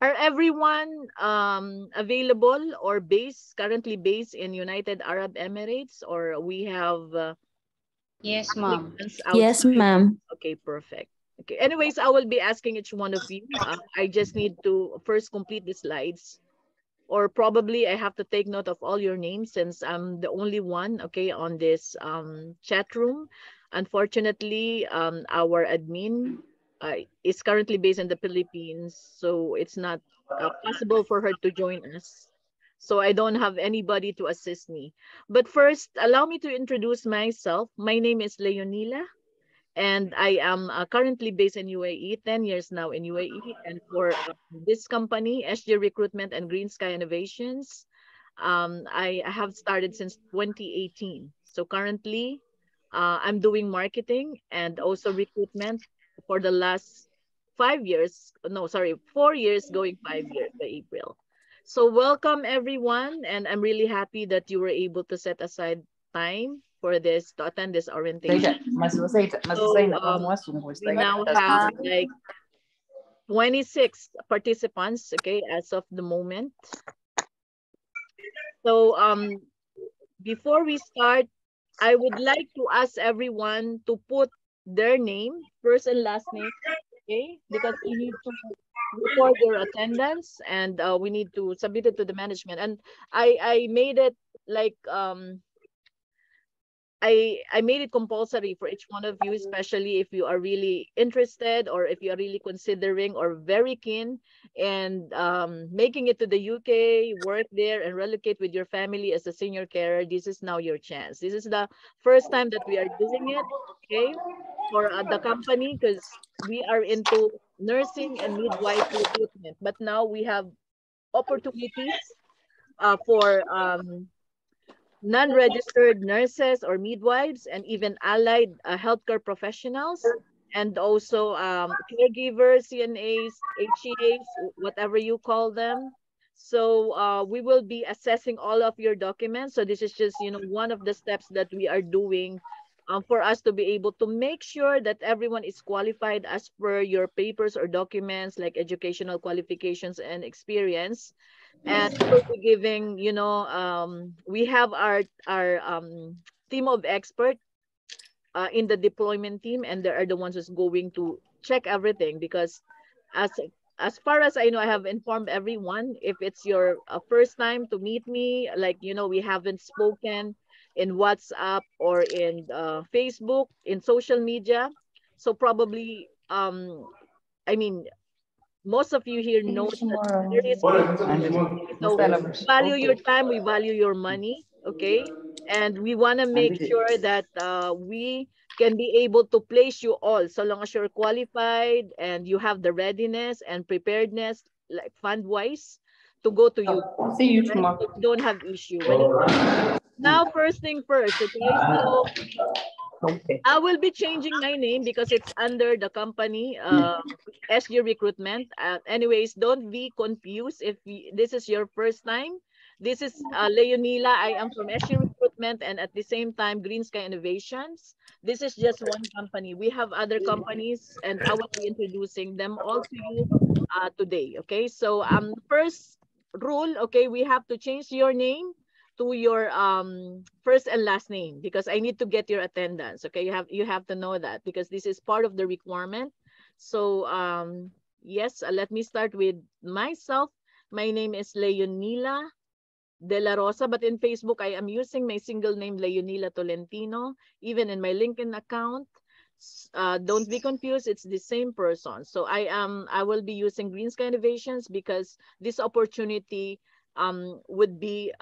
Are everyone available or currently based in United Arab Emirates, or we have Yes, ma'am. Yes, ma'am. Okay, perfect. Okay. Anyways, I will be asking each one of you. I just need to first complete the slides, or probably I have to take note of all your names since I'm the only one, okay, on this chat room. Unfortunately, our admin is currently based in the Philippines, so it's not possible for her to join us. So I don't have anybody to assist me. But first, allow me to introduce myself. My name is Leonila, and I am currently based in UAE, 10 years now in UAE. And for this company, SG Recruitment and Green Sky Innovations, I have started since 2018. So currently, I'm doing marketing and also recruitment for the last 5 years. No, sorry, 4 years, going 5 years by April. So welcome everyone, and I'm really happy that you were able to set aside time for this to attend this orientation. So we now have like 26 participants, okay, as of the moment. So before we start, I would like to ask everyone to put their name, first and last name, okay? Because we need to record your attendance, and we need to submit it to the management. And I made it like I made it compulsory for each one of you, especially if you are really interested or if you are really considering or very keen and making it to the UK, work there and relocate with your family as a senior carer. This is now your chance. This is the first time that we are doing it, okay, for the company, because we are into nursing and midwife recruitment. But now we have opportunities for non-registered nurses or midwives, and even allied healthcare professionals, and also caregivers, CNAs, HCAs, whatever you call them. So we will be assessing all of your documents. So this is just, one of the steps that we are doing for us to be able to make sure that everyone is qualified as per your papers or documents, like educational qualifications and experience. And we'll be giving, we have our team of experts in the deployment team, and they are the ones who's going to check everything, because as as far as I know, I have informed everyone. If it's your first time to meet me, like, we haven't spoken in WhatsApp or in Facebook, in social media. So probably, I mean, most of you here know that there is competition. So value your time, we value your money, okay? And we want to make sure that we can be able to place you all, so long as you're qualified and you have the readiness and preparedness, like fund-wise, to go to you. Right? So don't have issue when it comes. Now, first thing first, okay? So I will be changing my name because it's under the company SG Recruitment. Anyways, don't be confused if this is your first time. This is Leonila. I am from SG Recruitment, and at the same time, Green Sky Innovations. This is just one company. We have other companies, and I will be introducing them all to you today. Okay, so first rule, okay, we have to change your name to your first and last name, because I need to get your attendance. Okay, you have to know that, because this is part of the requirement. So yes, let me start with myself. My name is Leonila De La Rosa, but in Facebook I am using my single name, Leonila Tolentino. Even in my LinkedIn account, don't be confused, it's the same person. So I will be using Green Sky Innovations because this opportunity would be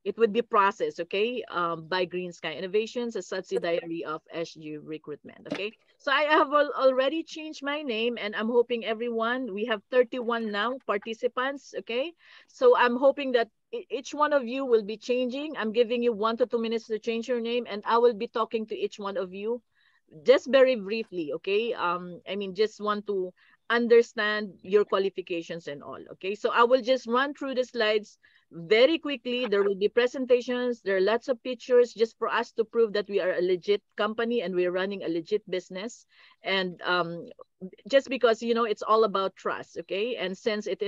it would be processed, okay, by Green Sky Innovations, a subsidiary of SG Recruitment. Okay, so I have already changed my name, and I'm hoping everyone, we have 31 now participants. Okay, so I'm hoping that each one of you will be changing. I'm giving you 1 to 2 minutes to change your name, and I will be talking to each one of you just very briefly. Okay, I mean, just want to understand your qualifications and all. Okay, so I will just run through the slides very quickly. There will be presentations. There are lots of pictures just for us to prove that we are a legit company and we're running a legit business. And just because, you know, it's all about trust, okay? And since it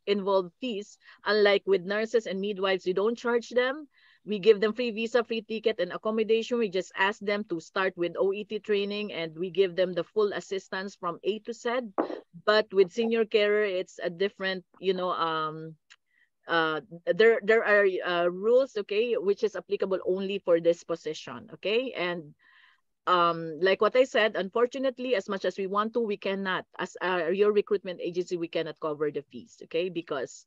involved fees, unlike with nurses and midwives, you don't charge them. We give them free visa, free ticket, and accommodation. We just ask them to start with OET training, and we give them the full assistance from A to Z. But with senior carer, it's a different, you know, there are rules, okay, which is applicable only for this position, okay? And like what I said, unfortunately, as much as we want to, we cannot, as your recruitment agency, we cannot cover the fees, okay? Because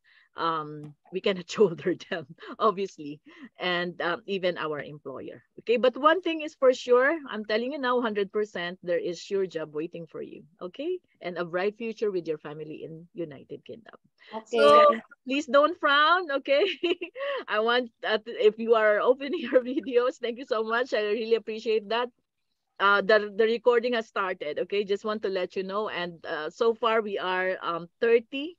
we cannot shoulder them, obviously, and even our employer, okay? But one thing is for sure, I'm telling you now, 100%, there is sure job waiting for you, okay? And a bright future with your family in United Kingdom. Okay. So please don't frown, okay? I want, if you are opening your videos, thank you so much. I really appreciate that. The recording has started, okay? Just want to let you know. And so far we are 30.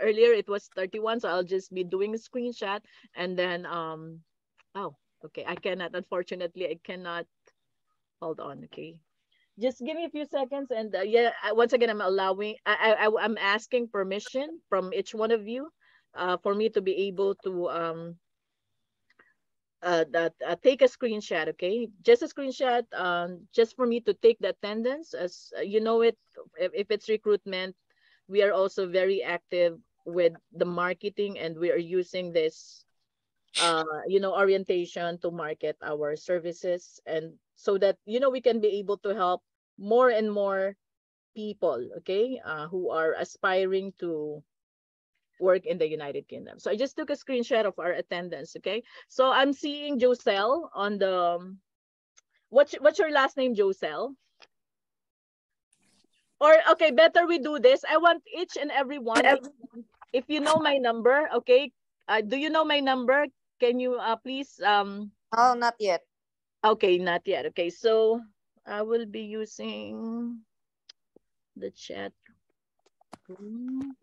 Earlier it was 31, so I'll just be doing a screenshot. And then oh, okay, I cannot, unfortunately I cannot. Hold on, okay, just give me a few seconds. And yeah, once again, I'm allowing, I'm asking permission from each one of you for me to be able to that take a screenshot, okay? Just a screenshot, just for me to take the attendance. As you know it, if it's recruitment, we are also very active with the marketing, and we are using this, you know, orientation to market our services, and so that, you know, we can be able to help more and more people, okay, who are aspiring to work in the United Kingdom. So I just took a screenshot of our attendance, okay? So I'm seeing Joselle on the, what's your last name, Joselle? Or, okay, better we do this. I want each and every one, if you know my number, okay? Do you know my number? Can you please, Oh, not yet. okay, not yet. Okay, so I will be using the chat room.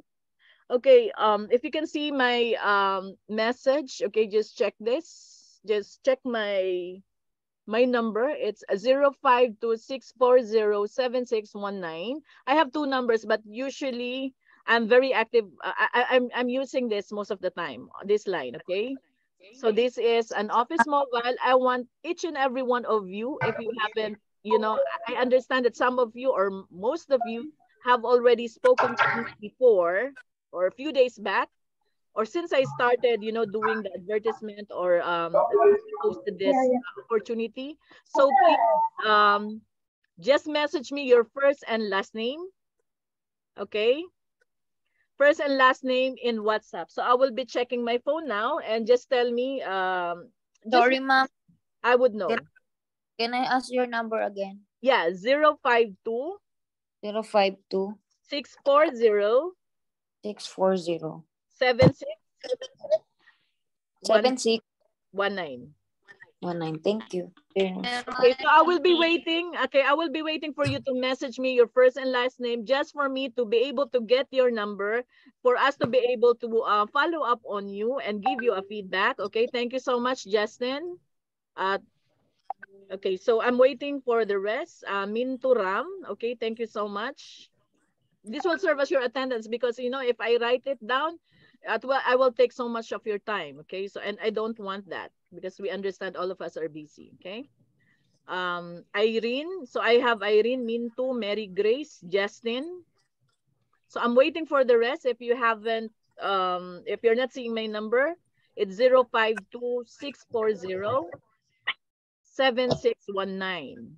Okay, if you can see my message, okay, just check this. Just check my number. It's 0526407619. I have two numbers, but usually I'm very active. I'm using this most of the time, this line, okay? So this is an office mobile. I want each and every one of you, if you haven't, you know, I understand that some of you or most of you have already spoken to me before or a few days back, or since I started, you know, doing the advertisement, or since we posted this opportunity. So please just message me your first and last name, okay? First and last name in WhatsApp. So I will be checking my phone now, and just tell me, just Sorry, ma'am. I would Can, know. can I ask your number again? Yeah, 052 052 640 640 7619. 7619. Thank you very much. Okay, so I will be waiting. Okay, I will be waiting for you to message me your first and last name, just for me to be able to get your number, for us to be able to follow up on you and give you a feedback. Okay, thank you so much, Justin. Uh, okay, so I'm waiting for the rest. Mintu Ram. Okay, thank you so much. This will serve as your attendance, because, you know, if I write it down, I will take so much of your time. Okay, so, and I don't want that, because we understand all of us are busy. Okay. Irene. So I have Irene, Mintu, Mary Grace, Justin. So I'm waiting for the rest. If you haven't, if you're not seeing my number, it's 0526407619.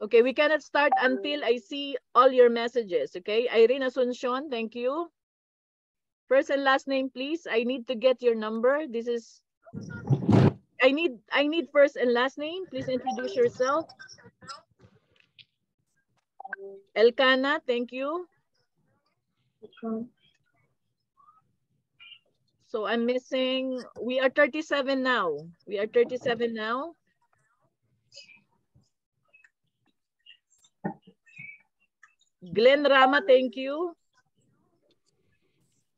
Okay, we cannot start until I see all your messages. Okay, Irene Asuncion, thank you. First and last name, please. I need to get your number. This is, I need first and last name. Please introduce yourself. Elkana, thank you. So I'm missing, we are 37 now. We are 37 now. Glenn Rama, thank you.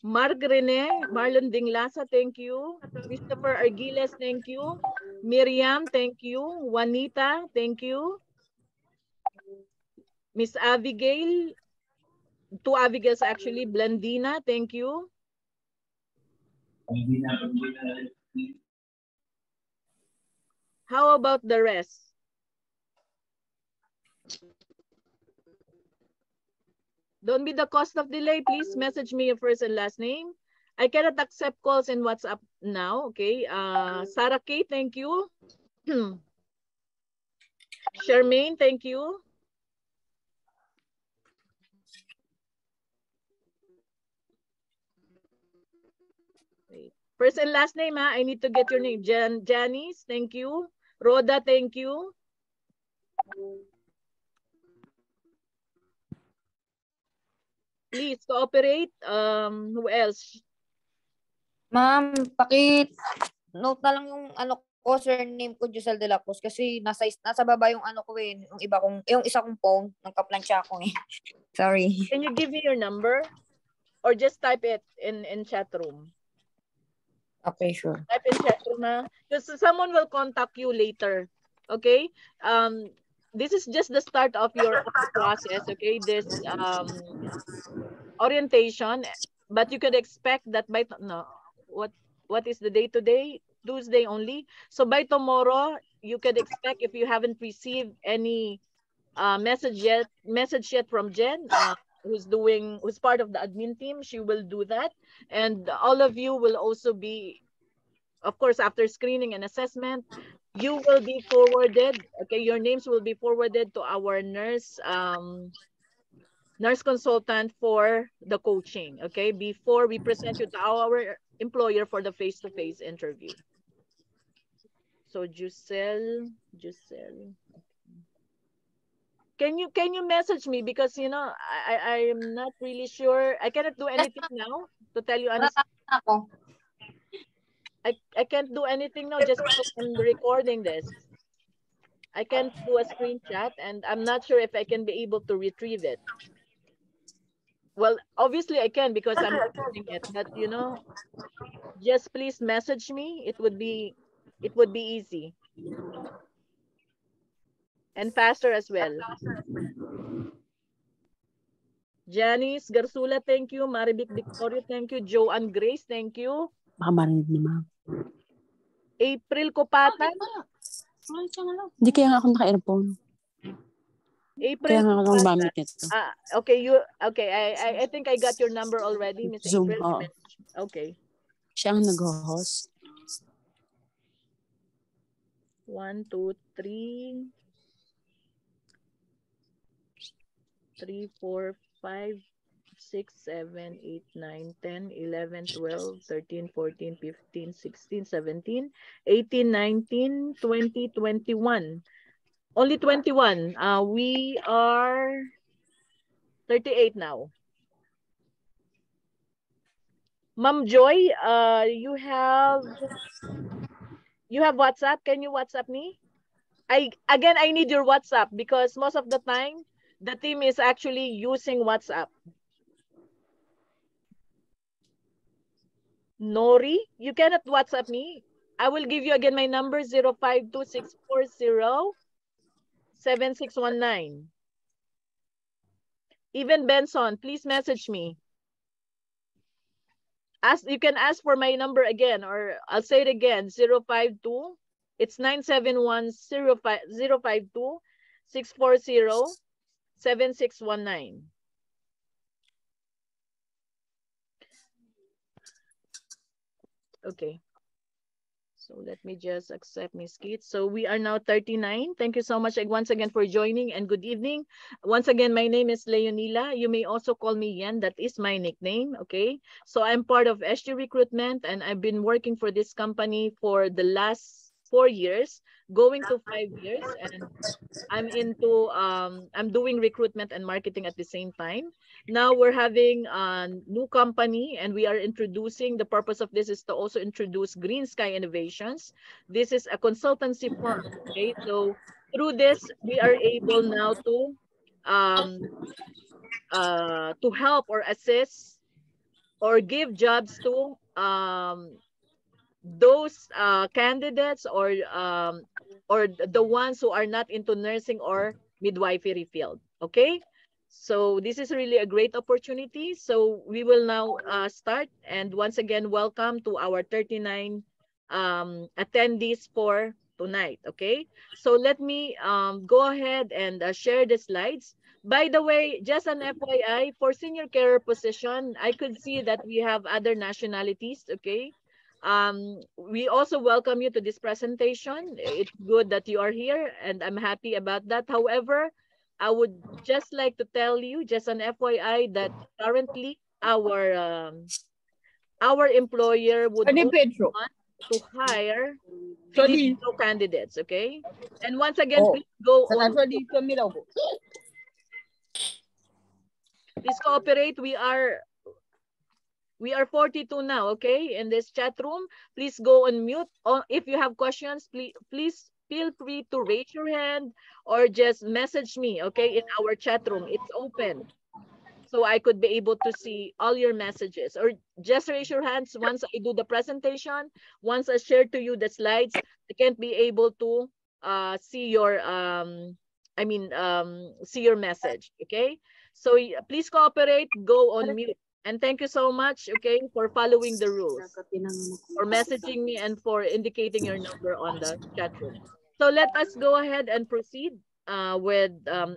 Mark Rene, Marlon Dinglasa, thank you. Christopher Argiles, thank you. Miriam, thank you. Juanita, thank you. Miss Abigail, two Abigails actually. Blandina, thank you. How about the rest? Don't be the cost of delay. Please message me your first and last name. I cannot accept calls in WhatsApp now. Okay. Sarah K, thank you. Charmaine, thank you. Wait. First and last name, ha? I need to get your name. Janice, thank you. Rhoda, thank you. Please cooperate. Who else? Ma'am, note na lang yung ano ko, surname ko, Giselle de la Cruz, kasi nasa baba yung ano ko eh, yung isa kong phone, nagka-plancha ako eh. Sorry. Can you give me your number? Or just type it in chat room? Okay, sure. Type in chat room, ha? Because someone will contact you later. Okay? This is just the start of the process, okay? This orientation, but you could expect that by no, what is the day today? Tuesday only. So by tomorrow, you could expect, if you haven't received any message yet from Jen, who's part of the admin team, she will do that, and all of you will also be, of course, after screening and assessment, you will be forwarded. Okay, your names will be forwarded to our nurse consultant for the coaching, okay, before we present you to our employer for the face-to-face interview. So Giselle, can you message me, because I'm not really sure. I cannot do anything now, to tell you honestly. Ako. I can't do anything now just because I'm recording this. I can't do a screenshot, and I'm not sure if I can be able to retrieve it. Well, obviously I can, because I'm recording it, but just please message me. It would be easy and faster as well. Janice Garsula, thank you. Marivic Victoria, thank you. Joanne Grace, thank you. Baka marinig ni ma'am. April Kopatan. Hindi, kaya nga ako naka-earphone. April Kaya nga ako Kopatan. mamit ito. Okay. I think I got your number already, Miss Zoom, April. oo. Okay. Siya ang nag-host. 1, 2, 3, 4, 5, 6, 7, 8, 9, 10, 11, 12, 13, 14, 15, 16, 17, 18, 19, 20, 21. Only 21. We are 38 now. Ma'am Joy, you have WhatsApp. Can you WhatsApp me? I need your WhatsApp, because most of the time the team is actually using WhatsApp. Nori, you cannot WhatsApp me. I will give you again my number, 0526407619. Even Benson, please message me. You can ask for my number again, or I'll say it again, 052. It's 971-052-640-7619. Okay. So let me just accept Miss Kate. So we are now 39. Thank you so much once again for joining, and good evening. Once again, my name is Leonila. You may also call me Yen. That is my nickname. Okay. So I'm part of SG Recruitment, and I've been working for this company for the last 4 years, going to 5 years, and I'm doing recruitment and marketing at the same time. Now we're having a new company, and we are introducing, the purpose of this is to also introduce Green Sky Innovations. This is a consultancy firm. Okay, so through this, we are able now to to help or assist or give jobs to those candidates or the ones who are not into nursing or midwifery field. Okay, so this is really a great opportunity. So we will now start, and once again, welcome to our 39 attendees for tonight. Okay, so let me go ahead and share the slides. By the way, just an FYI, for senior carer position, I could see that we have other nationalities. Okay, we also welcome you to this presentation. It's good that you are here, and I'm happy about that. However, I would just like to tell you, just an FYI, that currently our employer would Ano, only Pedro? want to hire Sorry. Filipino candidates. Okay, and once again, Oh, please go on. sorry, kami daw po. Please cooperate. We are 42 now, okay, in this chat room. Please go on mute. If you have questions, please feel free to raise your hand or just message me, okay, in our chat room. It's open, so I could be able to see all your messages. Or just raise your hands once I do the presentation. Once I share to you the slides, I can't be able to see your see your message, okay? So please cooperate, go on mute. And thank you so much, okay, for following the rules, for messaging me, and for indicating your number on the chat room. So let us go ahead and proceed with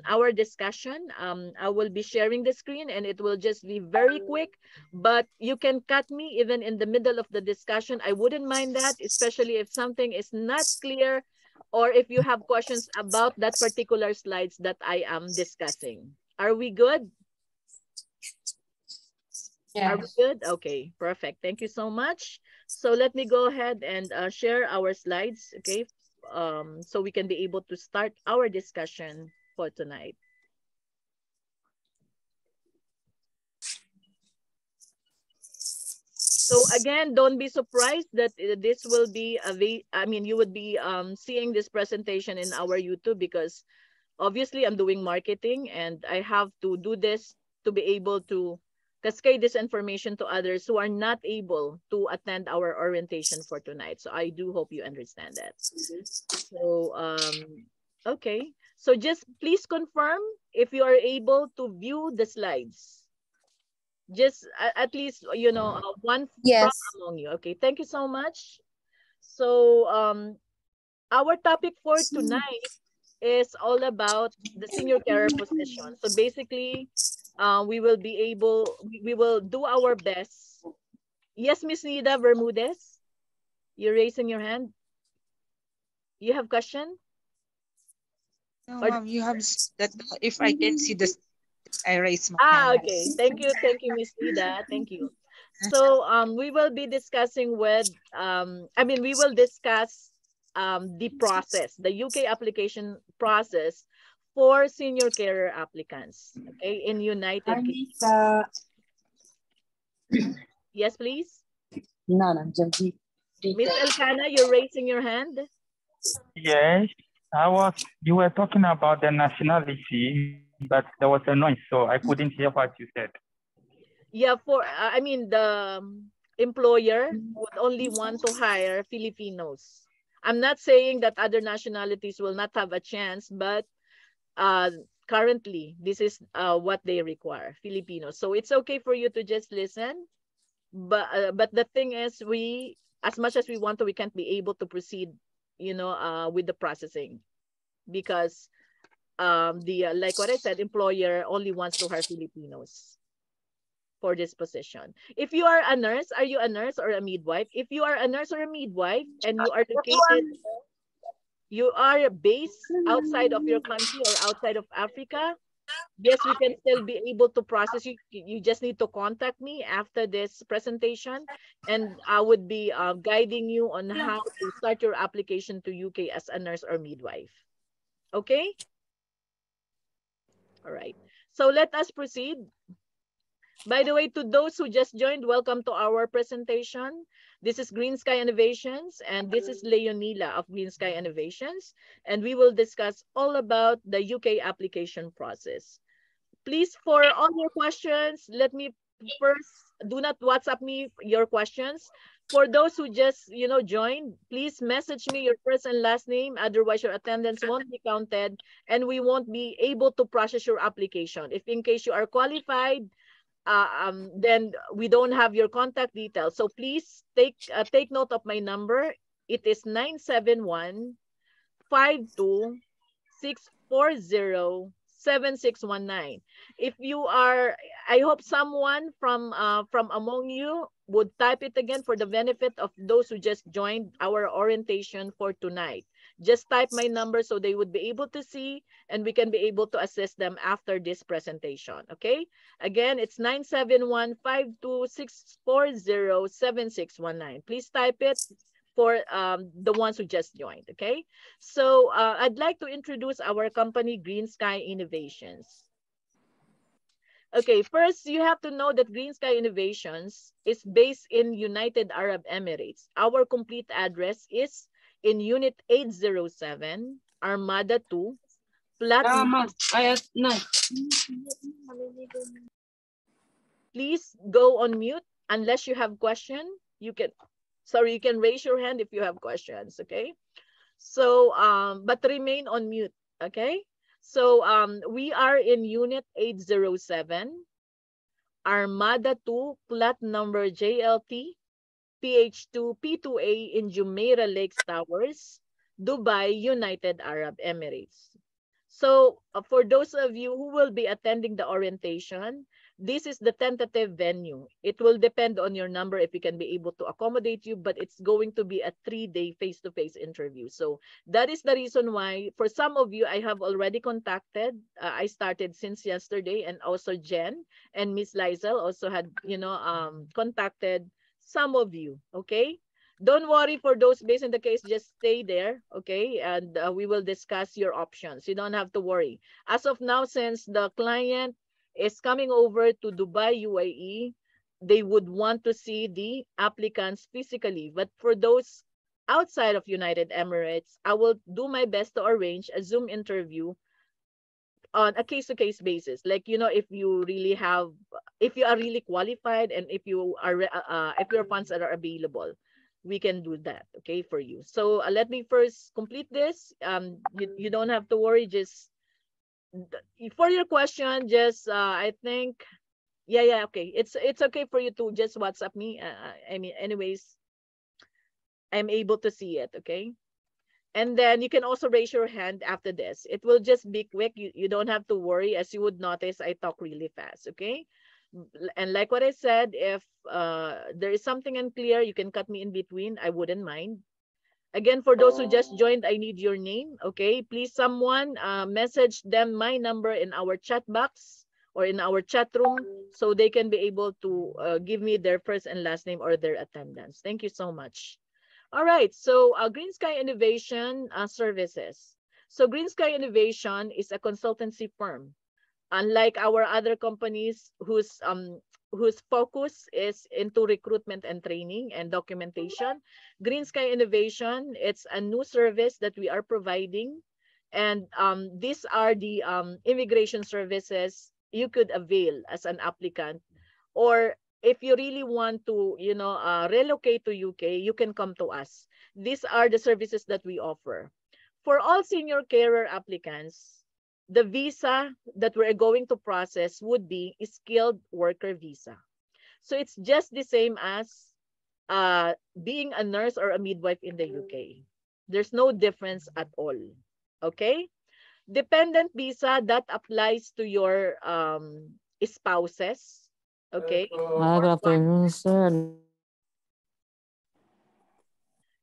our discussion. I will be sharing the screen, and it will just be very quick, but you can cut me even in the middle of the discussion. I wouldn't mind that, especially if something is not clear or if you have questions about that particular slides that I am discussing. Are we good? Are we good? Okay, perfect. Thank you so much. So let me go ahead and share our slides, okay? So we can be able to start our discussion for tonight. So again, don't be surprised that this will be you would be seeing this presentation in our YouTube, because obviously I'm doing marketing and I have to do this to be able to cascade this information to others who are not able to attend our orientation for tonight. So I do hope you understand that. So, okay. So just please confirm if you are able to view the slides. Just at least, one Yes. from among you. Okay, thank you so much. So, our topic for tonight is all about the senior carer position. So basically, we will do our best. Yes, Miss Nida Bermudez, you're raising your hand. You have question? No, Or ma'am, you have that if I can see this, I raise my hand. okay. Thank you, Miss Nida. Thank you. So we will be discussing we will discuss the process, the UK application process for senior carer applicants, okay, in United Kingdom. Yes, please. Miss Elkana, you're raising your hand. Yes, you were talking about the nationality, but there was a noise, so I couldn't hear what you said. Yeah, the employer would only want to hire Filipinos. I'm not saying that other nationalities will not have a chance, but currently this is what they require, Filipinos. So it's okay for you to just listen, but the thing is, we, as much as we want to, we can't be able to proceed, with the processing, because like what I said, employer only wants to hire Filipinos for this position. If you are a nurse, are you a nurse or a midwife? If you are a nurse or a midwife and you are located, you are based outside of your country or outside of Africa, yes, we can still be able to process you. You just need to contact me after this presentation, and I would be guiding you on how to start your application to UK as a nurse or midwife. Okay? All right. So let us proceed. By the way, to those who just joined, welcome to our presentation. This is Green Sky Innovations, and this is Leonila of Green Sky Innovations, and we will discuss all about the UK application process. Please, for all your questions, let me first, do not WhatsApp me your questions. For those who just, joined, please message me your first and last name. Otherwise, your attendance won't be counted and we won't be able to process your application. If in case you are qualified, then we don't have your contact details. So please take note of my number. It is 971-52-640-7619. If you are, I hope someone from among you would type it again for the benefit of those who just joined our orientation for tonight. Just type my number so they would be able to see and we can be able to assist them after this presentation. Okay? Again, it's 971-52-640-7619. Please type it for the ones who just joined. Okay? So I'd like to introduce our company, Green Sky Innovations. Okay, first you have to know that Green Sky Innovations is based in United Arab Emirates. Our complete address is in Unit 807, Armada 2, Flat. Please go on mute unless you have question. You can raise your hand if you have questions, okay? So, but remain on mute, okay? So, we are in Unit 807, Armada 2, flat number JLT, PH2, P2A in Jumeirah Lakes Towers, Dubai, United Arab Emirates. So, for those of you who will be attending the orientation, this is the tentative venue. It will depend on your number if we can be able to accommodate you, but it's going to be a 3-day face-to-face interview. So that is the reason why, for some of you, I have already contacted. I started since yesterday, and also Jen and Miss Lizel also had, contacted some of you, okay? Don't worry for those based in the case, just stay there, okay? And we will discuss your options. You don't have to worry. As of now, since the client is coming over to Dubai, UAE, they would want to see the applicants physically. But for those outside of United Emirates, I will do my best to arrange a Zoom interview on a case-to-case basis. Like, if you are really qualified and if your funds are available, we can do that, okay, for you. So let me first complete this. You don't have to worry. Just for your question, just I think, okay. It's okay for you to just WhatsApp me. I mean, anyways, I'm able to see it, okay? And then you can also raise your hand after this. It will just be quick. You don't have to worry. As you would notice, I talk really fast, okay? And like what I said, if there is something unclear, you can cut me in between. I wouldn't mind. Again, for those who just joined, I need your name, okay? Please, someone message them my number in our chat box or in our chat room so they can be able to give me their first and last name or their attendance. Thank you so much. All right, so Green Sky Innovation Services. So Green Sky Innovation is a consultancy firm. Unlike our other companies whose focus is into recruitment and training and documentation, Green Sky Innovation, it's a new service that we are providing. And these are the immigration services you could avail as an applicant. Or if you really want to, relocate to UK, you can come to us. These are the services that we offer. For all senior carer applicants, the visa that we're going to process would be a skilled worker visa. So it's just the same as being a nurse or a midwife in the UK. There's no difference at all, okay? Dependent visa, that applies to your spouses, okay? Good afternoon, sir.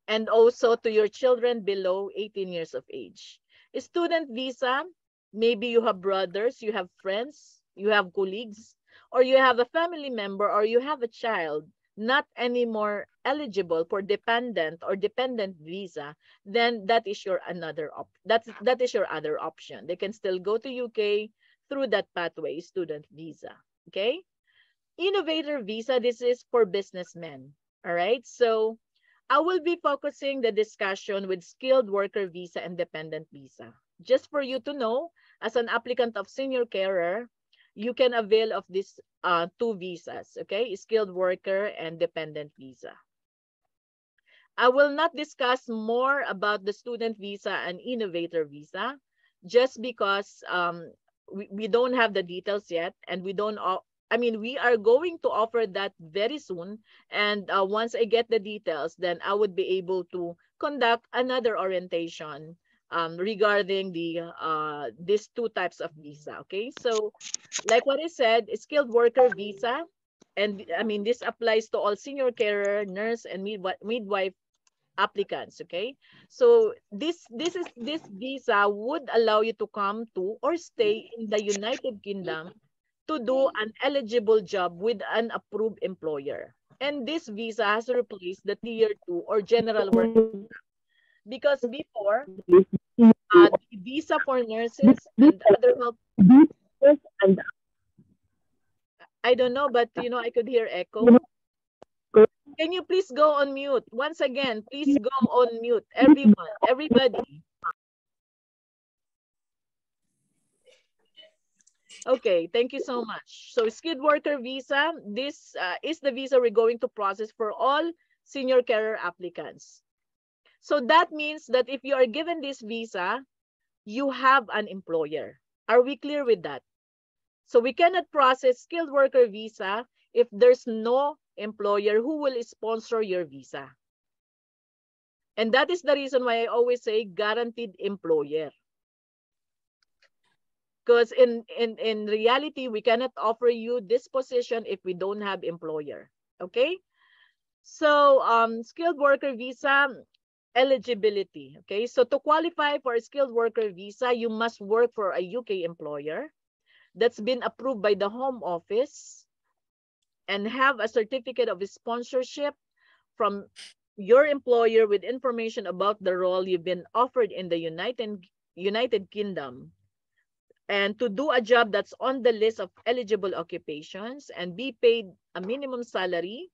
And also to your children below 18 years of age. A student visa, maybe you have brothers, you have friends, you have colleagues, or you have a family member, or you have a child not anymore eligible for dependent or dependent visa, then that is your that is your other option. They can still go to UK through that pathway, student visa. Okay? Innovator visa, this is for businessmen. All right? So I will be focusing the discussion with skilled worker visa and dependent visa. Just for you to know, as an applicant of senior carer, you can avail of these two visas, okay? Skilled worker and dependent visa. I will not discuss more about the student visa and innovator visa just because we don't have the details yet, and we don't, I mean, we are going to offer that very soon. And once I get the details, then I would be able to conduct another orientation regarding these two types of visa. Okay, so like what I said, skilled worker visa, and I mean this applies to all senior carer, nurse, and midwife applicants. Okay, so this visa would allow you to come to or stay in the United Kingdom to do an eligible job with an approved employer. And this visa has replaced the tier 2 or general work, because before the visa for nurses and other health, I don't know, but you know, I could hear echo. Can you please go on mute? Once again, please go on mute. Everyone, everybody. Okay, thank you so much. So skilled worker visa, this is the visa we're going to process for all senior carer applicants. So that means that if you are given this visa, you have an employer. Are we clear with that? So we cannot process skilled worker visa if there's no employer who will sponsor your visa. And that is the reason why I always say guaranteed employer. Because in reality, we cannot offer you this position if we don't have employer. Okay? So skilled worker visa eligibility. Okay, so to qualify for a skilled worker visa, you must work for a UK employer that's been approved by the Home Office and have a certificate of sponsorship from your employer with information about the role you've been offered in the United Kingdom, and to do a job that's on the list of eligible occupations and be paid a minimum salary.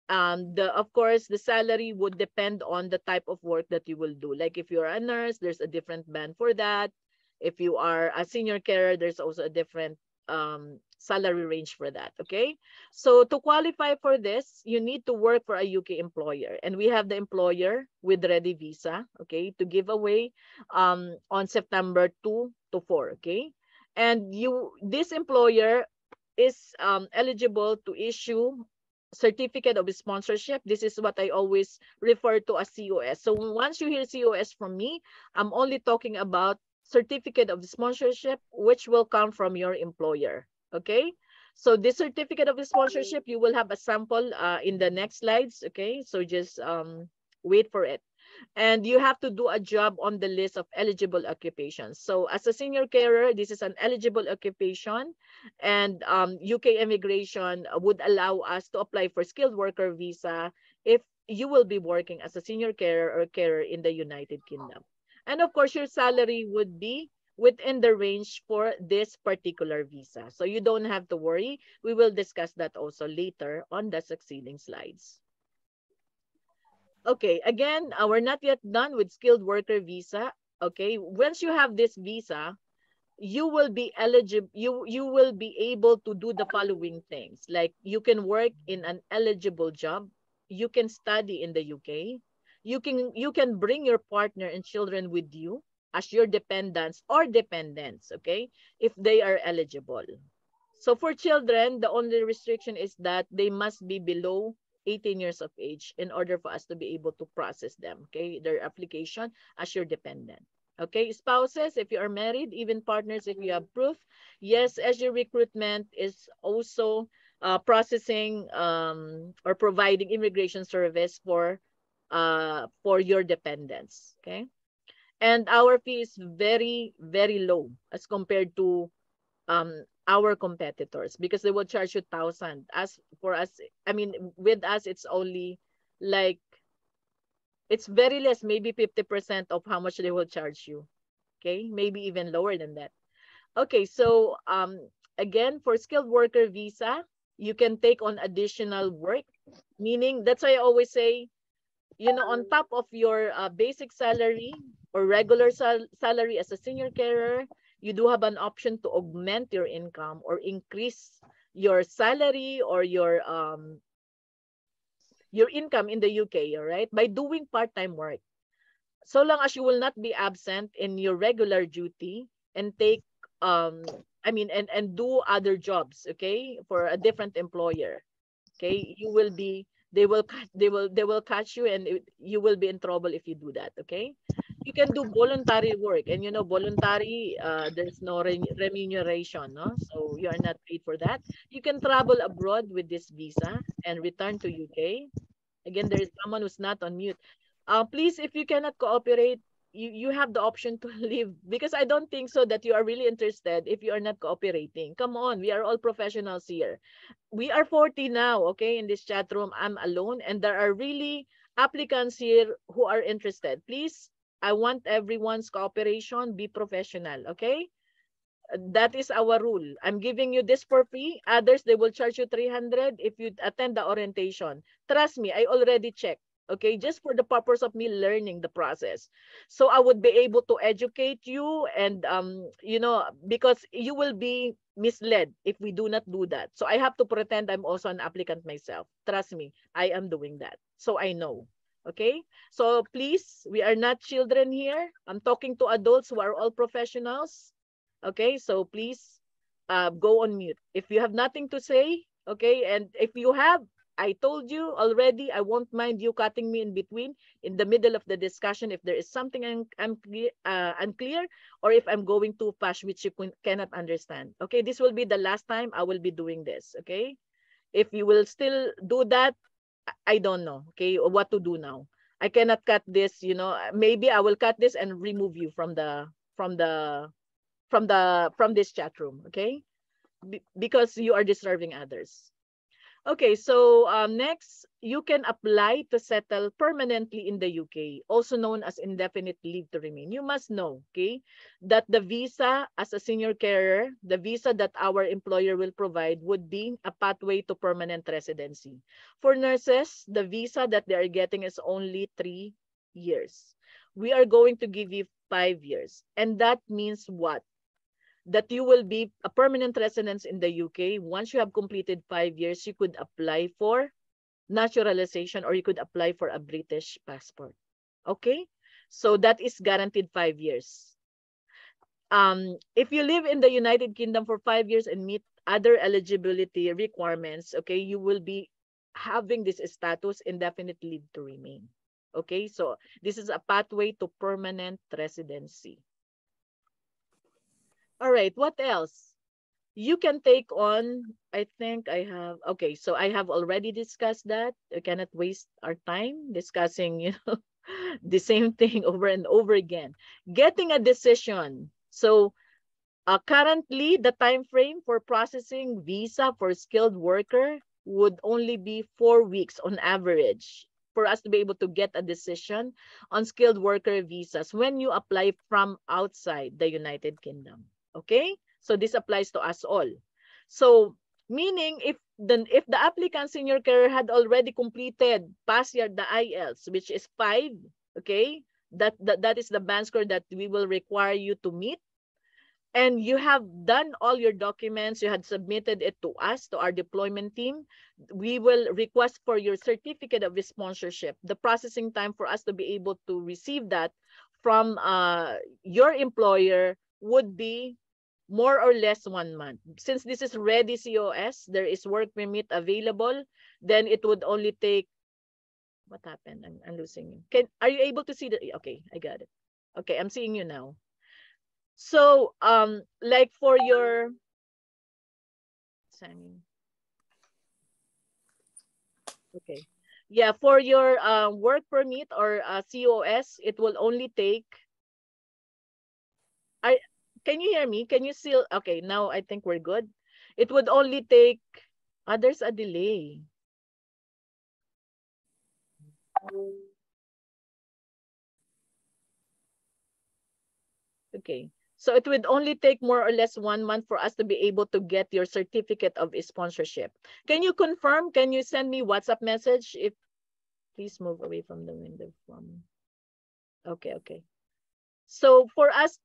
Of course, the salary would depend on the type of work that you will do. Like if you're a nurse, there's a different band for that. If you are a senior carer, there's also a different salary range for that. Okay, so to qualify for this, you need to work for a UK employer, and we have the employer with ready visa, okay, to give away on September 2 to 4. Okay, and this employer is eligible to issue certificate of sponsorship. This is what I always refer to as COS. So once you hear COS from me, I'm only talking about certificate of sponsorship, which will come from your employer. Okay, so this certificate of sponsorship, you will have a sample in the next slides. Okay, so just wait for it. And you have to do a job on the list of eligible occupations. So as a senior carer, this is an eligible occupation, and UK immigration would allow us to apply for skilled worker visa if you will be working as a senior carer or carer in the United Kingdom. And of course, your salary would be within the range for this particular visa. So you don't have to worry. We will discuss that also later on the succeeding slides. Okay, again, we're not yet done with skilled worker visa. Okay, once you have this visa, you will be eligible, you will be able to do the following things. Like you can work in an eligible job, you can study in the UK, you can bring your partner and children with you as your dependents or dependents, okay, if they are eligible. So for children, the only restriction is that they must be below 18 years of age in order for us to be able to process them, okay, their application as your dependent. Okay, spouses, if you are married, even partners, if you have proof. Yes, SG recruitment is also processing or providing immigration service for your dependents. Okay, and our fee is very, very low as compared to our competitors, because they will charge you 1,000. As for us, I mean, with us, it's only like, it's very less, maybe 50% of how much they will charge you. Okay, maybe even lower than that. Okay, so again, for skilled worker visa, you can take on additional work, meaning that's why I always say, you know, on top of your basic salary or regular salary as a senior carer, you do have an option to augment your income or increase your salary or your income in the UK, all right, by doing part-time work. So long as you will not be absent in your regular duty and take and do other jobs, okay, for a different employer. Okay, you will be they will catch you, and you will be in trouble if you do that. Okay, you can do voluntary work, and voluntary, there's no remuneration, no, so you are not paid for that. You can travel abroad with this visa and return to UK. Again, there is someone who's not on mute. Please, if you cannot cooperate, you have the option to leave, because I don't think so that you are really interested if you are not cooperating. Come on, we are all professionals here. We are 40 now, okay, in this chat room. I'm alone, and there are really applicants here who are interested. Please, I want everyone's cooperation. Be professional, okay? That is our rule. I'm giving you this for free. Others, they will charge you 300 if you attend the orientation. Trust me, I already checked. Okay, just for the purpose of me learning the process. So I would be able to educate you, and because you will be misled if we do not do that. So I have to pretend I'm also an applicant myself. Trust me, I am doing that. So I know. Okay, so please, we are not children here. I'm talking to adults who are all professionals. Okay, so please go on mute. If you have nothing to say, okay, and if you have, I told you already, I won't mind you cutting me in between, in the middle of the discussion, if there is something unclear, or if I'm going too fast, which you cannot understand. Okay, this will be the last time I will be doing this. Okay, if you will still do that, I don't know. Okay, what to do now? I cannot cut this. Maybe I will cut this and remove you from this chat room, okay? Because you are disturbing others. Okay, so next, you can apply to settle permanently in the UK, also known as indefinite leave to remain. You must know, okay, that the visa as a senior carer, the visa that our employer will provide, would be a pathway to permanent residency. For nurses, the visa that they are getting is only 3 years. We are going to give you 5 years. And that means what? That you will be a permanent resident in the UK. Once you have completed 5 years, you could apply for naturalization, or you could apply for a British passport. Okay? So that is guaranteed 5 years. If you live in the United Kingdom for 5 years and meet other eligibility requirements, okay, you will be having this status, indefinite leave to remain. Okay? So this is a pathway to permanent residency. All right, what else? You can take on, I think I have, okay, so I have already discussed that. I cannot waste our time discussing, the same thing over and over again. Getting a decision. So currently, the time frame for processing visa for skilled worker would only be 4 weeks on average for us to be able to get a decision on skilled worker visas when you apply from outside the United Kingdom. Okay, so this applies to us all. So meaning, if the applicant senior career had already completed past year the IELTS, which is 5, okay, that is the band score that we will require you to meet, and you have done all your documents, you had submitted it to us, to our deployment team, we will request for your certificate of sponsorship. The processing time for us to be able to receive that from your employer would be more or less 1 month. Since this is ready COS, there is work permit available, then it would only take, what happened? I'm losing you. Are you able to see the, okay, I got it. Okay, I'm seeing you now. So, like for your, okay, yeah, for your work permit or COS, it will only take, can you hear me? Can you still, okay, now I think we're good. It would only take, there's a delay. Okay. So it would only take more or less 1 month for us to be able to get your certificate of sponsorship. Can you confirm? Can you send me WhatsApp message? If please move away from the window from. Okay, okay. So for us,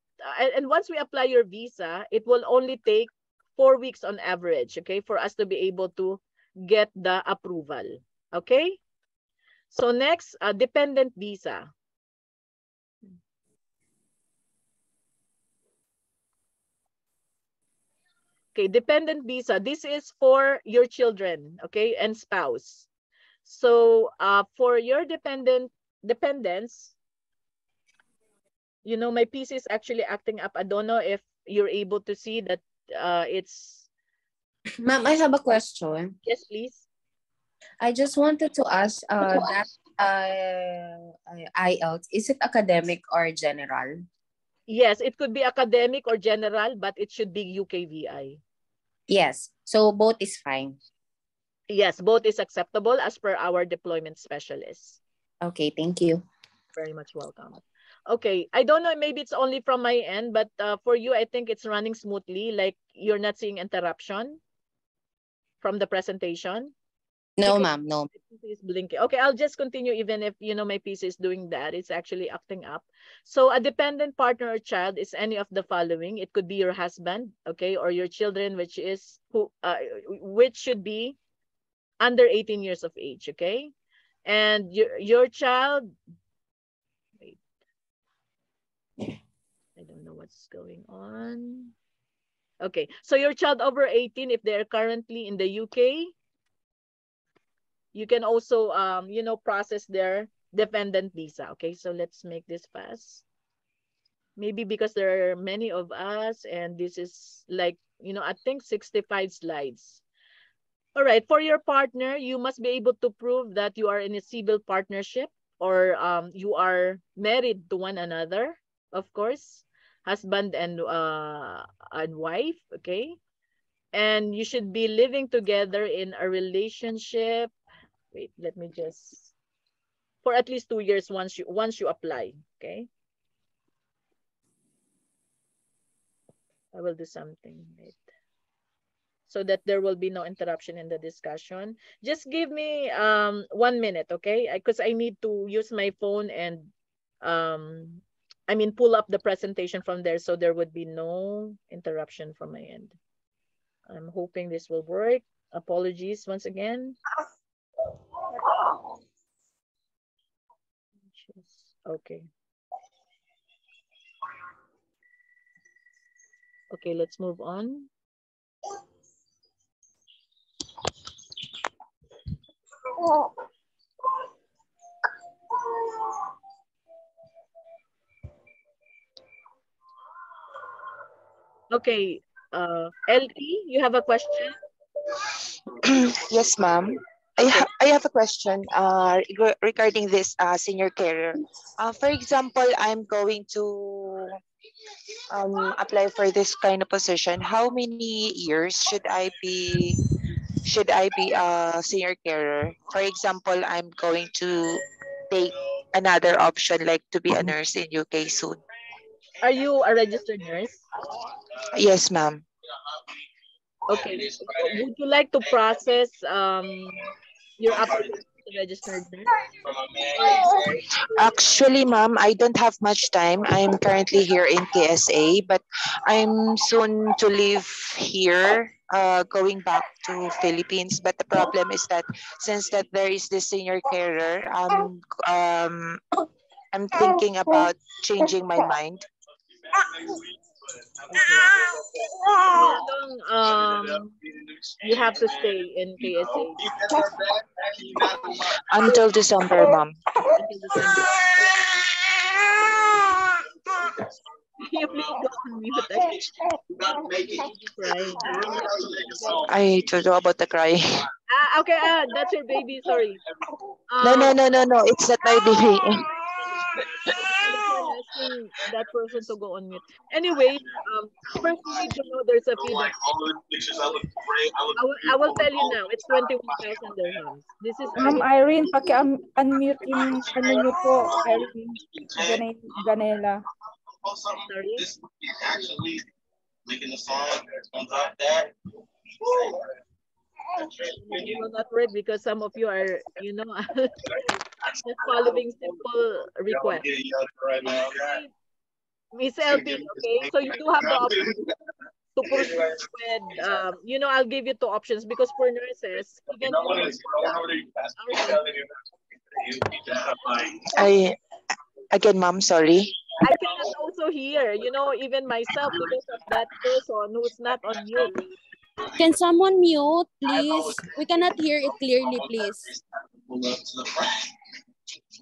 and once we apply your visa, it will only take 4 weeks on average, okay, for us to be able to get the approval. Okay? So next, dependent visa. Okay, dependent visa. This is for your children, okay, and spouse. So for your dependents, you know, my PC is actually acting up. I don't know if you're able to see that it's... Ma'am, I have a question. Yes, please. I just wanted to ask that IELTS, is it academic or general? Yes, it could be academic or general, but it should be UKVI. Yes. So both is fine. Yes, both is acceptable as per our deployment specialist. Okay, thank you. Very much welcome. Okay, I don't know, maybe it's only from my end, but for you, I think it's running smoothly, like you're not seeing interruption from the presentation. No, ma'am, no. PC is blinking. Okay, I'll just continue even if, you know, my PC is doing that. It's actually acting up. So a dependent partner or child is any of the following. It could be your husband, okay, or your children, which should be under 18 years of age, okay? And your child, wait, I don't know what's going on. Okay, so your child over 18, if they're currently in the UK, you can also, you know, process their dependent visa. Okay, so let's make this fast. Maybe because there are many of us and this is like, you know, I think 65 slides. All right, for your partner, you must be able to prove that you are in a civil partnership or you are married to one another, of course, husband and wife, okay? And you should be living together in a relationship. Wait, let me just, for at least 2 years once you apply, okay? I will do something, wait, so that there will be no interruption in the discussion. Just give me 1 minute, okay? Because I need to use my phone and pull up the presentation from there so there would be no interruption from my end. I'm hoping this will work. Apologies once again. Okay. Okay, let's move on. Okay, LT, you have a question? Yes, ma'am. I have a question regarding this senior carer. For example, I'm going to apply for this kind of position. How many years should I be a senior carer? For example, I'm going to take another option like to be a nurse in UK soon. Are you a registered nurse? Yes, ma'am. Okay. Would you like to process your application to registered nurse? Or Actually, ma'am, I don't have much time. I'm currently here in KSA, but I'm soon to leave here, going back to Philippines. But the problem is that since that there is this senior carer, I'm thinking about changing my mind. okay. How long you have to stay in KSA? Until December, ma'am. Until December. Can you please go on mute? Baby crying. I told you about the cry. Okay. That's your baby. Sorry. No. It's not my baby. That's why I'm asking that person to go on mute. Anyway, first you need to know there's a fee that I will tell you now. It's 21,000 dirhams. This is Ma'am Irene, paki-unmute yung ano niyo po, Irene. Janela. Sorry. It will not work because some of you are, you know, just following simple requests. Okay. Miss LP, okay? So you do have the option to proceed with, I'll give you two options because for nurses, even our country, I again, ma'am, sorry. I cannot also hear, even myself because of that person who's not on mute. Can someone mute, please? We cannot hear it clearly, please.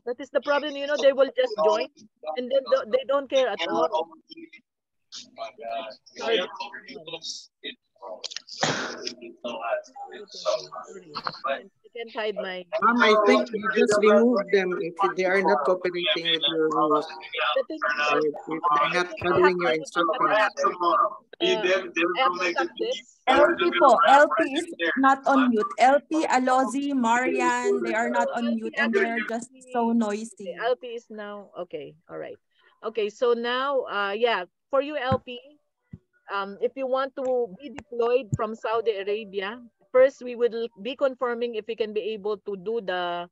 That is the problem, they will just join and then they don't care at all. Sorry. I can't hide my. Ma'am, I think you just remove them if they are not cooperating with your rules The thing is, or if they're not I have following your everything, but what instructions. happens? I have to stop this. LP po. LP is not on mute. LP, Alozi, Marian, they are not on mute and they're just so noisy. LP is now okay. All right. Okay. So now, yeah, for you, LP, if you want to be deployed from Saudi Arabia, first we will be confirming if we can be able to do the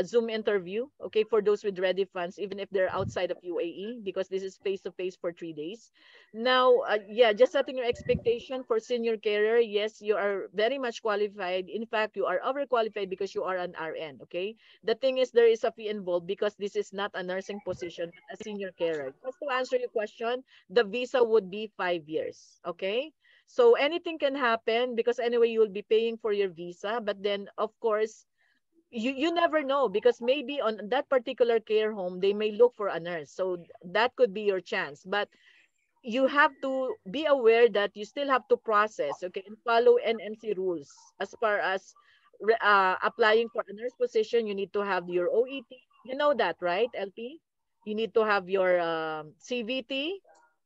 Zoom interview, okay, for those with ready funds, even if they're outside of UAE, because this is face-to-face for 3 days. Now, yeah, just setting your expectation for senior carer. Yes, you are very much qualified. In fact, you are overqualified because you are an RN, okay? The thing is, there is a fee involved because this is not a nursing position, but a senior carer. Just to answer your question, the visa would be 5 years, okay? So anything can happen because anyway, you will be paying for your visa, but then, of course, you never know because maybe on that particular care home they may look for a nurse, so that could be your chance. But you have to be aware that you still have to process, okay, and follow NMC rules as far as applying for a nurse position. You need to have your OET, you know that, right, LP? You need to have your CVT,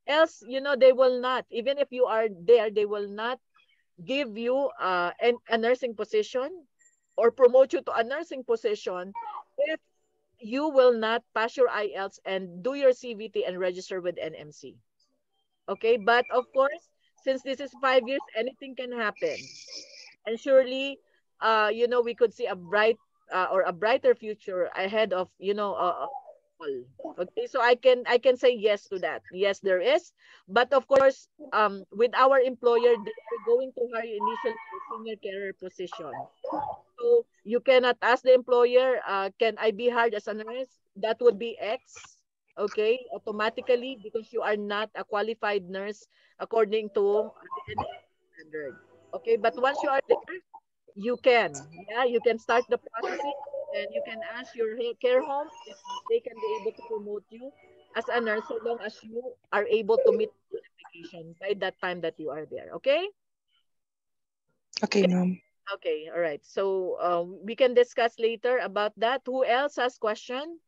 else they will not, even if you are there, they will not give you a nursing position or promote you to a nursing position if you will not pass your IELTS and do your CVT and register with NMC. Okay, but of course, since this is 5 years, anything can happen. And surely, we could see a bright or a brighter future ahead of, all. Okay, so I can say yes to that. Yes, there is. But of course, with our employer, they are going to hire you initially for senior career position. So you cannot ask the employer, can I be hired as a nurse? That would be X, okay, automatically because you are not a qualified nurse according to the NHS standard. Okay, but once you are there, you can start the processing and you can ask your care home if they can be able to promote you as a nurse so long as you are able to meet the qualification by that time that you are there. Okay? Okay, ma'am. Okay, all right. So we can discuss later about that. Who else has question?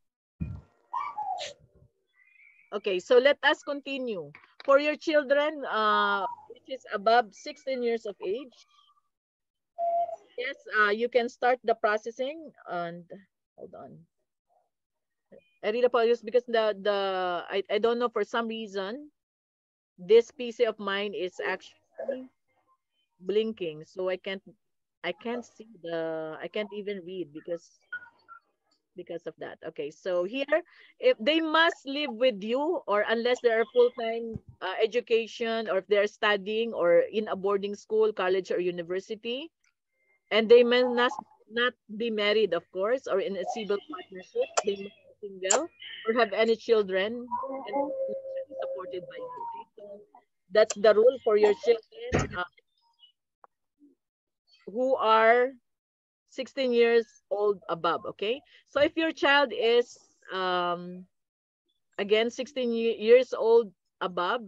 Okay, so let us continue. For your children, which is above 16 years of age, yes, you can start the processing. And hold on, I really apologize because I don't know, for some reason this PC of mine is actually blinking, so I can't see I can't even read because of that. Okay, so here, if they must live with you, or unless they are full-time education, or if they're studying or in a boarding school, college, or university, and they may not be married, of course, or in a civil partnership, they must be single or have any children and financially supported by you. Okay? So that's the rule for your children who are 16 years old above. Okay, so if your child is again 16 years old above,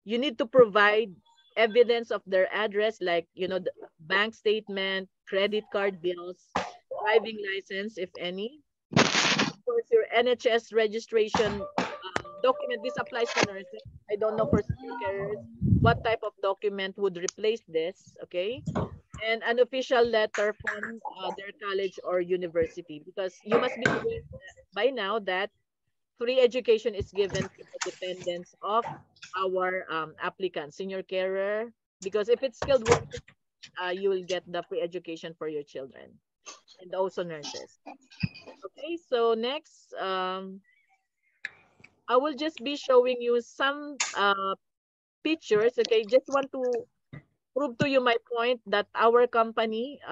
you need to provide evidence of their address, like the bank statement, credit card bills, driving license if any, of course your NHS registration document. This applies to nurses. I don't know for senior carers what type of document would replace this. Okay, and an official letter from their college or university, because you must be aware by now that free education is given to the dependents of our applicants, senior carer, because if it's skilled worker, you will get the free education for your children, and also nurses. Okay, so next, I will just be showing you some pictures. Okay, just want to prove to you my point that our company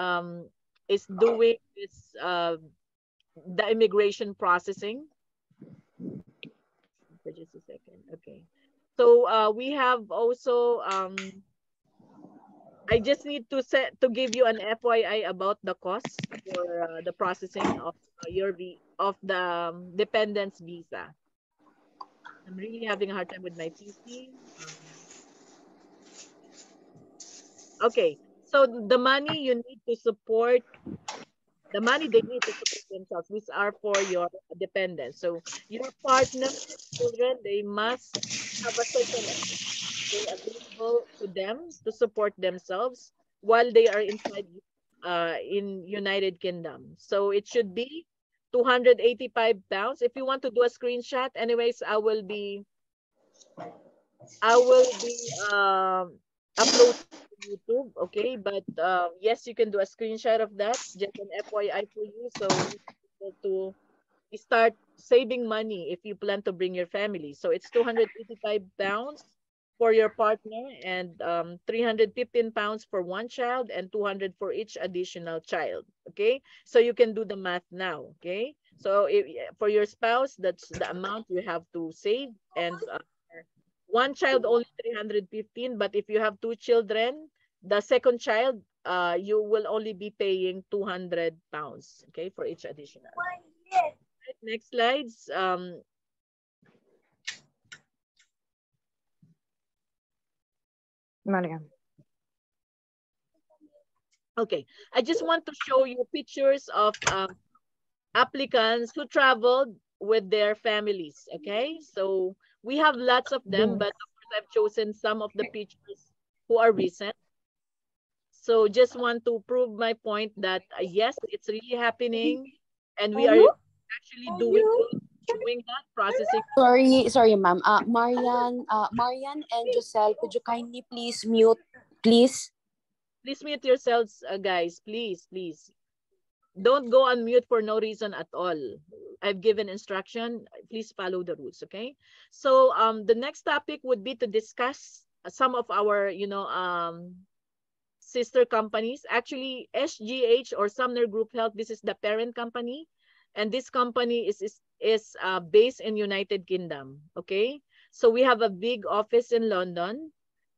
is doing this the immigration processing. For just a second. Okay. So we have also I just need to give you an FYI about the cost for the processing of of the dependence visa. I'm really having a hard time with my PC. Okay. So the money you need to support, the money they need to support themselves, these are for your dependents. So your partner, children, they must have a certain amount available to them to support themselves while they are inside in United Kingdom. So it should be 285 pounds. If you want to do a screenshot, anyways, I will be uploading to YouTube, okay? But yes, you can do a screenshot of that. Just an FYI for you, so you able to start saving money if you plan to bring your family. So it's 285 pounds for your partner and 315 pounds for one child and 200 for each additional child. Okay, so you can do the math now. Okay, so for your spouse, that's the amount you have to save, and one child only 315, but if you have two children, the second child, you will only be paying 200 pounds, okay, for each additional. Next slides. Okay, I just want to show you pictures of applicants who traveled with their families. Okay, so we have lots of them, but of course I've chosen some of the pictures who are recent. So just want to prove my point that yes, it's really happening, and we are actually doing that processing. Sorry, ma'am. Marian and Giselle, could you kindly please mute, please? Please mute yourselves, guys. Please, please. Don't go on mute for no reason at all. I've given instruction. Please follow the rules, okay? So the next topic would be to discuss some of our, sister companies. Actually, SGH or Sumner Group Health, this is the parent company, and this company is based in United Kingdom, okay? So we have a big office in London,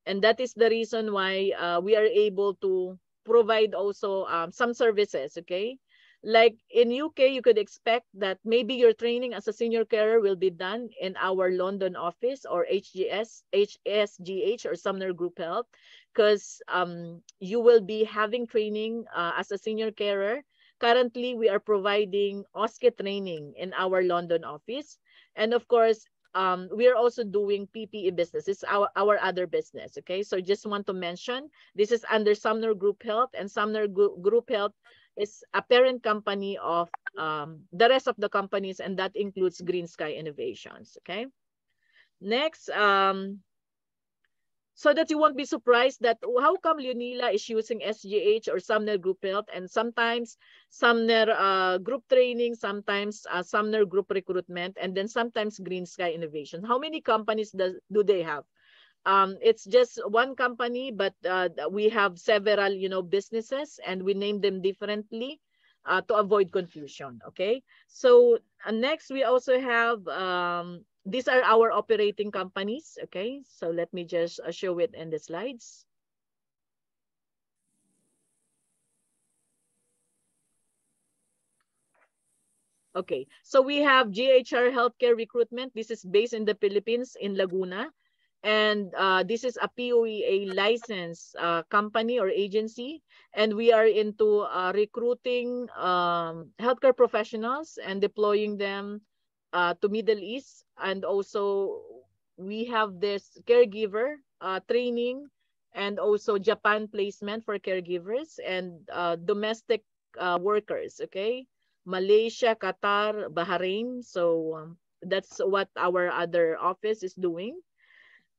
and that is the reason why we are able to provide also some services, okay? Like in UK, you could expect that maybe your training as a senior carer will be done in our London office or HSGH or Sumner Group Health, because you will be having training as a senior carer. Currently, we are providing OSCE training in our London office. And of course, we are also doing PPE business. It's our other business, okay? So just want to mention, this is under Sumner Group Health, and Sumner Group Health is a parent company of the rest of the companies, and that includes Green Sky Innovations, okay? Next, so that you won't be surprised that how come Leonila is using SGH or Sumner Group Health, and sometimes Sumner Group Training, sometimes Sumner Group Recruitment, and then sometimes Green Sky Innovation. How many companies do they have? It's just one company, but we have several, businesses, and we name them differently to avoid confusion. Okay. So next, we also have these are our operating companies. Okay. So let me just show it in the slides. Okay. So we have GHR Healthcare Recruitment. This is based in the Philippines, in Laguna. And this is a POEA licensed company or agency, and we are into recruiting healthcare professionals and deploying them to Middle East. And also we have this caregiver training, and also Japan placement for caregivers, and domestic workers, okay? Malaysia, Qatar, Bahrain. So that's what our other office is doing.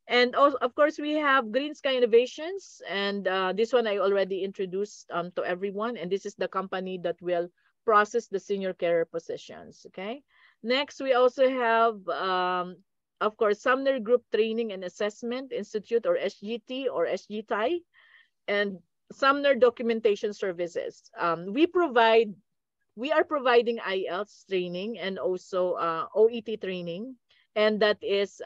And also, of course, we have Green Sky Innovations, and this one I already introduced to everyone. And this is the company that will process the senior carer positions. Okay. Next, we also have of course, Sumner Group Training and Assessment Institute, or SGT or SGTI, and Sumner Documentation Services. We are providing IELTS training and also OET training, and that is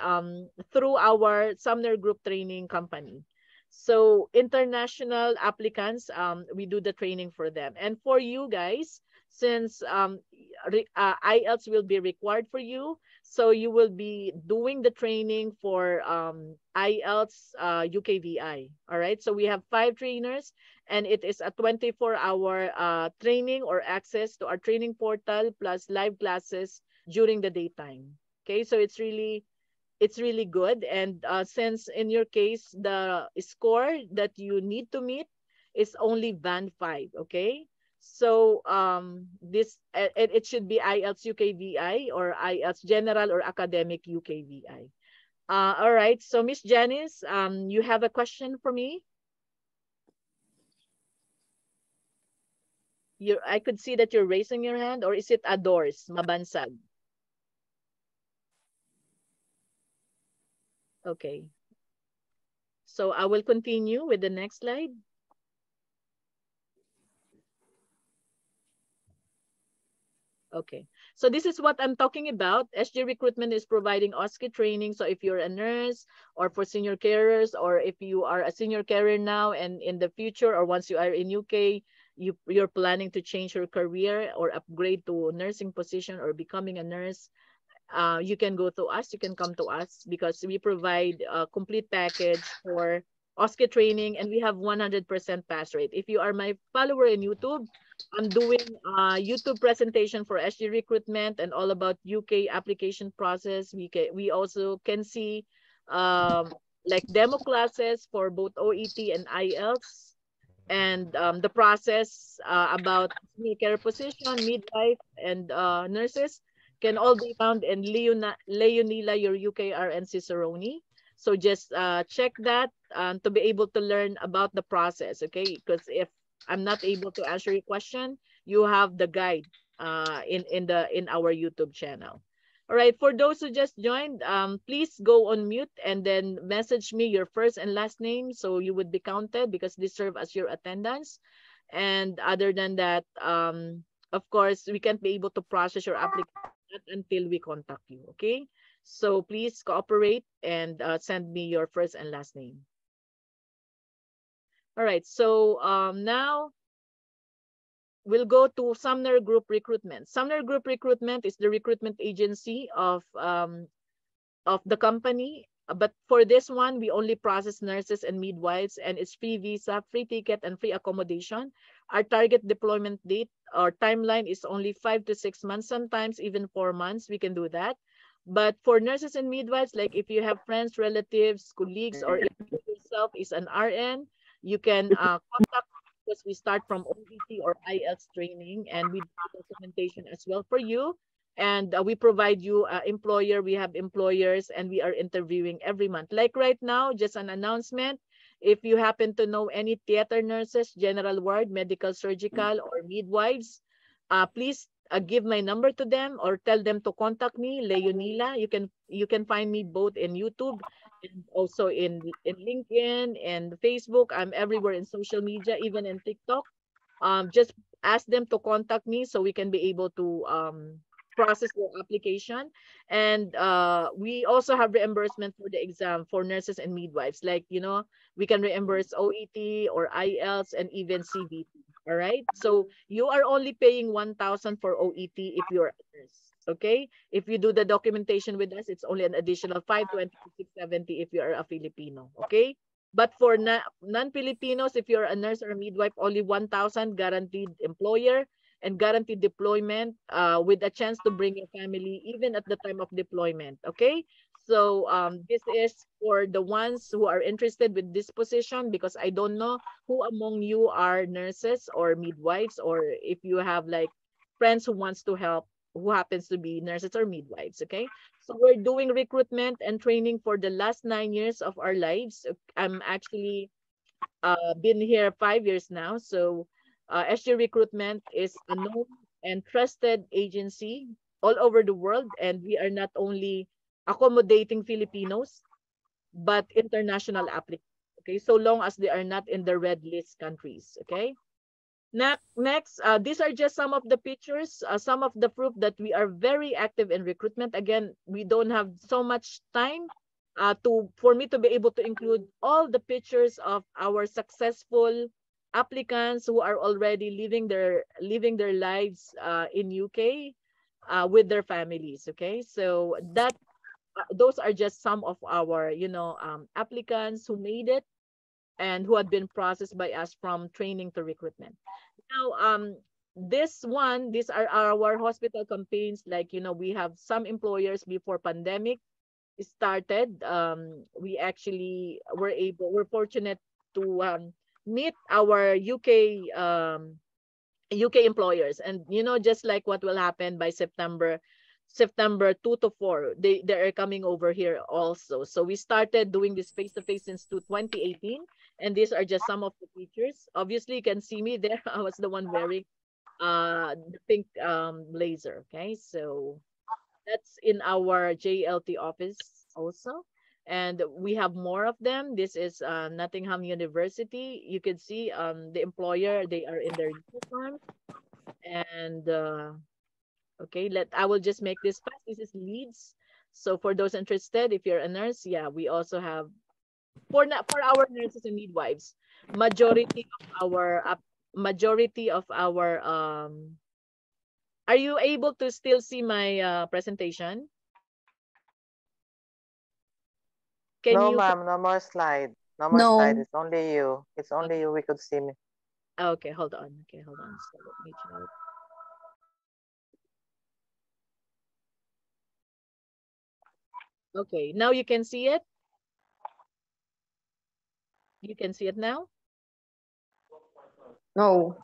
through our Sumner Group Training Company. So international applicants, we do the training for them. And for you guys, since IELTS will be required for you, so you will be doing the training for IELTS UKVI. All right. So we have 5 trainers, and it is a 24-hour training or access to our training portal plus live classes during the daytime. Okay. So it's really good. And since in your case, the score that you need to meet is only band 5. Okay. So it should be IELTS UKVI or IELTS General or Academic UKVI. All right. So Miss Janice, you have a question for me? I could see that you're raising your hand, or is it Adores Mabansag? Okay. So I will continue with the next slide. Okay. So this is what I'm talking about. SG Recruitment is providing OSCE training. So if you're a nurse, or for senior carers, or if you are a senior carer now and in the future, or once you are in UK, you're planning to change your career or upgrade to nursing position or becoming a nurse, you can go to us, you can come to us, because we provide a complete package for OSCE training, and we have 100% pass rate. If you are my follower in YouTube, I'm doing a YouTube presentation for SG Recruitment and all about UK application process. We also can see like demo classes for both OET and IELTS, and the process about senior care position, midwife, and nurses can all be found in Leonila, your UKRN Cicerone. So just check that to be able to learn about the process, okay? Because if I'm not able to answer your question, you have the guide in our YouTube channel. All right, for those who just joined, please go on mute and then message me your first and last name so you would be counted, because this serve as your attendance. And other than that, of course, we can't be able to process your application until we contact you, okay? So please cooperate and send me your first and last name. All right, so now we'll go to Sumner Group Recruitment. Sumner Group Recruitment is the recruitment agency of the company. But for this one, we only process nurses and midwives, and it's free visa, free ticket, and free accommodation. Our target deployment date or timeline is only 5 to 6 months, sometimes even 4 months. We can do that. But for nurses and midwives, like if you have friends, relatives, colleagues, or if you yourself is an RN, you can contact us, because we start from OET or IELTS training, and we do documentation as well for you. And we provide you employer. We have employers, and we are interviewing every month. Like right now, just an announcement. If you happen to know any theater nurses, general ward, medical, surgical, or midwives, please give my number to them or tell them to contact me, Leonila. You can find me both in YouTube and also in LinkedIn and Facebook. I'm everywhere in social media, even in TikTok. Just ask them to contact me so we can be able to process your application. And we also have reimbursement for the exam for nurses and midwives. Like, we can reimburse OET or IELTS and even CBT. All right. So you are only paying 1,000 for OET if you're a nurse. Okay. If you do the documentation with us, it's only an additional 520 to 670 if you are a Filipino. Okay. But for non-Filipinos, if you're a nurse or a midwife, only 1,000 guaranteed employer and guaranteed deployment with a chance to bring your family even at the time of deployment. Okay. So this is for the ones who are interested with this position, because I don't know who among you are nurses or midwives, or if you have like friends who wants to help, who happens to be nurses or midwives. Okay. So we're doing recruitment and training for the last 9 years of our lives. I'm actually been here 5 years now. So SG Recruitment is a known and trusted agency all over the world. And we are not only accommodating Filipinos, but international applicants. Okay, so long as they are not in the red list countries. Okay. Next, these are just some of the pictures, some of the proof that we are very active in recruitment. Again, we don't have so much time for me to be able to include all the pictures of our successful applicants who are already living their lives in UK with their families. Okay, so those are just some of our applicants who made it and who had been processed by us from training to recruitment. Now, these are our hospital campaigns. Like, we have some employers before pandemic started. We're fortunate to meet our UK employers, and just like what will happen by September 2 to 4, they are coming over here also. So we started doing this face to face since 2018, and these are just some of the features. Obviously, you can see me there. I was the one wearing the pink blazer. Okay, so that's in our JLT office also, and we have more of them. This is Nottingham University. You can see the employer, they are in their uniform. And okay, I will just make this fast. This is Leeds. So for those interested, if you're a nurse, yeah, we also have for our nurses and midwives, majority of our are you able to still see my presentation? Can No, you? ma'am, no more slide. No more slide. No. It's only you. It's only you. We could see me. Okay, hold on. Okay, hold on. So let me try. Okay, now you can see it. You can see it now. No.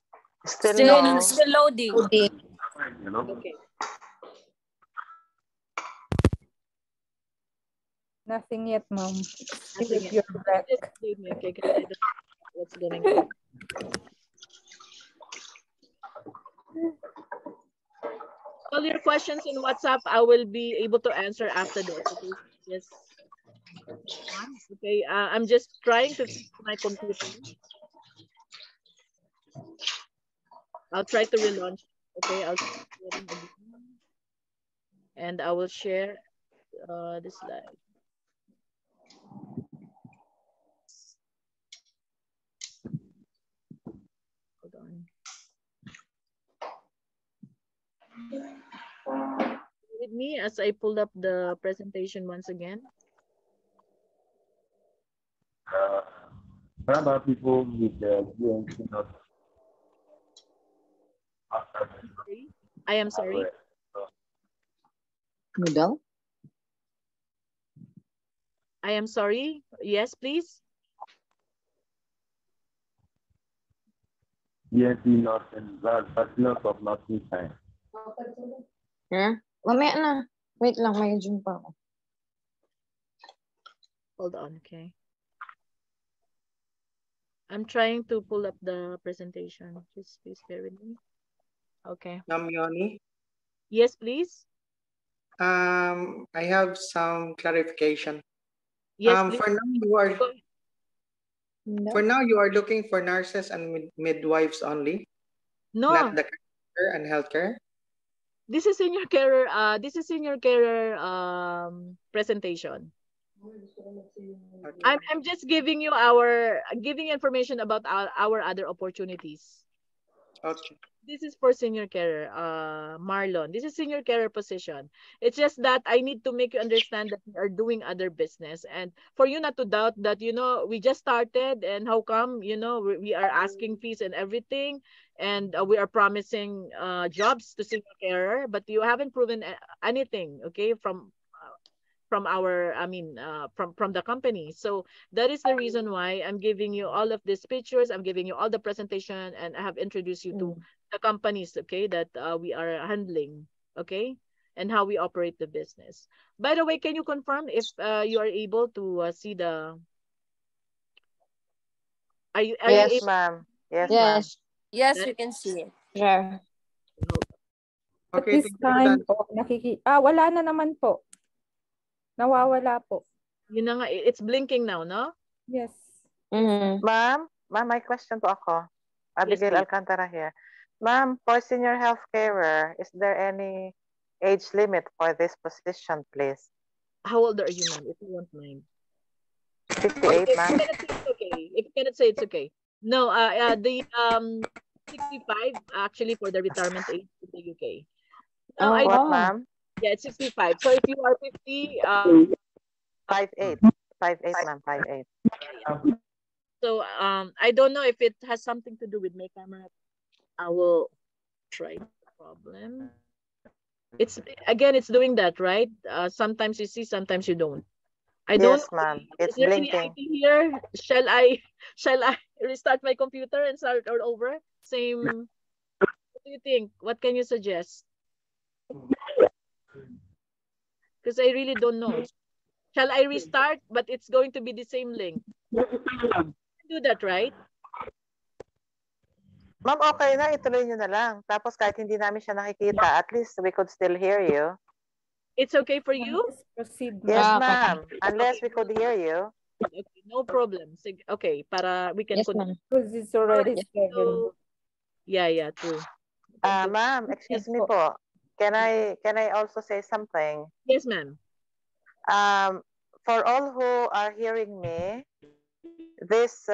Still no. Still loading. Okay. Nothing yet, ma'am. Nothing If yet. you're back. Just leave me, okay? Because I don't know what's going on. All your questions in WhatsApp, I will be able to answer after the application. Yes. Okay. I'm just trying to fix my computer. I'll try to relaunch. Okay. I'll start sharing again, and I will share the slide. Hold on. With me as I pull up the presentation once again. What about people with the GNC not? I am sorry. Noodle? I am sorry. Yes, please. GNC not and bachelor of nursing science. Mamaya na. Wait lang, may Zoom pa ako. Hold on, okay. I'm trying to pull up the presentation. Just please bear with me. Okay. Ma'am Yoni, Yes, please. I have some clarification. Yes, please. For now you are looking for nurses and midwives only, No. not the caregiver and healthcare. This is senior carer. This is senior carer presentation. Okay. I'm just giving you information about our other opportunities. Okay. This is for senior carer, Marlon. This is senior carer position. It's just that I need to make you understand that we are doing other business, and for you not to doubt that, we just started, and how come, we are asking fees and everything, and we are promising jobs to senior carer, but you haven't proven anything, okay, from our from the company. So that is the reason why I'm giving you all of these pictures, I'm giving you all the presentation, and I have introduced you to the companies, okay, that we are handling, okay, and how we operate the business. By the way, can you confirm if you are able to see the are you Yes, able? ma'am. Yes, ma'am. Yes. Yes, we can see it. Yeah. At Okay, this thank you for time that. po, wala na naman po. Nawawala po. Yun na nga, it's blinking now, no? Yes. Ma'am, my question po ako. Abigail please. Alcantara here. Ma'am, for senior health carer, is there any age limit for this position, please? How old are you, ma'am, if you won't mind? 58, ma'am. If you cannot say it's okay. No, the 65 actually for the retirement age in the UK. No, What, ma'am? Yeah, it's 65. So if you are 50, 5'8". 5'8", ma'am, 5'8". So I don't know if it has something to do with my camera. I will try the problem. It's doing that, right? Sometimes you see, sometimes you don't. I don't. Yes, ma'am. It's Is there any blinking. IT here? Shall I restart my computer and start all over? Same. What do you think? What can you suggest? Because I really don't know. Shall I restart? But it's going to be the same link. Do that, right? Ma'am, okay na. Ituloy nyo na lang. Tapos kahit hindi namin siya nakikita, at least we could still hear you. It's okay for you? Proceed, Yes, ma'am. Unless we could hear you. Okay, no problem. Okay, para we can connect. Because it's already 7. So, yeah, true. Ma'am, excuse me po. Can I also say something? Yes, ma'am. For all who are hearing me, this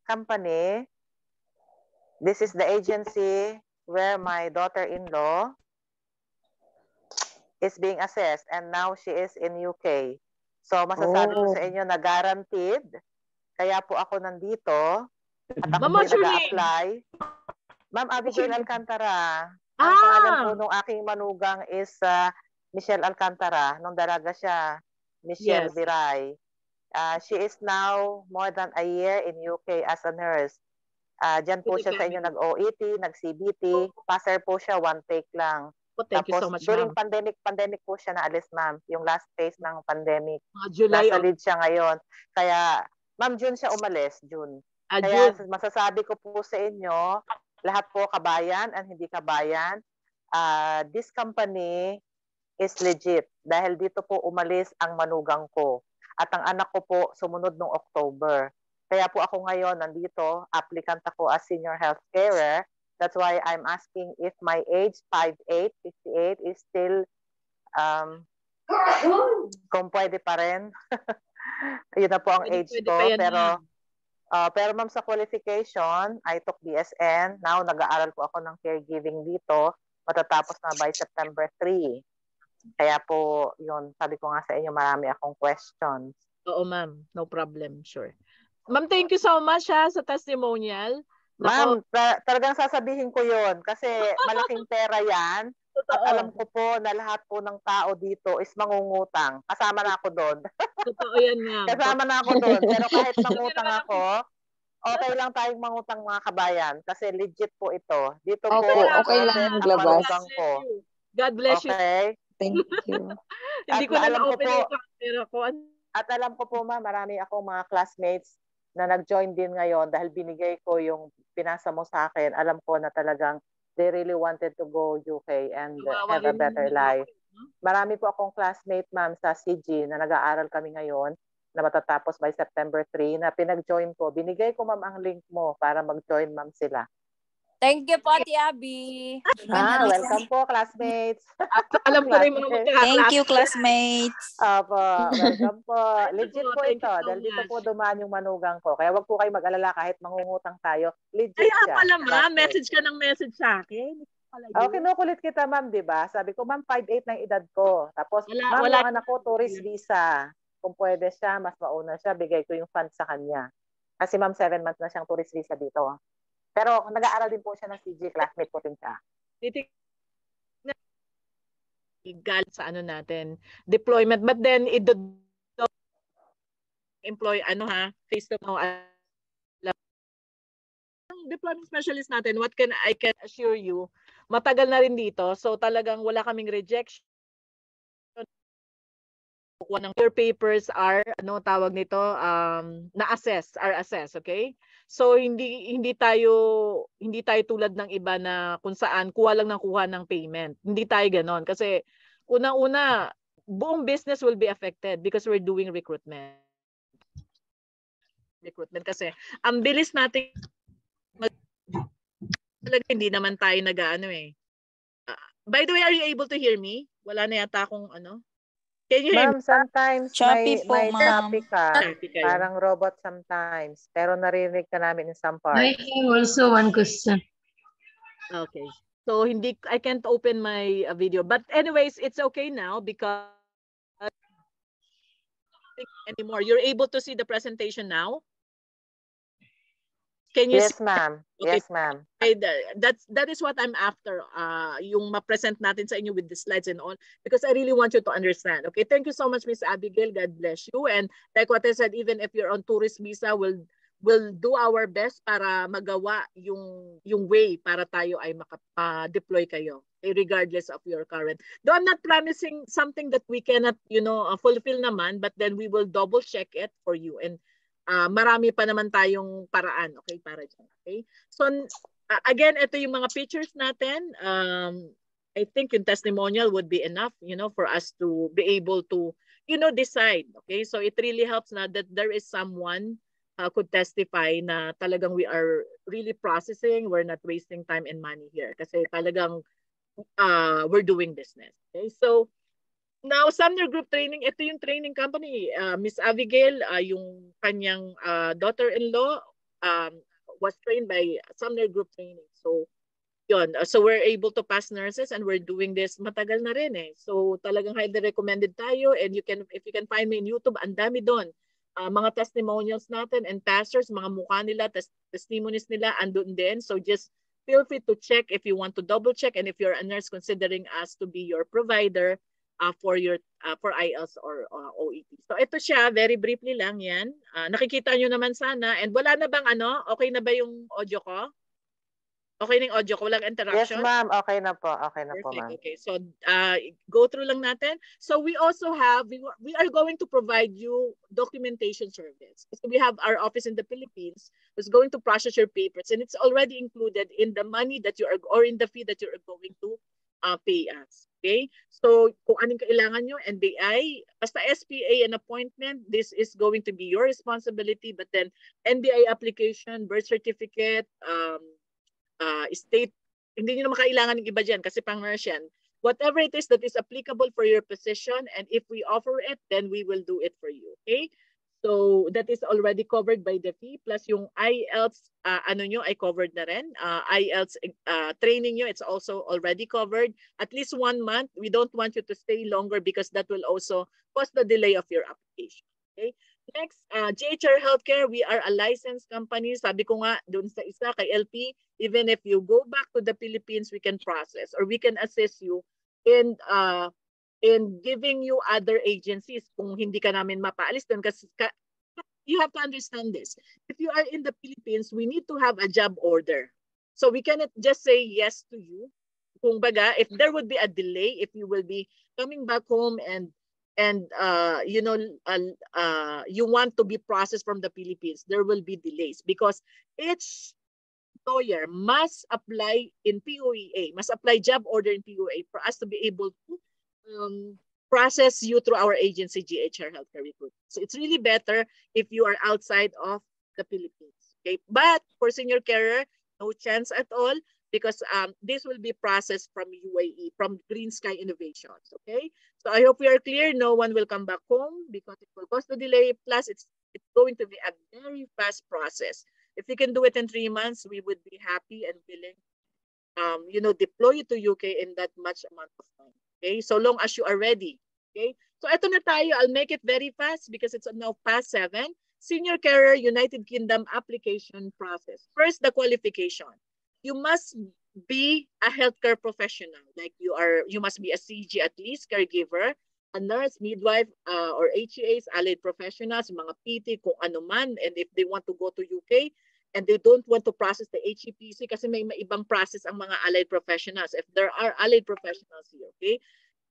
company, this is the agency where my daughter-in-law is being assessed, and now she is in UK. So masasabi ko sa inyo na guaranteed. Kaya po ako nandito at ako po nag-a-apply. Ma'am Abigail Alcantara. Ang pangalan po nung aking manugang is Michelle Alcantara. Nung dalaga siya, Michelle Viray. She is now more than a year in UK as a nurse. Diyan po siya sa inyo nag-OET, nag-CBT. Passer po siya, one take lang. Thank you Tapos so much, during ma'am. pandemic po siya naalis, ma'am. Yung last phase ng pandemic. July Nasa lead siya ngayon. Kaya, ma'am, June siya umalis, June. June. Kaya masasabi ko po sa inyo, lahat po kabayan and hindi kabayan, this company is legit dahil dito po umalis ang manugang ko. At ang anak ko po sumunod noong October. Kaya po ako ngayon nandito, applicant ako as senior health carer. That's why I'm asking if my age, 5'8", 58, is still, kung pwede pa rin. Yun na po ang age ko. Pero ma'am, sa qualification, I took BSN. Now, nag-aaral po ako ng caregiving dito. Matatapos na by September 3. Kaya po, yun, sabi ko nga sa inyo, marami akong questions. Oo, ma'am. No problem. Sure. Ma'am, thank you so much sa testimonial. Ma'am, talagang sasabihin ko yun kasi malaking pera yan. At alam ko po na lahat po ng tao dito is mangungutang. Kasama na ako doon. Totoo yan, ma'am. Kasama na ako doon. Pero kahit mangutang ako, okay lang tayong mangutang mga kabayan kasi legit po ito. Dito po, okay lang maglabas. ko. God bless you. Okay? Thank you. Hindi ko na ma-open yung camera ko. At alam ko po, ma'am, marami akong mga classmates na nag-join din ngayon dahil binigay ko yung pinasa mo sa akin. Alam ko na talagang they really wanted to go UK and have a better life. Marami po akong classmate, ma'am, sa CG na nag-aaral kami ngayon na matatapos by September 3 na pinag-join ko. Binigay ko, ma'am, ang link mo para mag-join, ma'am, sila. Thank you po, Ate Abby. Welcome po, classmates. Alam ko rin mga Thank you, classmates. Welcome po. Legit po ito. Dahil dito po dumaan yung manugang ko. Kaya wag po kayo mag-alala kahit mangungutang tayo. Legit siya. Pala, ma'am. Message ka ng message sa akin. Kinukulit kita, ma'am, di ba? Sabi ko, ma'am, 5'8 ng edad ko. Tapos, ma'am, yung anak ko, tourist visa. Kung pwede siya, mas mauna siya, bigay ko yung funds sa kanya. Kasi, ma'am, 7 months na siyang tourist visa dito. Pero nag-aaral din po siya ng CG, classmate po din siya. Galit sa ano natin, deployment. But then, employ, face to deployment specialist natin, I can assure you, matagal na rin dito. So talagang wala kaming rejection. Your papers are, tawag nito, are assessed, okay? So hindi tayo tulad ng iba na kung saan kuha lang ng kuha ng payment. Hindi tayo ganon kasi unang-una buong business will be affected because we're doing recruitment. Kasi ang bilis natin talaga hindi naman tayo nag-ano eh. By the way, are you able to hear me? Wala na yata akong ano. Can you hear me? Ma'am, sometimes Choppy po, may ma'am. topic ka. Choppy kayo. Parang robot sometimes. Pero narinig ka namin in some I parts. have also one question. Okay. So I can't open my video. But anyways, it's okay now because anymore. You're able to see the presentation now? Can you Yes, see? ma'am. Okay. Yes, ma'am. Okay, that is what I'm after. Yung ma-present natin sa inyo with the slides and all, because I really want you to understand. Okay, thank you so much, Miss Abigail. God bless you. And like what I said, even if you're on tourist visa, we'll do our best para magawa yung way para tayo ay maka-deploy kayo, okay, regardless of your current. Though I'm not promising something that we cannot, fulfill naman, but then we will double check it for you. And marami pa naman tayong paraan, okay, para dyan. Okay? So, again, ito yung mga pictures natin. I think yung testimonial would be enough, for us to be able to, decide. Okay? So, it really helps na that there is someone could testify na talagang we are really processing, we're not wasting time and money here. Kasi talagang we're doing business. Okay? So, now, Sumner Group Training, ito yung training company. Miss Abigail, yung kanyang daughter-in-law was trained by Sumner Group Training. So, yun. So, we're able to pass nurses and we're doing this matagal na rin eh. So, talagang highly recommended tayo. And if you can find me in YouTube, ang dami doon. Mga testimonials natin and pastors, mga mukha nila, testimonies nila, andun din. So, just feel free to check if you want to double check and if you're a nurse considering us to be your provider for IELTS or OET. So ito siya, very briefly lang yan. Nakikita nyo naman sana. And wala na bang okay na ba yung audio ko? Okay na yung audio ko? Walang interaction? Yes, ma'am. Okay na po. Okay na po, Perfect. ma'am. Okay. So go through lang natin. So we also have, we are going to provide you documentation service. So we have our office in the Philippines who's going to process your papers and it's already included in the money that you are, or in the fee that you are going to pay us. Okay? So, kung anong kailangan nyo, NBI, basta SPA and appointment, this is going to be your responsibility. But then, NBI application, birth certificate, state, hindi nyo naman kailangan ng iba dyan kasi pang nurse yan. Whatever it is that is applicable for your position, and if we offer it, then we will do it for you. Okay? So, that is already covered by the fee. Plus, yung IELTS, nyo ay covered na rin. IELTS training nyo, it's also already covered. At least 1 month. We don't want you to stay longer because that will also cause the delay of your application. Okay? Next, JHR Healthcare, we are a licensed company. Sabi ko nga, dun sa isa kay LP, even if you go back to the Philippines, we can process or we can assist you in giving you other agencies kung hindi ka namin mapaalis doon. Kasi you have to understand this. If you are in the Philippines, we need to have a job order. So we cannot just say yes to you. Kung baga, if there would be a delay, if you will be coming back home and you want to be processed from the Philippines, there will be delays because each employer must apply in POEA, must apply job order in POEA for us to be able to process you through our agency, GHR Healthcare Recruitment. So it's really better if you are outside of the Philippines. Okay, but for senior carer, no chance at all because this will be processed from UAE, from Green Sky Innovations. Okay, so I hope we are clear. No one will come back home because it will cause the delay. Plus, it's going to be a very fast process. If you can do it in 3 months, we would be happy and willing, deploy you to UK in that much amount of time. Okay, so long as you are ready. Okay, so ito na tayo. I'll make it very fast because it's now past 7. Senior Carer United Kingdom application process. First, the qualification. You must be a healthcare professional. Like you must be a CG at least, caregiver, a nurse, midwife, or HEAs, allied professionals, mga PT, kung ano man. And if they want to go to UK, and they don't want to process the HEPC kasi may ibang process ang mga allied professionals. If there are allied professionals here, okay?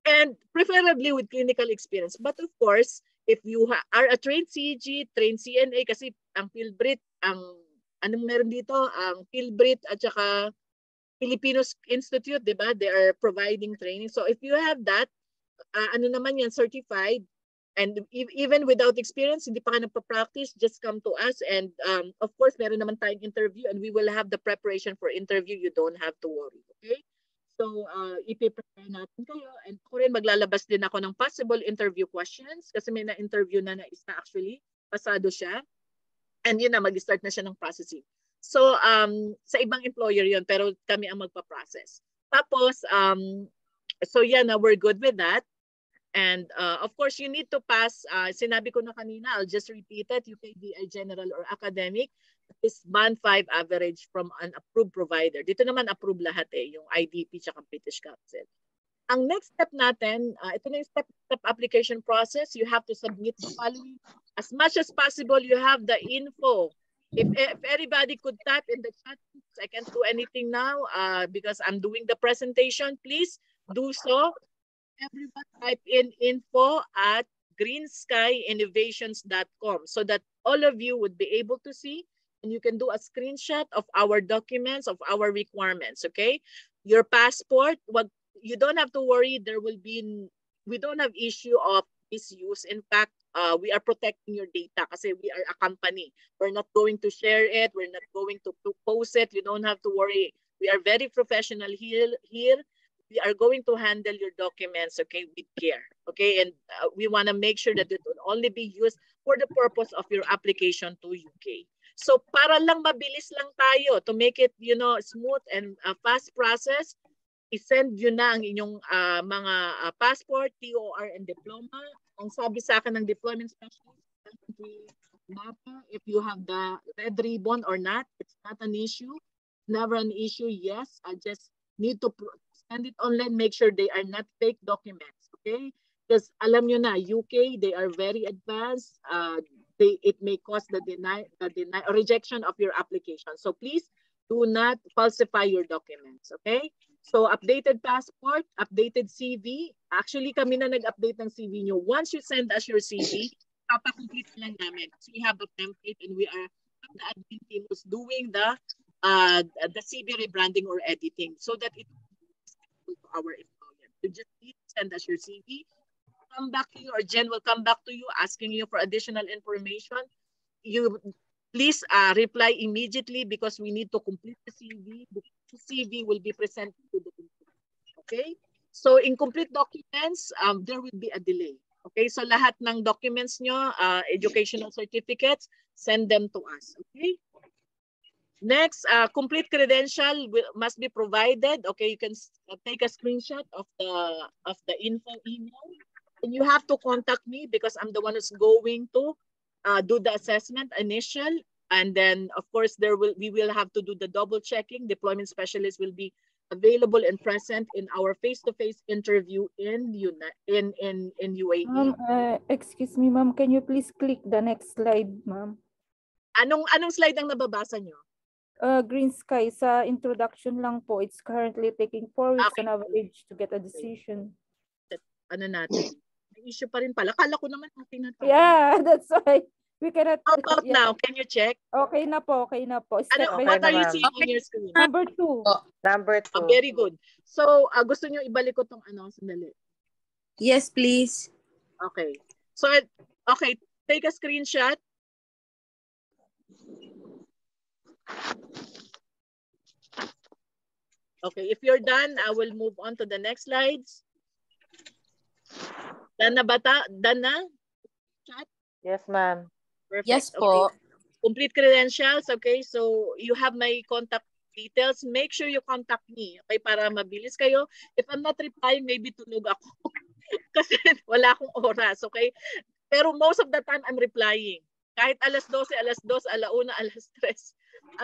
And preferably with clinical experience. But of course, if you are a trained CG, trained CNA, kasi ang PhilBrit, anong meron dito? Ang PhilBrit at saka Filipino Institute, di ba? They are providing training. So if you have that, ano naman yan, certified. And even without experience, hindi pa ka nagpa-practice, just come to us. And of course, meron naman tayong interview and we will have the preparation for interview. You don't have to worry, okay? So, ipiprepare natin kayo. And ako rin, maglalabas din ako ng possible interview questions kasi may na-interview na isa actually. Pasado siya. And yun na, mag-start na siya ng processing. So, sa ibang employer yun, pero kami ang magpa-process. Tapos, so yeah, now we're good with that. And of course, you need to pass, sinabi ko na kanina, I'll just repeat it, UKDI General or Academic, is band 5 average from an approved provider. Dito naman approved lahat yung IDP tsaka British Council. Ang next step natin, ito na yung step application process. You have to submit the following. As much as possible, you have the info. If everybody could type in the chat, I can't do anything now because I'm doing the presentation. Please do so. Everyone type in info@greenskyinnovations.com so that all of you would be able to see and you can do a screenshot of our documents, of our requirements, okay? Your passport, you don't have to worry, we don't have issue of misuse. In fact, we are protecting your data kasi we are a company. We're not going to share it, we're not going to post it, you don't have to worry. We are very professional here. We are going to handle your documents, okay, with care, okay? And we want to make sure that it will only be used for the purpose of your application to UK. So para lang mabilis lang tayo to make it, smooth and fast process, isend yun na ang inyong mga passport, TOR, and diploma. Ang sabi sa akin ng deployment specialist, if you have the red ribbon or not, it's not an issue. Never an issue. Yes, I just need to send it online, make sure they are not fake documents, okay? Because alam nyo na, UK, they are very advanced. It may cause the rejection of your application. So please do not falsify your documents, okay? So updated passport, updated CV. Actually, kami na nag-update ng CV nyo. Once you send us your CV, papakomplete lang namin. So we have a template and we are, the admin team was doing the CV rebranding or editing so that it to our employer. You just need to send us your CV. Come back to you, or Jen will come back to you asking you for additional information. You please reply immediately because we need to complete the CV. The CV will be presented to the employer. Okay? So incomplete documents, there will be a delay. Okay? So lahat ng documents nyo, educational certificates, send them to us. Okay? Next, complete credential must be provided. Okay, you can take a screenshot of the info email, and you have to contact me because I'm the one who's going to do the assessment initial, and then of course we will have to do the double checking. Deployment specialist will be available and present in our face-to-face interview in UAE. Ma'am, excuse me, ma'am. Can you please click the next slide, ma'am? Anong slide ang nababasa nyo? Green Sky, sa introduction lang po, it's currently taking 4 weeks on average to get a decision. Ano natin? May issue pa rin pala. Kala ko naman okay na tayo. Yeah, that's why we cannot. How about now? Can you check? Okay na po, okay na po. Step by What are you step. seeing on your screen? Number 2. Number 2. Very good. So, gusto nyo ibalik ko tong sandali? Yes, please. Okay. So, okay, take a screenshot. Okay, if you're done, I will move on to the next slides. Done na bata? Done na? Chat? Yes, ma'am. Perfect. Yes po. Okay. Complete credentials. Okay, so you have my contact details. Make sure you contact me. Okay, para mabilis kayo. If I'm not replying, maybe tulog ako. Kasi wala akong oras. Okay? Pero most of the time, I'm replying. Kahit alas 12, alauna, alas 3.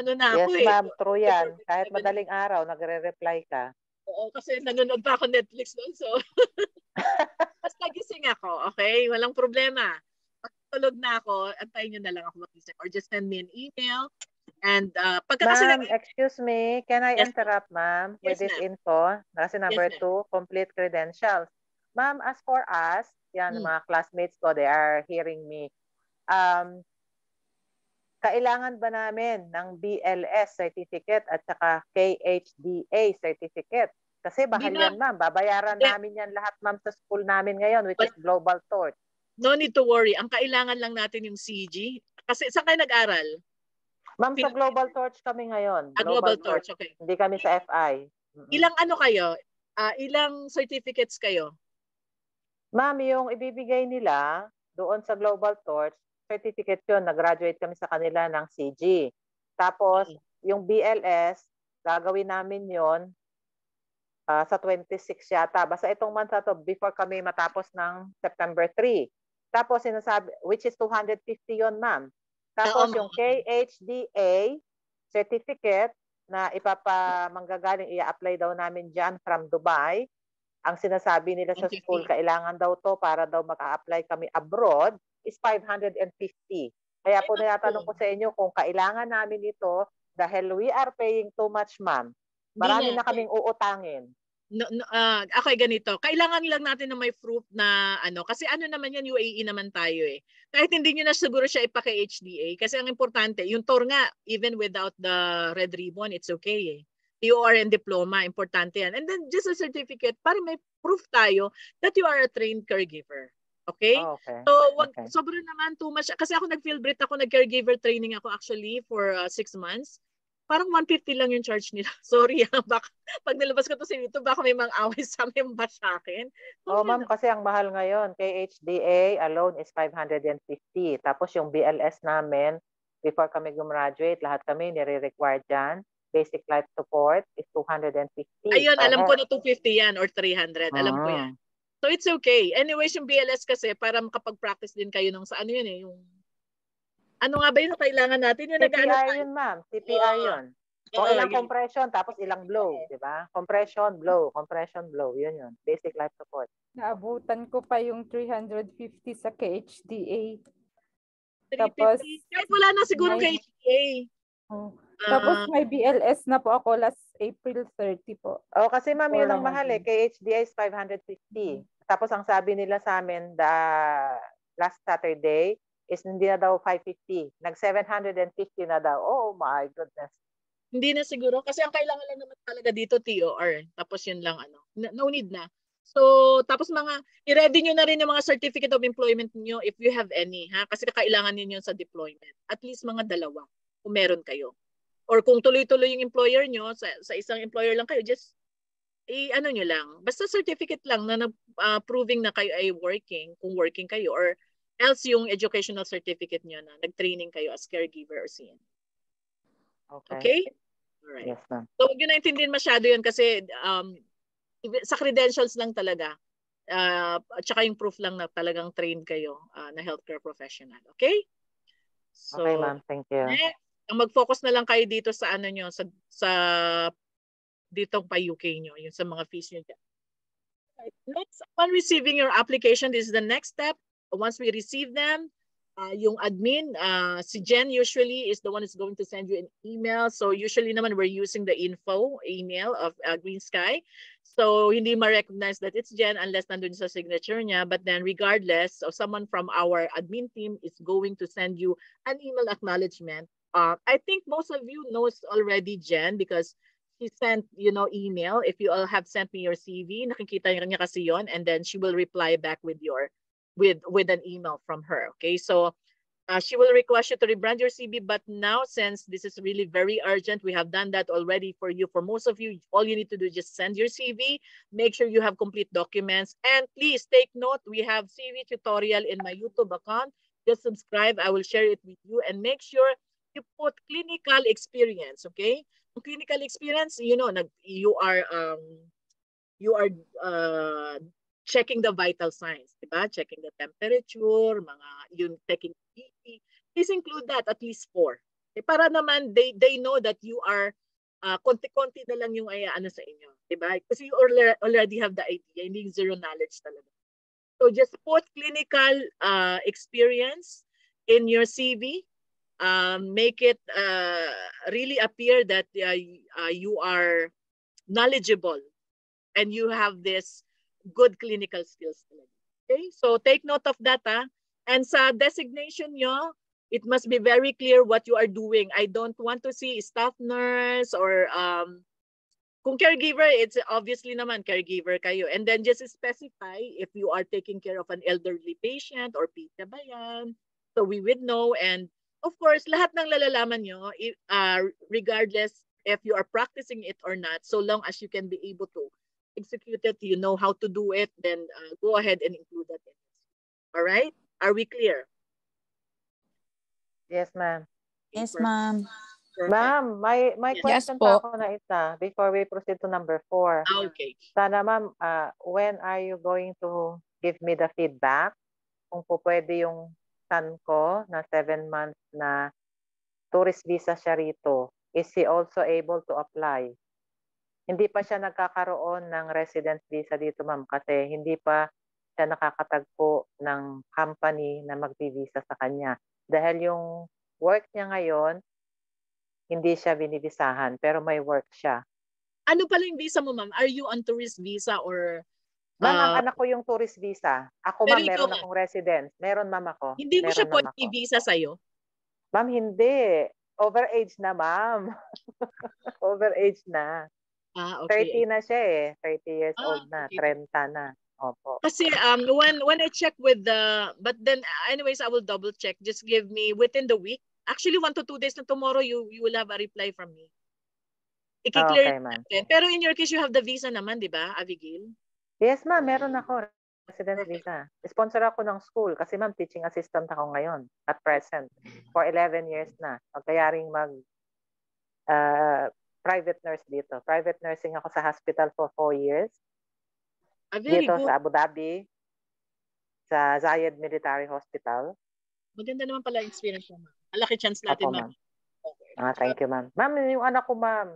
Ano na ako Yes, ma'am. True yan. Kahit madaling araw, nagre-reply ka. Oo, kasi nanonood pa ako Netflix noon. So, basta gising ako. Okay? Walang problema. Pag tulog na ako, antayin nyo na lang ako mag-isip. Or just send me an email. And ma'am, excuse me. Can I interrupt, ma'am, with Yes, this info? Kasi number 2, complete credentials. Ma'am, as for us, yan, mga classmates ko, they are hearing me. Kailangan ba namin ng BLS certificate at saka KHDA certificate Kasi bahal yan, ma'am. Babayaran namin yan lahat, ma'am, sa school namin ngayon, which is Global Torch. No need to worry. Ang kailangan lang natin yung CG. Kasi saan kayo nag-aral? Ma'am, sa Global Torch kami ngayon. Global Torch, okay. Hindi kami sa FI. Ilang ano kayo? Ilang certificates kayo? Ma'am, yung ibibigay nila doon sa Global Torch, certificate yun. Nag-graduate kami sa kanila ng CG. Tapos, yung BLS, gagawin namin yon sa 26 yata. Basta itong month na to, before kami matapos ng September 3. Tapos, sinasabi, which is 250 yon, ma'am. Tapos, yung KHDA certificate na ipapamanggagaling, i-apply daw namin dyan from Dubai. Ang sinasabi nila sa school, kailangan daw to para daw maka-apply kami abroad, is 550. Kaya po natanong ko sa inyo kung kailangan namin ito dahil we are paying too much, ma'am. Marami na kaming uutangin. Ako ay ganito. Kailangan lang natin na may proof na ano. Kasi ano naman yan, UAE naman tayo eh. Kahit hindi nyo na siguro siya ipaka-HDA. Kasi ang importante, yung tour nga, even without the red ribbon, it's okay eh. TOR and diploma, importante yan. And then just a certificate para may proof tayo that you are a trained caregiver. Okay? Oh, okay. So, wag, sobrang naman too much. Kasi ako nag-field break ako, nag-caregiver training ako actually for 6 months. Parang 150 lang yung charge nila. Sorry baka pag nilabas ko to sa YouTube, baka may mga away sa amin ba sa akin. Oh, ma'am, kasi ang mahal ngayon, kay HDA alone is 550. Tapos yung BLS namin, before kami gumraduate, lahat kami nire-require dyan. Basic life support is 250. Ayun, alam ko na 250 yan or 300. Alam ko yan. So it's okay. Anyways, yung BLS kasi para makapag-practice din kayo ng sa ano yun eh, yung ano nga ba yun na kailangan natin? Yung CPR yun, ma'am. CPR yun. Kung ilang compression, tapos ilang blow, di ba? Compression, blow, compression, blow. Yun yun. Basic life support. Naabutan ko pa yung 350 sa KHDA. Tapos, kahit wala na siguro KHDA. Tapos may BLS na po ako last April 30 po. Oh, kasi ma'am, yun ang mahal eh. KHDA is 550. Tapos ang sabi nila sa amin, last Saturday, is hindi na daw 550. Nag-750 na daw. Oh my goodness. Hindi na siguro. Kasi ang kailangan lang naman talaga dito, TOR. Tapos yun lang, ano. No need na. So, tapos i-ready nyo na rin yung mga certificate of employment nyo if you have any. Ha? Kasi kailangan ninyo sa deployment. At least mga 2 kung meron kayo. Or kung tuloy-tuloy yung employer nyo, sa isang employer lang kayo, just ano nyo lang. Basta certificate lang na proving na kayo ay working, kung working kayo. Or else yung educational certificate nyo na nag-training kayo as caregiver or CN. Okay? Alright. Yes, ma'am. So, huwag nyo naintindihan masyado yun kasi sa credentials lang talaga. At saka yung proof lang na talagang trained kayo na healthcare professional. Okay? So, okay, ma'am. Thank you. Ang mag-focus na lang kayo dito sa ano nyo, sa ditong pa UK nyo, yung sa mga fees nyo dyan. Right. Next, upon receiving your application, this is the next step. Once we receive them, yung admin, si Jen usually is the one who's going to send you an email. So usually naman we're using the info email of Green Sky. So hindi ma-recognize that it's Jen unless nandun sa signature niya. But then regardless, so someone from our admin team is going to send you an email acknowledgement. I think most of you knows already Jen because she sent, email. If you all have sent me your CV, nakikita niya kasi yon, and then she will reply back with with an email from her. Okay, so she will request you to rebrand your CV, but now since this is really very urgent, we have done that already for you. For most of you, all you need to do is just send your CV, make sure you have complete documents, and please take note, we have CV tutorial in my YouTube account. Just subscribe, I will share it with you, and make sure you put clinical experience, okay? Clinical experience, you are checking the vital signs, diba? Checking the temperature, yung taking BP. Please include that at least 4. Okay? Para naman they know that you are konti-konti na lang yung ano sa inyo, diba? Kasi you already have the idea, hindi zero knowledge talaga. So just put clinical experience in your CV. Make it really appear that you are knowledgeable and you have this good clinical skills. Okay, so take note of that. And sa designation nyo, it must be very clear what you are doing. I don't want to see staff nurse or Kung caregiver, it's obviously naman caregiver kayo. And then just specify if you are taking care of an elderly patient or pita ba yan. So we would know. And of course, lahat ng lalalaman nyo, regardless if you are practicing it or not, so long as you can be able to execute it, you know how to do it, then go ahead and include that in it. All right? Are we clear? Yes, ma'am. Yes, ma'am. Ma'am, may Yes question po. pa ako na isa before we proceed to number 4. Okay. Sana ma'am, when are you going to give me the feedback? Kung po pwede yung son ko na 7 months na tourist visa siya rito, is he also able to apply? Hindi pa siya nagkakaroon ng residence visa dito ma'am kasi hindi pa siya nakakatagpo ng company na magbibisa sa kanya. Dahil yung work niya ngayon, hindi siya binibisahan, pero may work siya. Ano pala yung visa mo, ma'am? Are you on tourist visa or... Ma'am, ang anak ko yung tourist visa. Ako, Pero ma'am, meron ikaw, akong residence. Meron, ma'am, ako. Hindi mo siya Meron, pwede ma'am, ako. i-visa sa'yo? Ma'am, hindi. Overage na, ma'am. Overage na. Okay. 30 na siya eh. 30 years old na. Okay. 30 na. Opo. Kasi when I check with the... But then, anyways, I will double check. Just give me within the week. Actually, 1 to 2 days na tomorrow, you will have a reply from me. I-clear Okay, ma'am. natin. Pero in your case, you have the visa naman, di ba, Abigail? Yes, ma'am. Meron ako. Residence visa. Sponsor ako ng school kasi ma'am, teaching assistant ako ngayon at present for 11 years na. Magkayaring private nurse dito. Private nursing ako sa hospital for 4 years. Very Dito good. sa Abu Dhabi, sa Zayed Military Hospital. Maganda naman pala experience mo, ma'am. Malaki chance natin, Opo, ma'am. ma'am. Thank you, ma'am. Ma'am, yung anak ko, ma'am.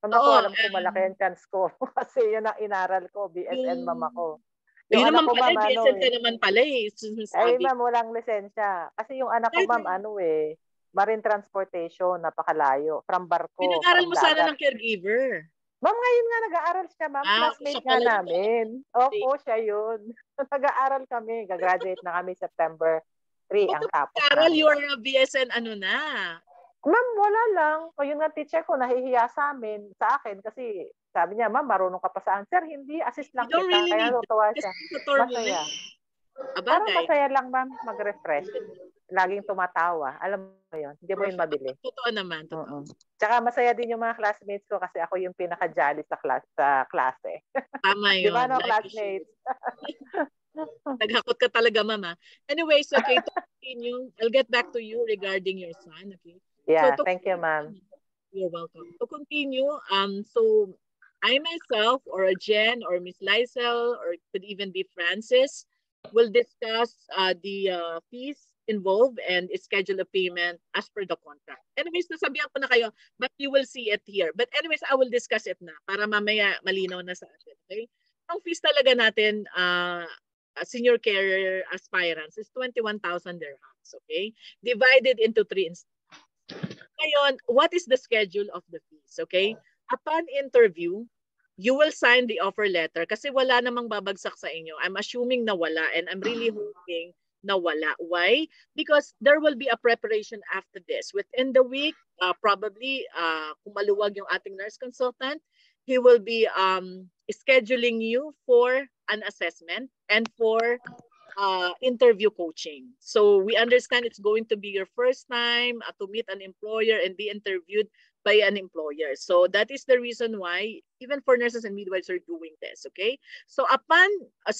Ma'am, ako, Oo, alam ko malaki ang chance ko kasi yun ang inaral ko, BSN ma'am ako. Yung Yun anak naman ko, pala, ma'am, ano BSN ka eh. naman pala eh. Ay, ma'am, walang lisensya. Kasi yung anak ko, ma'am, ano eh, marine transportation, napakalayo. From barko, Pinag-aral from mo sana dagat. ng caregiver. Ma'am, ngayon nga nag-aaral siya, ma'am. Classmate siya nga pala yun. namin. Opo, siya yun. Nag-aaral kami. Gagraduate na kami September 3 ang tapos Nag-aral, namin. you are a BSN ano na. Ma'am, wala lang. O yung nga teacher ko, nahihiya sa akin, kasi sabi niya, ma'am, marunong ka pa saan. Sir, hindi, assist lang You don't kita. really Kaya need natutuwa that. siya. Kasi tutor mo Masaya. Parang Abagay. masaya lang, ma'am, mag-refresh. Laging tumatawa. Alam mo yun, hindi mo yun mabili. Totoo naman, totoo. Tsaka masaya din yung mga classmates ko kasi ako yung pinaka-jolly sa klase. Tama Di ba, yun. no, classmates? Naghakot ka talaga, mama. Anyways, okay, to continue, I'll get back to you regarding your son, okay? Yeah, So, thank you, ma'am. You're welcome. To continue, so I myself or Jen or Miss Lysel or it could even be Francis will discuss the fees involved and schedule a payment as per the contract. Anyways, nasabihan ko na kayo, but you will see it here. But anyways, I will discuss it na para mamaya malinaw na sa atin. Okay? Ang fees talaga natin, senior career aspirants is 21,000 dirhams. Okay? Divided into 3 installments. Ngayon, what is the schedule of the fees? Okay? Upon interview, you will sign the offer letter kasi wala namang babagsak sa inyo. I'm assuming na wala and I'm really hoping na wala. Why? Because there will be a preparation after this. Within the week, probably, kung maluwag yung ating nurse consultant, he will be scheduling you for an assessment and for interview coaching. So we understand it's going to be your first time to meet an employer and be interviewed by an employer. So that is the reason why even for nurses and midwives are doing this, okay? So upon,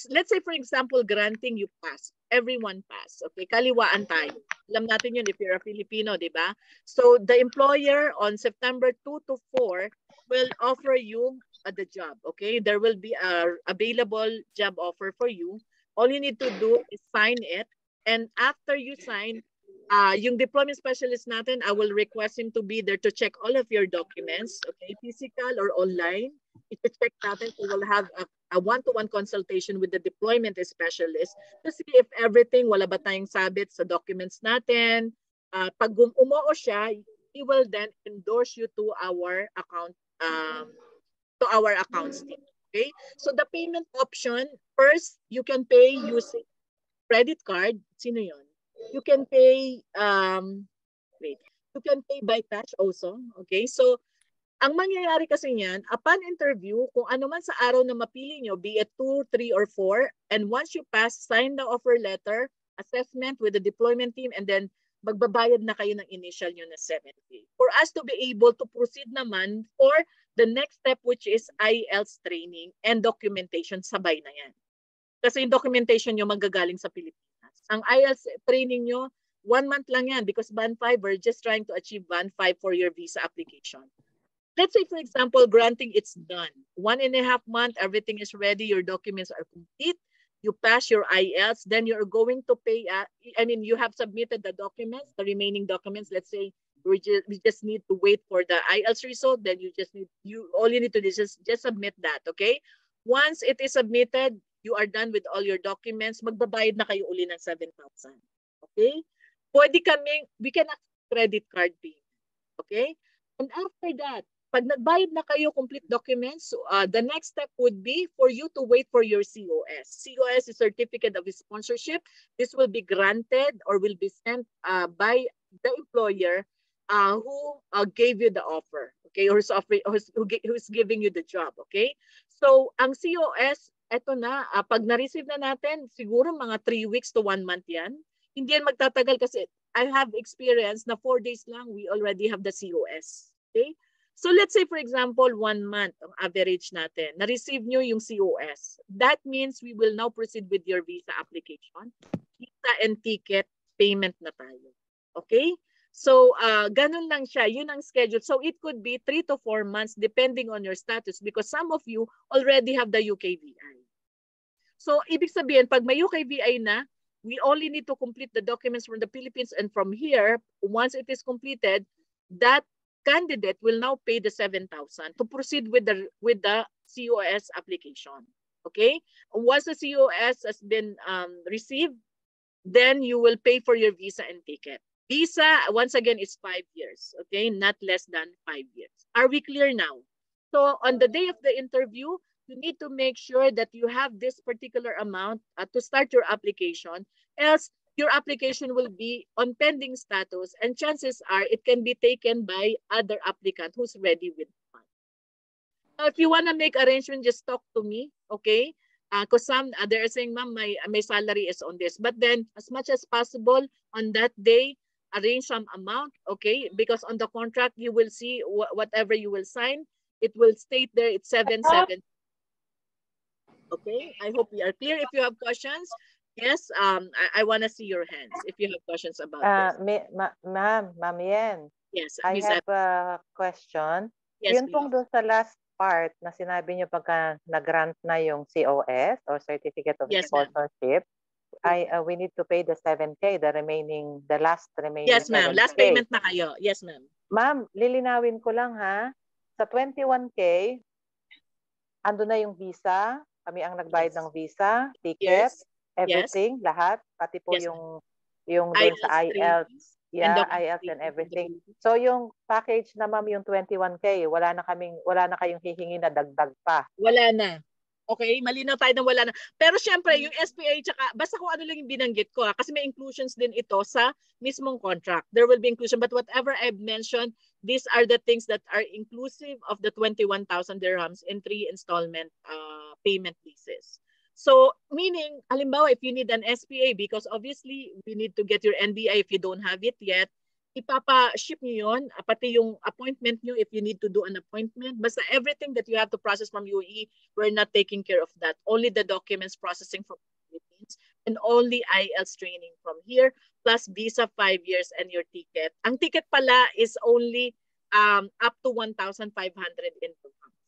let's say for example, granting you pass, everyone pass, okay? Kaliwaan tayo. Alam natin yun if you're a Filipino, di ba? So the employer on September 2 to 4 will offer you the job, okay? There will be a available job offer for you. All you need to do is sign it. And after you sign, yung deployment specialist natin, I will request him to be there to check all of your documents, okay, physical or online. I-check natin, we will have a one-to-one consultation with the deployment specialist to see if everything, wala ba tayong sabit sa documents natin. Pag umuo siya, he will then endorse you to our account, accounts team. Okay, so the payment option, first, you can pay using credit card. Sino yun? You can pay, you can pay by cash also. Okay, so Ang mangyayari kasi niyan, upon interview, kung ano man sa araw na mapili nyo, be it 2, 3, or 4, and once you pass, sign the offer letter, assessment with the deployment team, and then magbabayad na kayo ng initial nyo na 7K. For us to be able to proceed naman for the next step, which is IELTS training and documentation, sabay na yan. Kasi yung documentation nyo magagaling sa Pilipinas. Ang IELTS training nyo, 1 month lang yan because Band 5, we're just trying to achieve Band 5 for your visa application. Let's say, for example, granting it's done. 1.5 months, everything is ready, your documents are complete, you pass your IELTS, then you're going to pay, you have submitted the documents, the remaining documents, let's say, we just need to wait for the IELTS result, then all you need to do is just submit that, okay? Once it is submitted, you are done with all your documents, magbabayad na kayo uli ng 7,000. Okay? We can accept credit card payment. Okay? And after that, pag nagbayad na kayo complete documents, the next step would be for you to wait for your COS. COS is Certificate of Sponsorship. This will be granted or will be sent by the employer who gave you the offer, okay, or who's giving you the job, okay? So, ang COS, eto na, pag na-receive na natin, siguro mga 3 weeks to 1 month yan. Hindi yan magtatagal kasi I have experience na 4 days lang, we already have the COS, okay? So, let's say, for example, 1 month, ang average natin, na-receive nyo yung COS. That means we will now proceed with your visa application. Visa and ticket payment na tayo, okay? So, ganun lang siya. Yun ang schedule. So, it could be 3 to 4 months depending on your status because some of you already have the UKVI. So, ibig sabihin, pag may UKVI na, we only need to complete the documents from the Philippines and from here, once it is completed, that candidate will now pay the 7,000 to proceed with the COS application. Okay? Once the COS has been received, then you will pay for your visa and ticket. Visa, once again, is 5 years, okay? Not less than 5 years. Are we clear now? So on the day of the interview, you need to make sure that you have this particular amount to start your application, else your application will be on pending status and chances are it can be taken by other applicant who's ready with one. Now, if you want to make arrangement, just talk to me, okay? Because some they're saying, ma'am, my salary is on this. But then as much as possible on that day, arrange some amount, okay? Because on the contract, you will see whatever you will sign, it will state there it's 7,700. Okay, I hope we are clear. If you have questions, yes, I want to see your hands if you have questions about this. Ma'am Yen. Yes, I have a question. Yes, Yun pong doon sa last part na sinabi niyo pagka nag-grant na yung COS or Certificate of Sponsorship, we need to pay the 7K, the last remaining. Yes, ma'am. Last payment na kayo. Yes, ma'am. Ma'am, lilinawin ko lang ha. Sa 21K, ando na yung visa, kami ang nagbayad ng visa, ticket, everything, lahat, pati po yung doon sa IELTS, IELTS and everything. So yung package na ma'am, yung 21K, wala na kayong hihingi na dagdag pa. Wala na. Okay, malinaw tayo na wala na. Pero syempre, yung SPA, tsaka, basta kung ano lang yung binanggit ko, kasi may inclusions din ito sa mismong contract. There will be inclusion. But whatever I've mentioned, these are the things that are inclusive of the 21,000 dirhams in 3 installment payment leases. So, meaning, halimbawa, if you need an SPA, because obviously, we need to get your NBI if you don't have it yet, ipapa-ship nyo yun, pati yung appointment nyo if you need to do an appointment. Basta everything that you have to process from UAE, we're not taking care of that. Only the documents processing from the Philippines and only IELTS training from here, plus visa 5 years and your ticket. Ang ticket pala is only up to 1,500 in dirhams.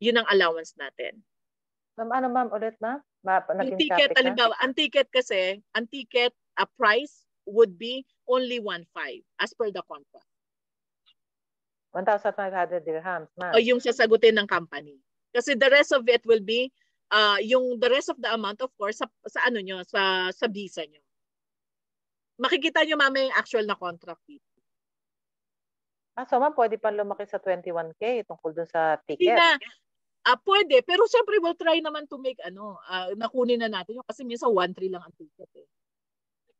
Yun ang allowance natin. Ma'am, ulit ma'am? Ang ticket, halimbawa, ang ticket price would be only 1,500 as per the contract. 1,500 dirhams, ma'am. O yung sasagutin ng company. Kasi the rest of it will be, the rest of the amount, of course, sa ano nyo, sa visa nyo. Makikita nyo mamaya yung actual na contract dito. So ma'am, pwede pa lumaki sa 21K tungkol dun sa ticket? Hindi na. Pwede, pero siyempre we'll try naman to make nakunin na natin yun kasi minsan 1,300 lang ang ticket eh.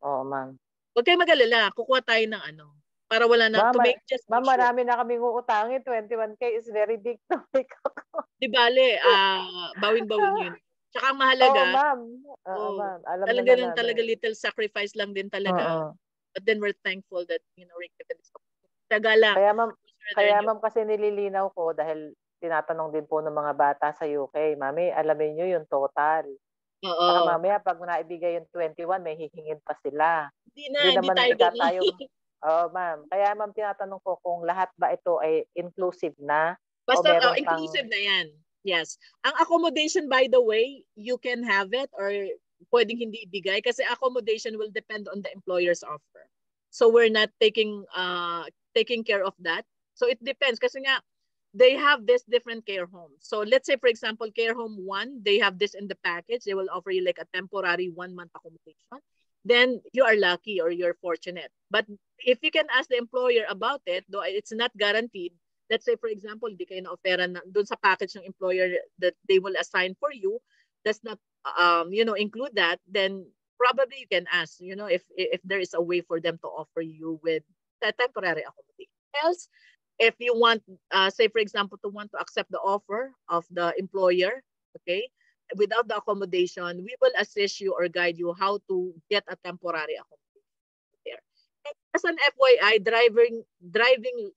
Oo, ma'am. Huwag kayo mag-alala, kukuha tayo ng Para wala na, to make just ma'am, make sure. marami na kaming uutangin. 21K is very big to make ako. Di bale, bawing-bawin yun. Tsaka ang Oo, mahalaga, ma'am. Oo, ma'am. Alam talaga naman lang namin. talaga little sacrifice lang din talaga. Oo. But then we're thankful that, we're given this opportunity. Taga lang. Kaya ma'am kasi nililinaw ko dahil tinatanong din po ng mga bata sa UK, Mami, alamin nyo yung total. Saka Oo. mamaya pag naibigay yung 21, may hihingin pa sila. Hindi naman tayo tayo. Oo, ma'am. Kaya ma'am, tinatanong ko kung lahat ba ito ay inclusive na o Basta meron inclusive na yan. Yes. Ang accommodation, by the way, you can have it or pwedeng hindi ibigay kasi accommodation will depend on the employer's offer. So we're not taking care of that. So it depends kasi nga they have this different care homes. So let's say, for example, care home 1, they have this in the package. They will offer you like a temporary 1-month accommodation. Then you are lucky or you're fortunate. But if you can ask the employer about it, though it's not guaranteed, let's say, for example, di kayo na-offeran doon sa package ng employer that they will assign for you, does not, include that, then probably you can ask, if there is a way for them to offer you with a temporary accommodation. Else, if you want, say, for example, to want to accept the offer of the employer, okay, without the accommodation, we will assist you or guide you how to get a temporary accommodation there. And as an FYI,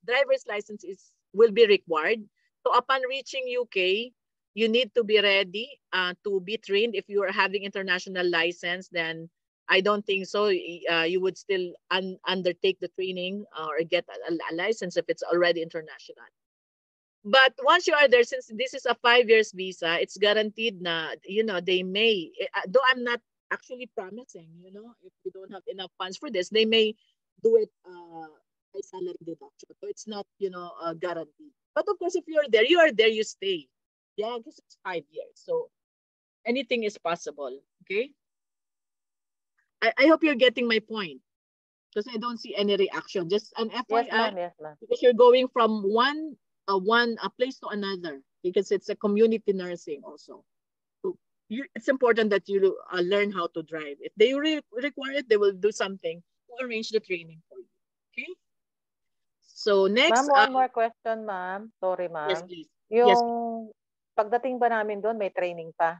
driver's license will be required. So upon reaching UK, you need to be ready to be trained. If you are having international license, then I don't think so. You would still undertake the training or get a license if it's already international. But once you are there, since this is a 5 years visa, it's guaranteed na, they may, though I'm not actually promising, if you don't have enough funds for this, they may do it by salary deduction. So it's not, guaranteed. But of course, if you are there, you stay. Yeah, because it's 5 years. So anything is possible. Okay. I hope you're getting my point. Because I don't see any reaction. Just an FYI. Yes, ma'am. Because you're going from one place to another because it's a community nursing also. So it's important that you learn how to drive. If they require it, they will do something to arrange the training for you. Okay. So next. Ma'am, one more question, ma'am. Sorry, ma'am. Yes, please. Yung pagdating ba namin doon, may training pa?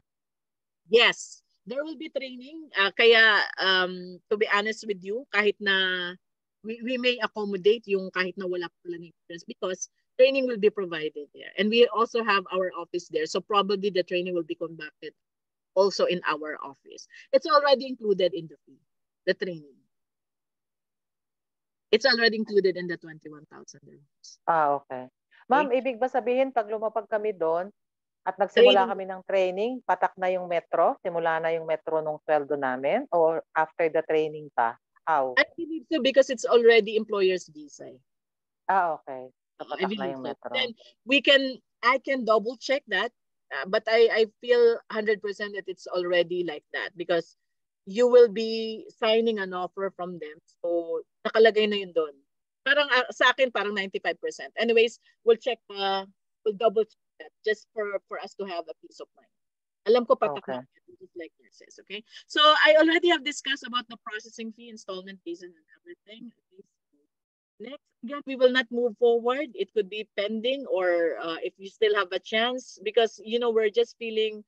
Yes. There will be training. Kaya to be honest with you, kahit na we may accommodate yung kahit na wala pala ng experience because training will be provided there. And we also have our office there. So probably the training will be conducted also in our office. It's already included in the fee, the training. It's already included in the 21,000 dirhams. Okay. Ma'am, ibig ba sabihin pag lumapag kami doon at nagsimula kami ng training, patak na yung metro? Simula na yung metro nung sweldo namin? Or after the training pa? How? I believe so because it's already employer's visa. Okay. So, patak na yung metro. Then I can double check that, but I feel 100% that it's already like that because you will be signing an offer from them. So, nakalagay na yun doon. Parang sa akin, parang 95%. Anyways, we'll double check that just for us to have a peace of mind. Alam ko patak na just like nurses, okay? So, I already have discussed about the processing fee, installment fees, and everything. Next, again, we will not move forward. It could be pending or if you still have a chance because, we're just feeling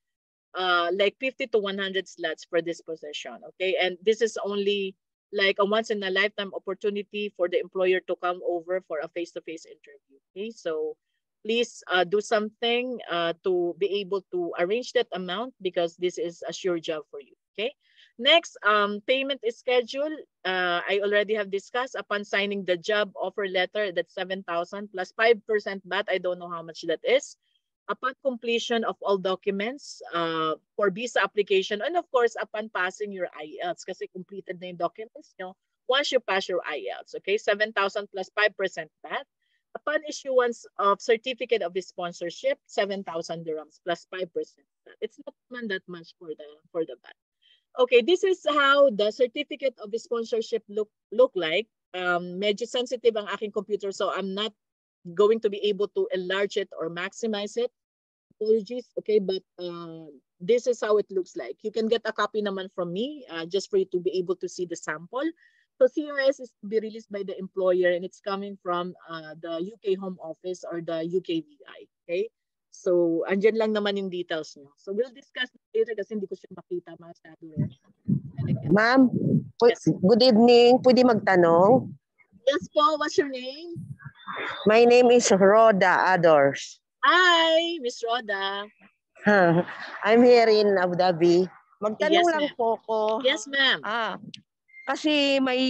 like 50 to 100 slots for this position, okay? And this is only like a once in a lifetime opportunity for the employer to come over for a face-to-face interview, okay? So please do something to be able to arrange that amount because this is a sure job for you, okay? Next, payment is scheduled. I already have discussed upon signing the job offer letter, that's 7,000 plus 5% VAT. I don't know how much that is. Upon completion of all documents for visa application, and of course, upon passing your IELTS, kasi completed na yung documents nyo, once you pass your IELTS, okay, 7,000 plus 5% VAT. Upon issuance of certificate of sponsorship, 7,000 dirhams plus 5% VAT. It's not that much for the VAT. Okay, this is how the certificate of sponsorship look like. Medyo sensitive ang aking computer, so I'm not going to be able to enlarge it or maximize it. Apologies, okay, but this is how it looks like. You can get a copy naman from me just for you to be able to see the sample. So CRS is to be released by the employer and it's coming from the UK Home Office or the UKVI. Okay? So, andyan lang naman yung details nyo. So, we'll discuss later kasi hindi ko siya makita masyado rin. Ma'am, Yes. good evening. Pwede magtanong? Yes po, what's your name? My name is Rhoda Adors. Hi, Miss Rhoda. I'm here in Abu Dhabi. Magtanong Yes, lang ma'am. po ko. Yes, ma'am. Kasi may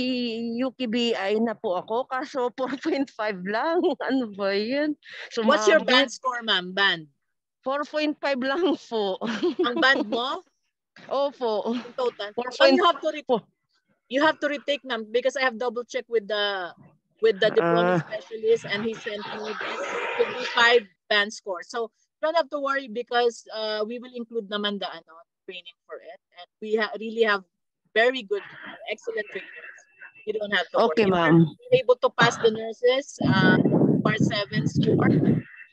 UKBI na po ako, kaso 4.5 lang. Ano ba yun? What's your band score, ma'am? Band? 4.5 lang po. Ang band mo? Opo. In total. 4. So you have to retake, ma'am, because I have double check with the deployment specialist and he sent me this. It could be 5 band score. So don't have to worry because we will include naman the training for it. And we really have very good, excellent trainers. You don't have to worry. Okay, ma'am. You're able to pass the nurses part 7 score.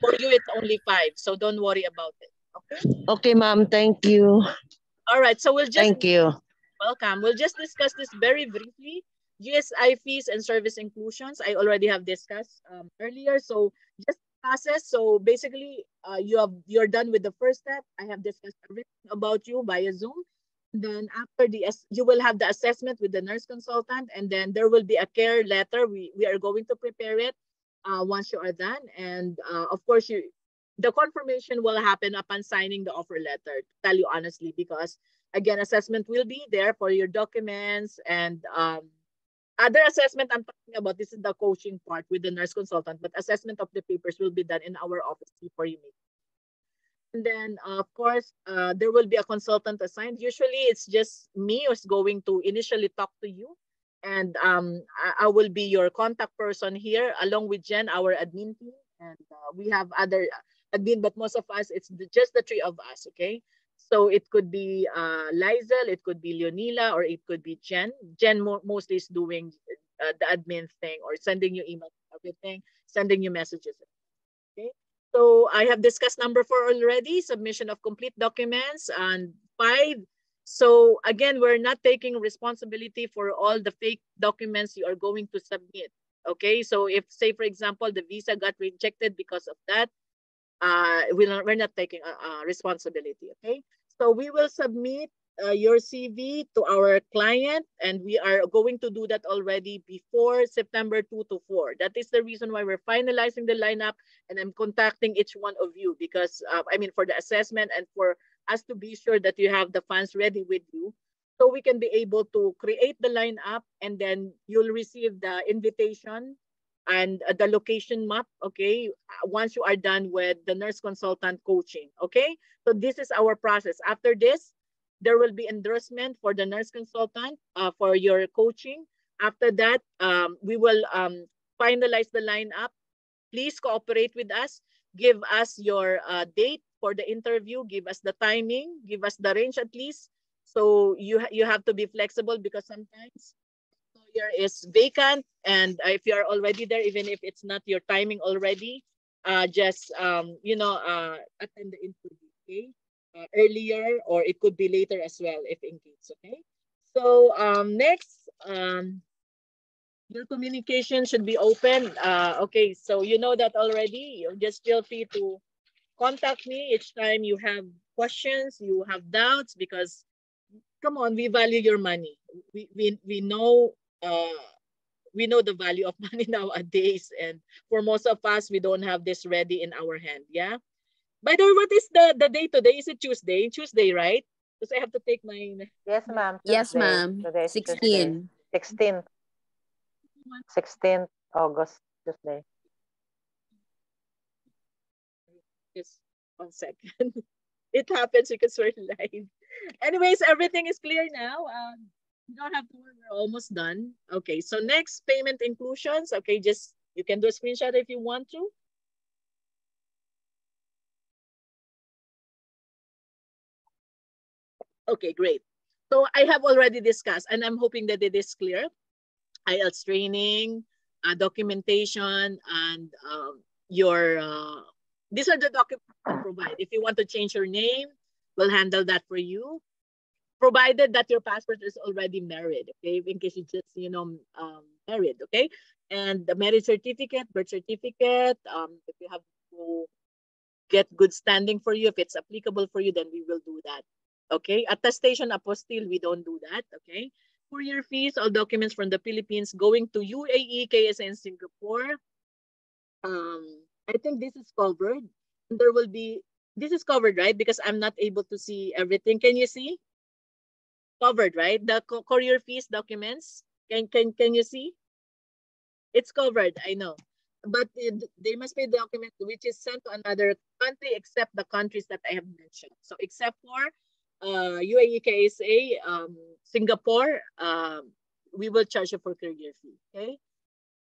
For you, it's only 5. So don't worry about it. Okay? Okay, ma'am. Thank you. All right. So we'll just... Thank you. Welcome. We'll just discuss this very briefly. GSI fees and service inclusions, I already have discussed earlier. So just process. So basically, you're done with the first step. I have discussed everything about you via Zoom. Then after you will have the assessment with the nurse consultant, and then there will be a care letter. We are going to prepare it once you are done. And of course, the confirmation will happen upon signing the offer letter, to tell you honestly, because again, assessment will be there for your documents and other assessment I'm talking about. This is the coaching part with the nurse consultant, but assessment of the papers will be done in our office before you meet. And then, of course, there will be a consultant assigned. Usually, it's just me who's going to initially talk to you. And I will be your contact person here, along with Jen, our admin team. And we have other admin, but most of us, it's just the 3 of us, okay? So it could be Lizel, it could be Leonila, or it could be Jen. Jen mostly is doing the admin thing or sending you emails, everything, sending you messages. Okay. So I have discussed number 4 already, submission of complete documents, and 5. So again, we're not taking responsibility for all the fake documents you are going to submit. Okay. So if, say, for example, the visa got rejected because of that, we're not taking responsibility. Okay. So we will submit your CV to our client, and we are going to do that already before September 2 to 4. That is the reason why we're finalizing the lineup, and I'm contacting each one of you because, for the assessment and for us to be sure that you have the funds ready with you, so we can be able to create the lineup, and then you'll receive the invitation and the location map, okay, once you are done with the nurse consultant coaching, okay? So this is our process. After this, there will be endorsement for the nurse consultant for your coaching. After that, we will finalize the lineup. Please cooperate with us. Give us your date for the interview. Give us the timing. Give us the range at least. So you have to be flexible because sometimes here is vacant, and if you are already there, even if it's not your timing already, just attend the interview, okay, earlier, or it could be later as well if in case. Okay, so next, your communication should be open. Okay, so you know that already. You just feel free to contact me each time you have questions, you have doubts, because come on, we value your money. We know we know the value of money nowadays, and for most of us, we don't have this ready in our hand. Yeah. By the way, what is the day today? Is it Tuesday? Tuesday, right? Because I have to take my... Yes, ma'am. Yes, Tuesday. ma'am. Today is 16. Tuesday. 16th August, Tuesday. Just 1 second. It happens because we're live. Anyways, everything is clear now. You don't have to worry, we're almost done. Okay, so next, payment inclusions. Okay, just you can do a screenshot if you want to. Okay, great. So I have already discussed, and I'm hoping that it is clear. IELTS training, documentation, and these are the documents you can provide. If you want to change your name, we'll handle that for you. provided that your passport is already married, okay, in case you just, married, okay, and the marriage certificate, birth certificate, if you have to get good standing for you, if it's applicable for you, then we will do that, okay. Attestation apostille, we don't do that, okay. Courier fees, all documents from the Philippines going to UAE, KSA, and Singapore. I think this is covered. There will be, this is covered, right? Because I'm not able to see everything. Can you see? Covered, right? The courier fees documents. Can you see? It's covered, I know. But they must pay the document which is sent to another country except the countries that I have mentioned. So except for UAE, KSA, Singapore, we will charge you for courier fee, okay?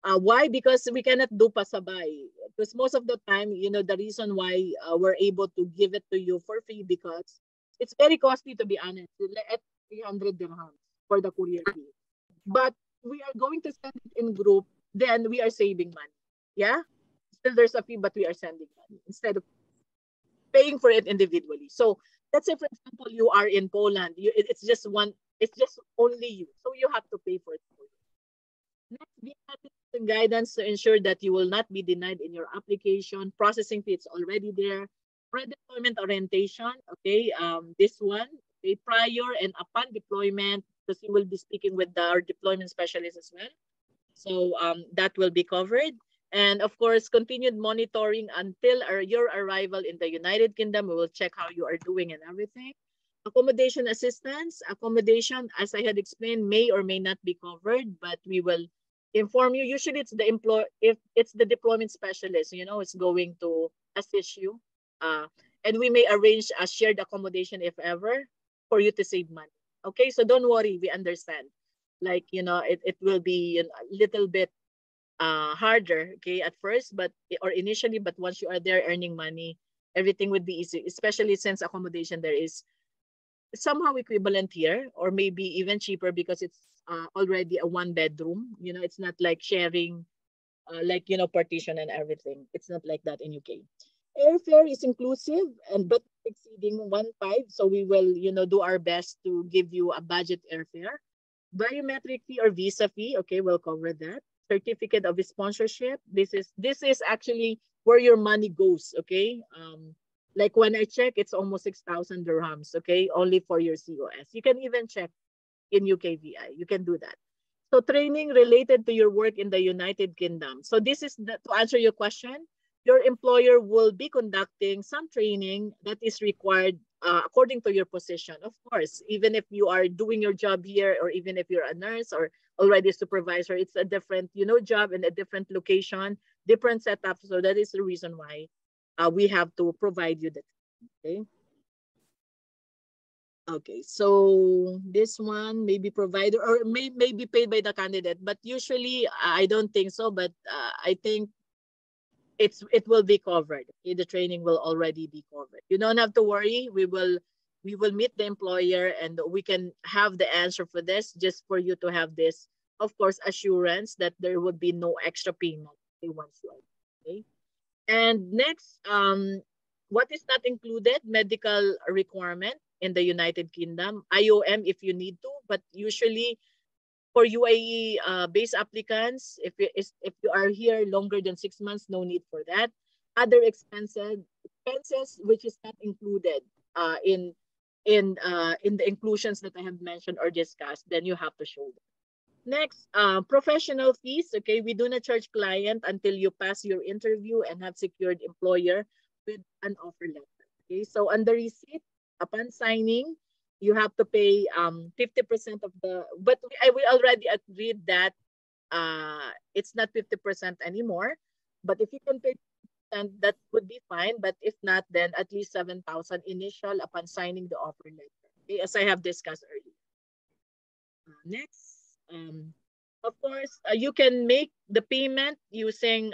Why? Because we cannot do pasabay. Because most of the time, the reason why we're able to give it to you for free, because it's very costly, to be honest, at 300 dirhams for the courier fee. But we are going to send it in group, then we are saving money. Yeah? Still there's a fee, but we are sending money instead of paying for it individually. So let's say, for example, you are in Poland. It's just only you. So you have to pay for it. Next, be guidance to ensure that you will not be denied in your application. Processing fee, it's already there. Pre-deployment orientation, okay. This one, okay, prior and upon deployment, because you will be speaking with our deployment specialist as well. So that will be covered. And of course, continued monitoring until your arrival in the United Kingdom. We will check how you are doing and everything. Accommodation assistance. Accommodation, as I had explained, may or may not be covered, but we will inform you. Usually it's if it's the deployment specialist, it's going to assist you. And we may arrange a shared accommodation if ever for you to save money. Okay, so don't worry, we understand. Like, it will be a little bit harder, okay, at first, or initially, but once you are there earning money, everything would be easy, especially since accommodation there is somehow equivalent here, or maybe even cheaper because it's already a 1 bedroom. It's not like sharing, partition and everything. It's not like that in UK. Airfare is inclusive but exceeding 1.5. So we will, do our best to give you a budget airfare. Biometric fee or visa fee, okay, we'll cover that. Certificate of sponsorship. This is actually where your money goes, okay? Like when I check, it's almost 6,000 dirhams, okay? Only for your COS. You can even check in UKVI. You can do that. So training related to your work in the United Kingdom. So this is to answer your question, your employer will be conducting some training that is required according to your position. Of course, even if you are doing your job here, or even if you're a nurse or already a supervisor, it's a different, job in a different location, different setup. So that is the reason why we have to provide you that. Okay. Okay, so this one may be provided or may be paid by the candidate, but usually I don't think so. But I think it will be covered. Okay? The training will already be covered. You don't have to worry. We will meet the employer and we can have the answer for this, just for you to have this, of course, assurance that there would be no extra payment once you are. Okay. And next, what is not included? Medical requirement in the United Kingdom, IOM if you need to, but usually for UAE based applicants, if you are here longer than 6 months, no need for that. Other expenses which is not included in the inclusions that I have mentioned or discussed, then you have to show them. Next, professional fees. Okay, we do not charge client until you pass your interview and have secured employer with an offer letter. Okay, so on the receipt, upon signing, you have to pay 50% of the. But we already agreed that it's not 50% anymore. But if you can pay 50%, that would be fine. But if not, then at least 7,000 initial upon signing the offer letter. Okay, as I have discussed earlier. Next. Of course, you can make the payment using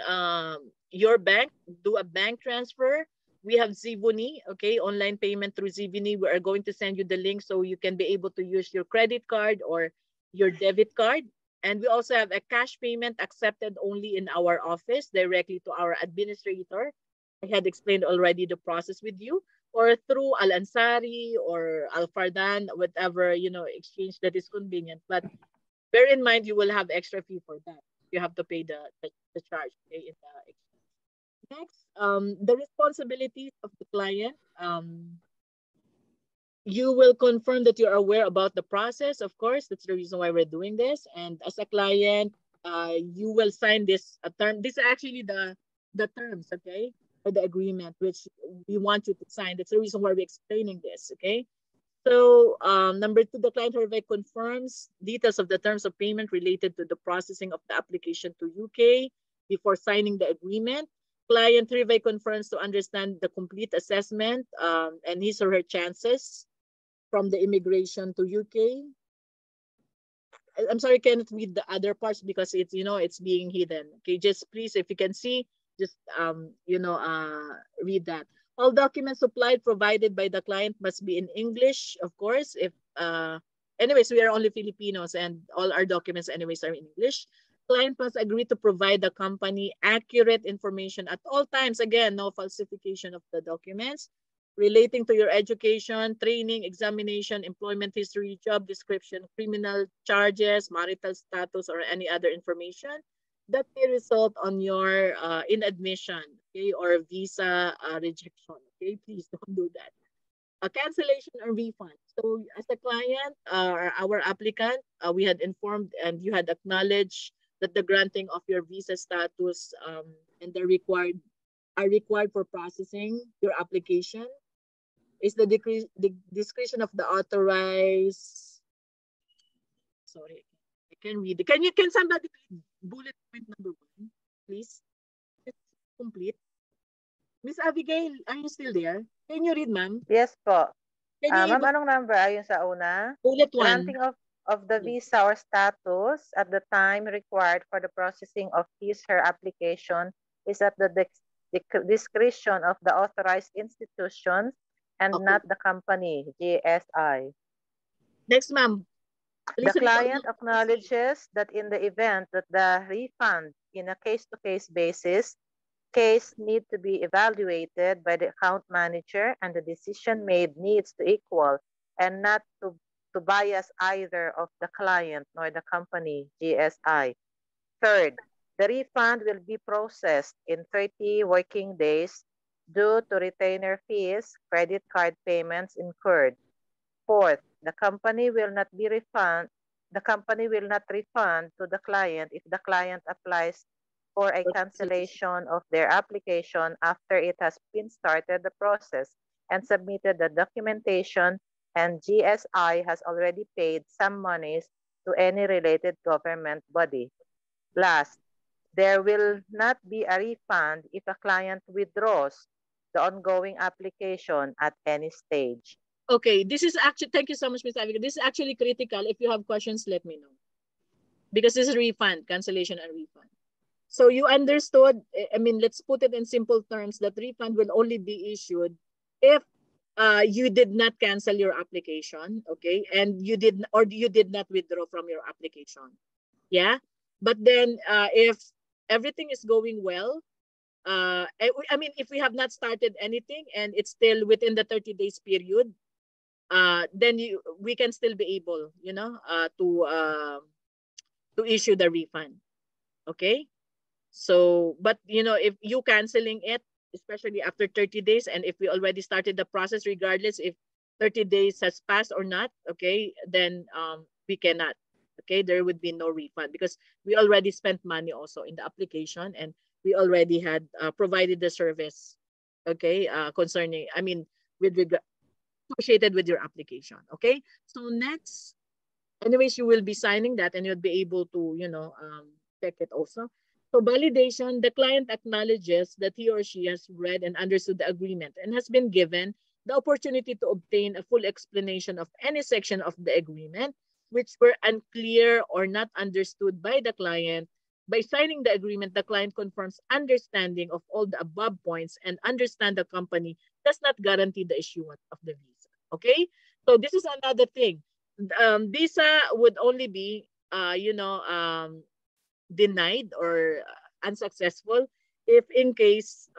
your bank, do a bank transfer. We have Zivuni, okay, online payment through Zivuni. We are going to send you the link so you can be able to use your credit card or your debit card. And we also have a cash payment accepted only in our office directly to our administrator. I had explained already the process with you. or through Al Ansari or Al Fardan, whatever, exchange that is convenient. But bear in mind, you will have extra fee for that. You have to pay the charge, okay, in the exchange. Next, the responsibilities of the client. You will confirm that you're aware about the process, of course. That's the reason why we're doing this. And as a client, you will sign this term. These are actually the terms, okay, or the agreement which we want you to sign. That's the reason why we're explaining this, okay? So number two, the client hereby confirms details of the terms of payment related to the processing of the application to UK before signing the agreement. Client hereby confirms to understand the complete assessment and his or her chances from the immigration to UK. I'm sorry, I can't read the other parts because it's being hidden. Okay, just please, if you can see, just read that. All documents supplied provided by the client must be in English, of course. If anyways, we are only Filipinos and all our documents anyways are in English. Client must agree to provide the company accurate information at all times. Again, no falsification of the documents relating to your education, training, examination, employment history, job description, criminal charges, marital status, or any other information that may result on your inadmission, okay, or visa rejection. Okay, please don't do that. A cancellation or refund. So as a client or our applicant, we had informed and you had acknowledged that the granting of your visa status and the are required for processing your application is the discretion of the authorized. Sorry, I can read it. Can somebody read bullet point number 1, please? It's complete. Miss Abigail, are you still there? Can you read, ma'am? Yes po. Can you Ma'am, anong number ayun sa una? bullet 1? Granting of the visa or status at the time required for the processing of his/her application is at the discretion of the authorized institutions and not the company, GSI. Next, ma'am. The client acknowledges that in the event that the refund in a case-to-case basis, case need to be evaluated by the account manager and the decision made needs to equal and not to bias either of the client nor the company, GSI. Third, the refund will be processed in 30 working days due to retainer fees, credit card payments incurred. Fourth, the company will not refund to the client if the client applies for a cancellation of their application after it has been started the process and submitted the documentation and GSI has already paid some monies to any related government body. Last, there will not be a refund if a client withdraws the ongoing application at any stage. Okay, this is actually, thank you so much, Ms. Abigail. This is actually critical. If you have questions, let me know. Because this is refund, cancellation and refund. So you understood, I mean, let's put it in simple terms, that refund will only be issued if you did not cancel your application, okay? And you did not withdraw from your application. Yeah? But then if everything is going well, I mean, if we have not started anything and it's still within the 30 days period, then we can still be able, to issue the refund. Okay? So, but if you canceling it, especially after 30 days, and if we already started the process, regardless if 30 days has passed or not, okay, then we cannot. Okay, there would be no refund because we already spent money also in the application and we already had provided the service, okay, concerning, I mean, with regard associated with your application. Okay, so next, anyways, you will be signing that and you'll be able to, check it also. So validation, the client acknowledges that he or she has read and understood the agreement and has been given the opportunity to obtain a full explanation of any section of the agreement which were unclear or not understood by the client. By signing the agreement, the client confirms understanding of all the above points and understand the company does not guarantee the issuance of the visa. Okay? So this is another thing. Visa would only be, denied or unsuccessful if in case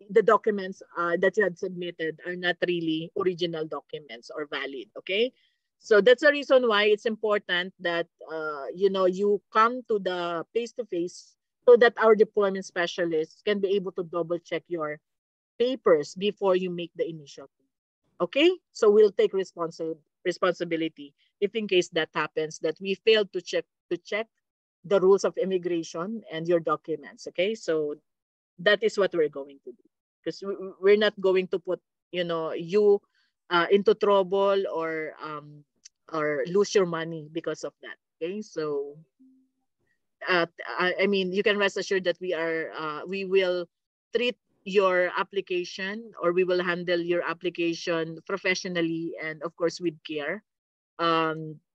the documents that you had submitted are not really original documents or valid. Okay, so that's the reason why it's important that you come to the face-to-face so that our deployment specialists can be able to double check your papers before you make the initial payment. Okay, so we'll take responsibility if in case that happens, that we failed to check the rules of immigration and your documents. Okay, so that is what we're going to do, because we're not going to put you into trouble or lose your money because of that. Okay, so I mean, you can rest assured that we will treat your application, or we will handle your application professionally and of course with care.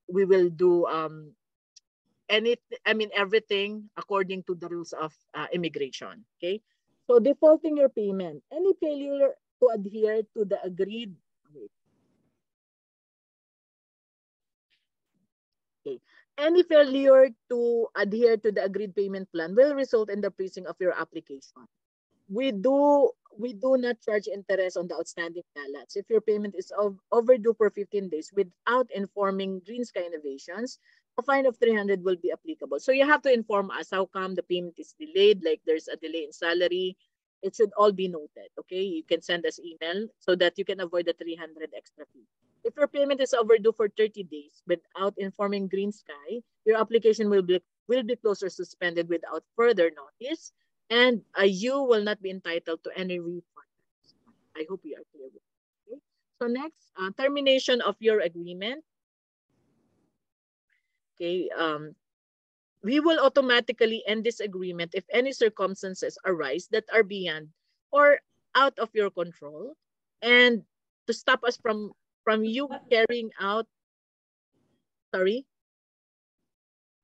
We will do everything according to the rules of immigration. Okay, so defaulting your payment, any failure to adhere to the agreed. Okay. Any failure to adhere to the agreed payment plan will result in the freezing of your application. We do not charge interest on the outstanding balance. If your payment is overdue for 15 days without informing Green Sky Innovations, a fine of 300 will be applicable. So you have to inform us how come the payment is delayed, like there's a delay in salary. It should all be noted. Okay, you can send us email so that you can avoid the 300 extra fee. If your payment is overdue for 30 days without informing Green Sky, your application will be closed or suspended without further notice, and you will not be entitled to any refund. I hope you are clear with that. Okay? So next, termination of your agreement. Okay, we will automatically end this agreement if any circumstances arise that are beyond or out of your control, and to stop us from you carrying out. Sorry.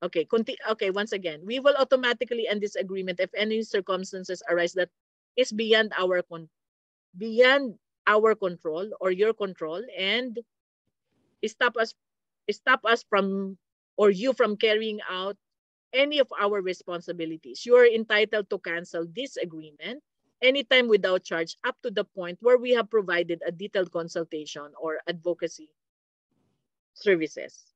Okay, once again, we will automatically end this agreement if any circumstances arise that is beyond our control or your control, and stop us from, or you from, carrying out any of our responsibilities. You are entitled to cancel this agreement anytime without charge up to the point where we have provided a detailed consultation or advocacy services.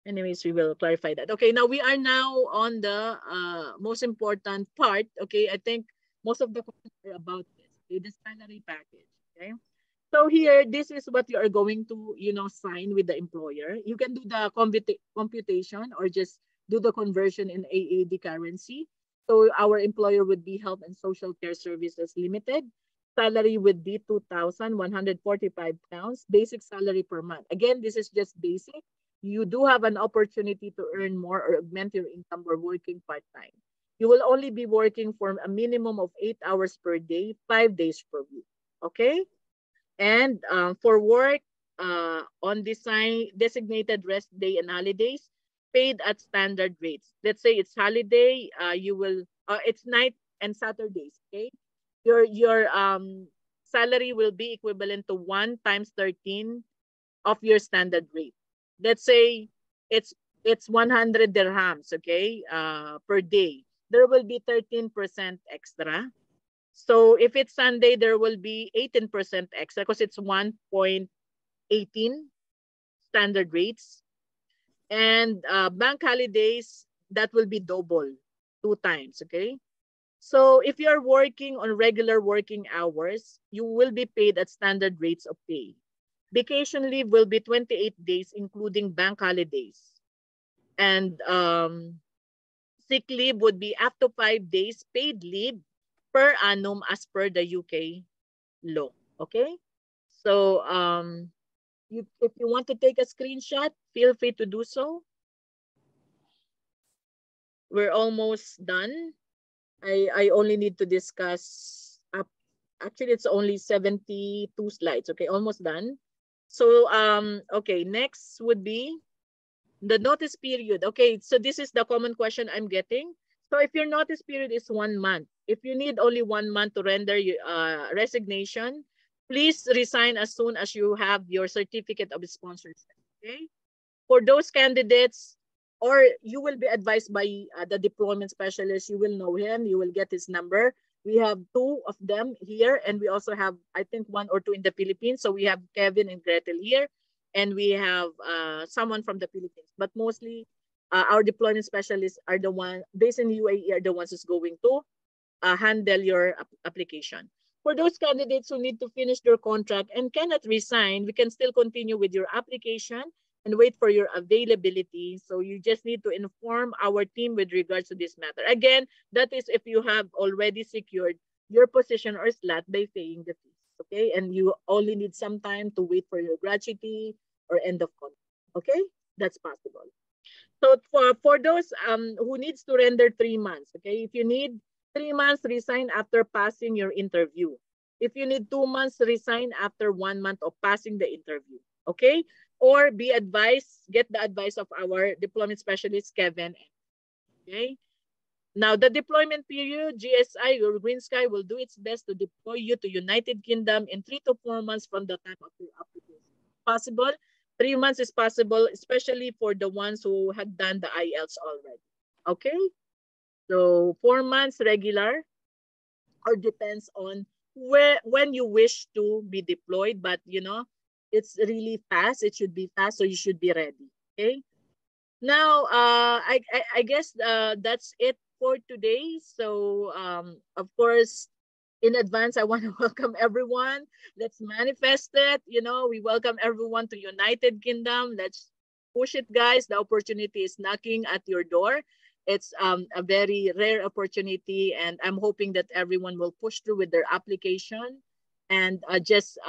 Anyways, we will clarify that. Okay, now we are now on the most important part. Okay, I think most of the questions are about this. Okay, the salary package. Okay, so here, this is what you are going to, sign with the employer. You can do the computation or just do the conversion in AAD currency. So our employer would be Health and Social Care Services Limited. Salary would be 2,145 pounds. Basic salary per month. Again, this is just basic. You do have an opportunity to earn more or augment your income by working part-time. You will only be working for a minimum of 8 hours per day, 5 days per week. Okay? And for work on designated rest day and holidays, paid at standard rates. Let's say it's holiday, it's night and Saturdays. Okay, your salary will be equivalent to 1 times 13 of your standard rate. Let's say it's 100 dirhams. Okay, per day. There will be 13% extra. So if it's Sunday, there will be 18% extra because it's 1.18 standard rates. And bank holidays, that will be double, 2 times, okay? So if you are working on regular working hours, you will be paid at standard rates of pay. Vacation leave will be 28 days, including bank holidays. And sick leave would be up to 5 days paid leave per annum as per the UK law. Okay? So if you want to take a screenshot, feel free to do so. We're almost done. I only need to discuss actually it's only 72 slides. Okay, almost done. So okay, next would be the notice period. Okay, so this is the common question I'm getting. So if your notice period is 1 month, if you need only 1 month to render your resignation, please resign as soon as you have your certificate of sponsorship. Okay, for those candidates, or you will be advised by the deployment specialist. You will know him. You will get his number. We have two of them here, and we also have, I think, one or two in the Philippines. So we have Kevin and Gretel here, and we have someone from the Philippines. But mostly, our deployment specialists are the one based in UAE are the ones who's going to handle your application. For those candidates who need to finish their contract and cannot resign, we can still continue with your application and wait for your availability. So you just need to inform our team with regards to this matter. Again, that is if you have already secured your position or slot by paying the fees. Okay, and you only need some time to wait for your gratuity or end of contract. Okay, that's possible. So for those who needs to render 3 months, okay, if you need 3 months, resign after passing your interview. If you need 2 months, resign after 1 month of passing the interview, okay? Or be advised, get the advice of our deployment specialist, Kevin, okay? Now, the deployment period, GSI or Green Sky will do its best to deploy you to United Kingdom in 3 to 4 months from the time of your application. Possible? 3 months is possible, especially for the ones who had done the IELTS already. Okay? So 4 months regular, or depends on when you wish to be deployed, but you know, it's really fast. It should be fast, so you should be ready. Okay? Now, I guess that's it for today. So, of course, in advance, I want to welcome everyone. Let's manifest it. You know, we welcome everyone to United Kingdom. Let's push it, guys. The opportunity is knocking at your door. It's a very rare opportunity, and I'm hoping that everyone will push through with their application and just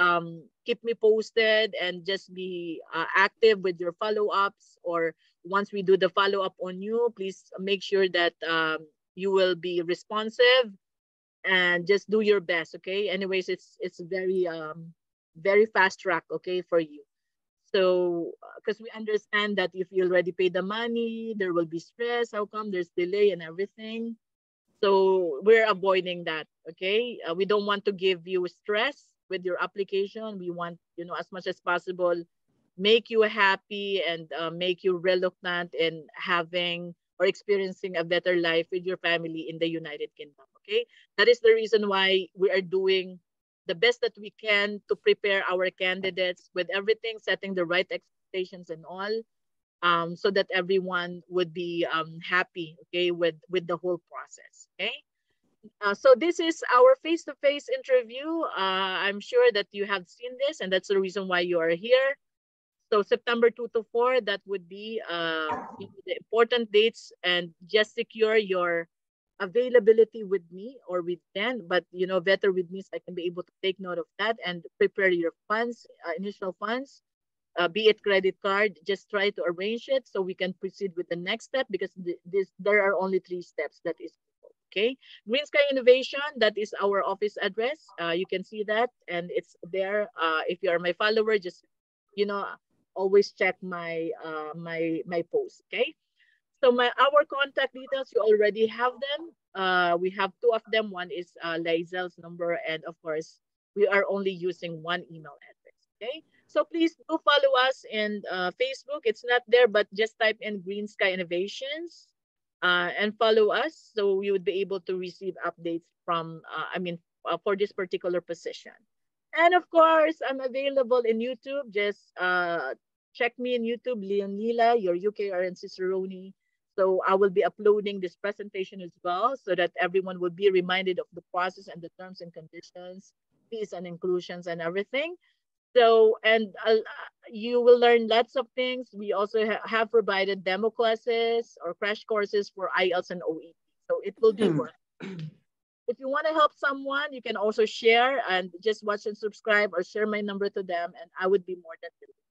keep me posted and just be active with your follow-ups, or once we do the follow-up on you, please make sure that you will be responsive and just do your best. Okay, anyways, it's very fast track, okay, for you. So because we understand that if you already pay the money, there will be stress. How come there's delay and everything? So we're avoiding that. Okay, we don't want to give you stress with your application. We want, you know, as much as possible, make you happy and make you reluctant in having or experiencing a better life with your family in the United Kingdom. Okay, that is the reason why we are doing the best that we can to prepare our candidates with everything, setting the right expectations and all, so that everyone would be happy, okay, with the whole process. Okay. So this is our face-to-face interview. I'm sure that you have seen this, and that's the reason why you are here. So September 2 to 4, that would be the important dates, and just secure your availability with me or with Dan, but you know, better with me so I can be able to take note of that and prepare your funds, initial funds, be it credit card. Just try to arrange it so we can proceed with the next step, because there are only 3 steps. That is okay. Green Sky Innovation, that is our office address. You can see that, and it's there. If you are my follower, just, you know, always check my my post. Okay. So our contact details, you already have them. We have 2 of them. One is Laizel's number, and of course, we are only using 1 email address. Okay. So please do follow us in Facebook. It's not there, but just type in Green Sky Innovations and follow us, so you would be able to receive updates from, for this particular position. And of course, I'm available in YouTube. Just check me in YouTube, Leonila, your UKRN Cicerone. So I will be uploading this presentation as well, so that everyone will be reminded of the process and the terms and conditions, fees and inclusions and everything. So, and you will learn lots of things. We also have provided demo classes or crash courses for IELTS and OET. So it will be worth it. If you want to help someone, you can also share and just watch and subscribe, or share my number to them, and I would be more than willing.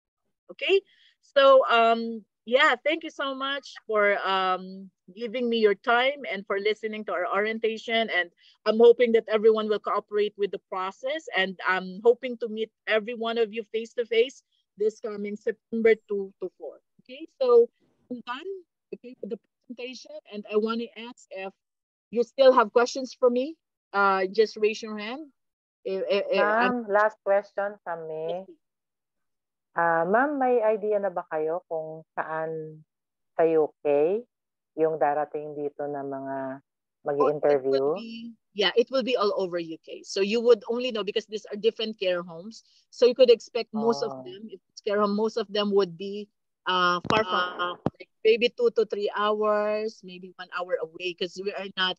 Okay. So yeah, thank you so much for giving me your time and for listening to our orientation. And I'm hoping that everyone will cooperate with the process, and I'm hoping to meet every one of you face to face this coming September 2 to 4. Okay, so I'm done, okay, with the presentation, and I want to ask if you still have questions for me. Just raise your hand. Ma'am, last question from me. Ma'am, may idea na ba kayo kung saan sa UK yung darating dito na mga Mag-i-interview? It will be all over UK. So you would only know because these are different care homes. So you could expect most of them, if it's care home, most of them would be far from like maybe 2 to 3 hours, maybe 1 hour away because we're not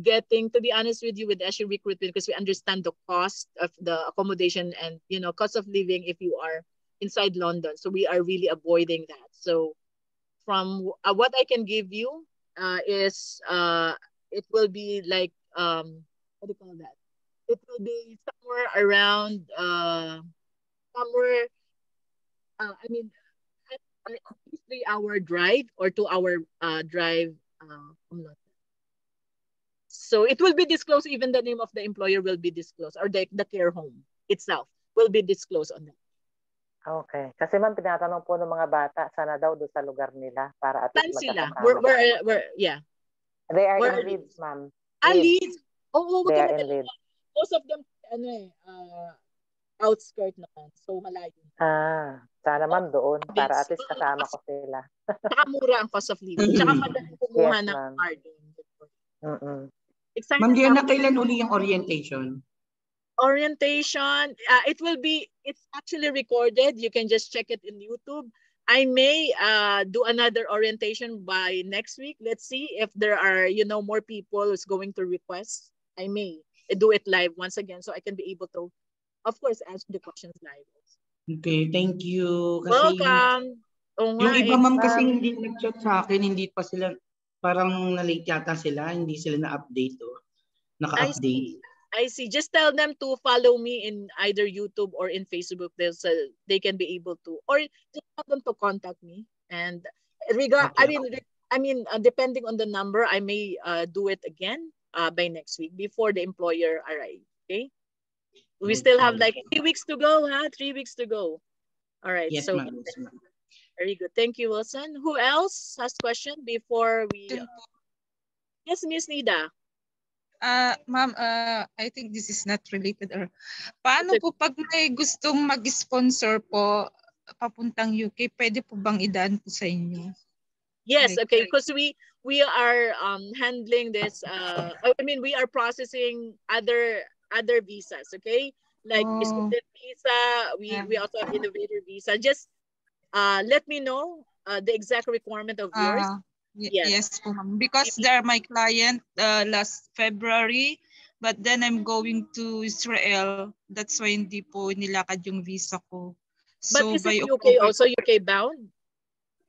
getting, to be honest with you, with SU recruitment because we understand the cost of the accommodation and cost of living if you are inside London. So we are really avoiding that. So from what I can give you is it will be like what do you call that? It will be somewhere around somewhere I mean at least 3 hour drive or 2 hour drive from London. So it will be disclosed, even the name of the employer will be disclosed or the care home itself will be disclosed on that. Okay. Kasi ma'am, tinatanong po ng mga bata, sana daw doon sa lugar nila para at least sila? magkasama. Yeah. They are Where in Leeds, ma'am. Leeds. Oo, They are in Leeds. Most of them, outskirt naman. So, malayo. Sana ma'am doon para at least kasama ko sila. Saka mura ang cost of living. Saka madali kumuha ng card. Ma'am Diana, kailan uli yung orientation? Orientation, it's actually recorded. You can just check it in YouTube. I may do another orientation by next week. Let's see if there are, more people who's going to request. I may do it live once again so I can be able to, of course, answer the questions live. Okay, thank you. Kasi welcome. Yung iba ma'am kasi hindi nag-chat sa akin, hindi pa sila, parang na-late yata sila, hindi sila na-update naka-update. I see. Just tell them to follow me in either YouTube or in Facebook. They can be able to, or just tell them to contact me. And depending on the number, I may do it again by next week before the employer arrives. Okay. We still have like 3 weeks to go, huh? 3 weeks to go. All right. Yes, so ma'am. Yes, ma'am. Very good. Thank you, Wilson. Who else has question before we? Yes, Miss Nida. Ma'am, I think this is not related. Or paano po pag may gustong mag-sponsor po papuntang UK, pwede po bang idaan po sa inyo? Yes, okay, because we are handling this. We are processing other visas. Okay, like student visa. We also have innovator visa. Just let me know the exact requirement of yours. Yes po, ma'am. Because they're my client last February, but then I'm going to Israel. That's why hindi po nilakad yung visa ko. But So is it UK also UK bound?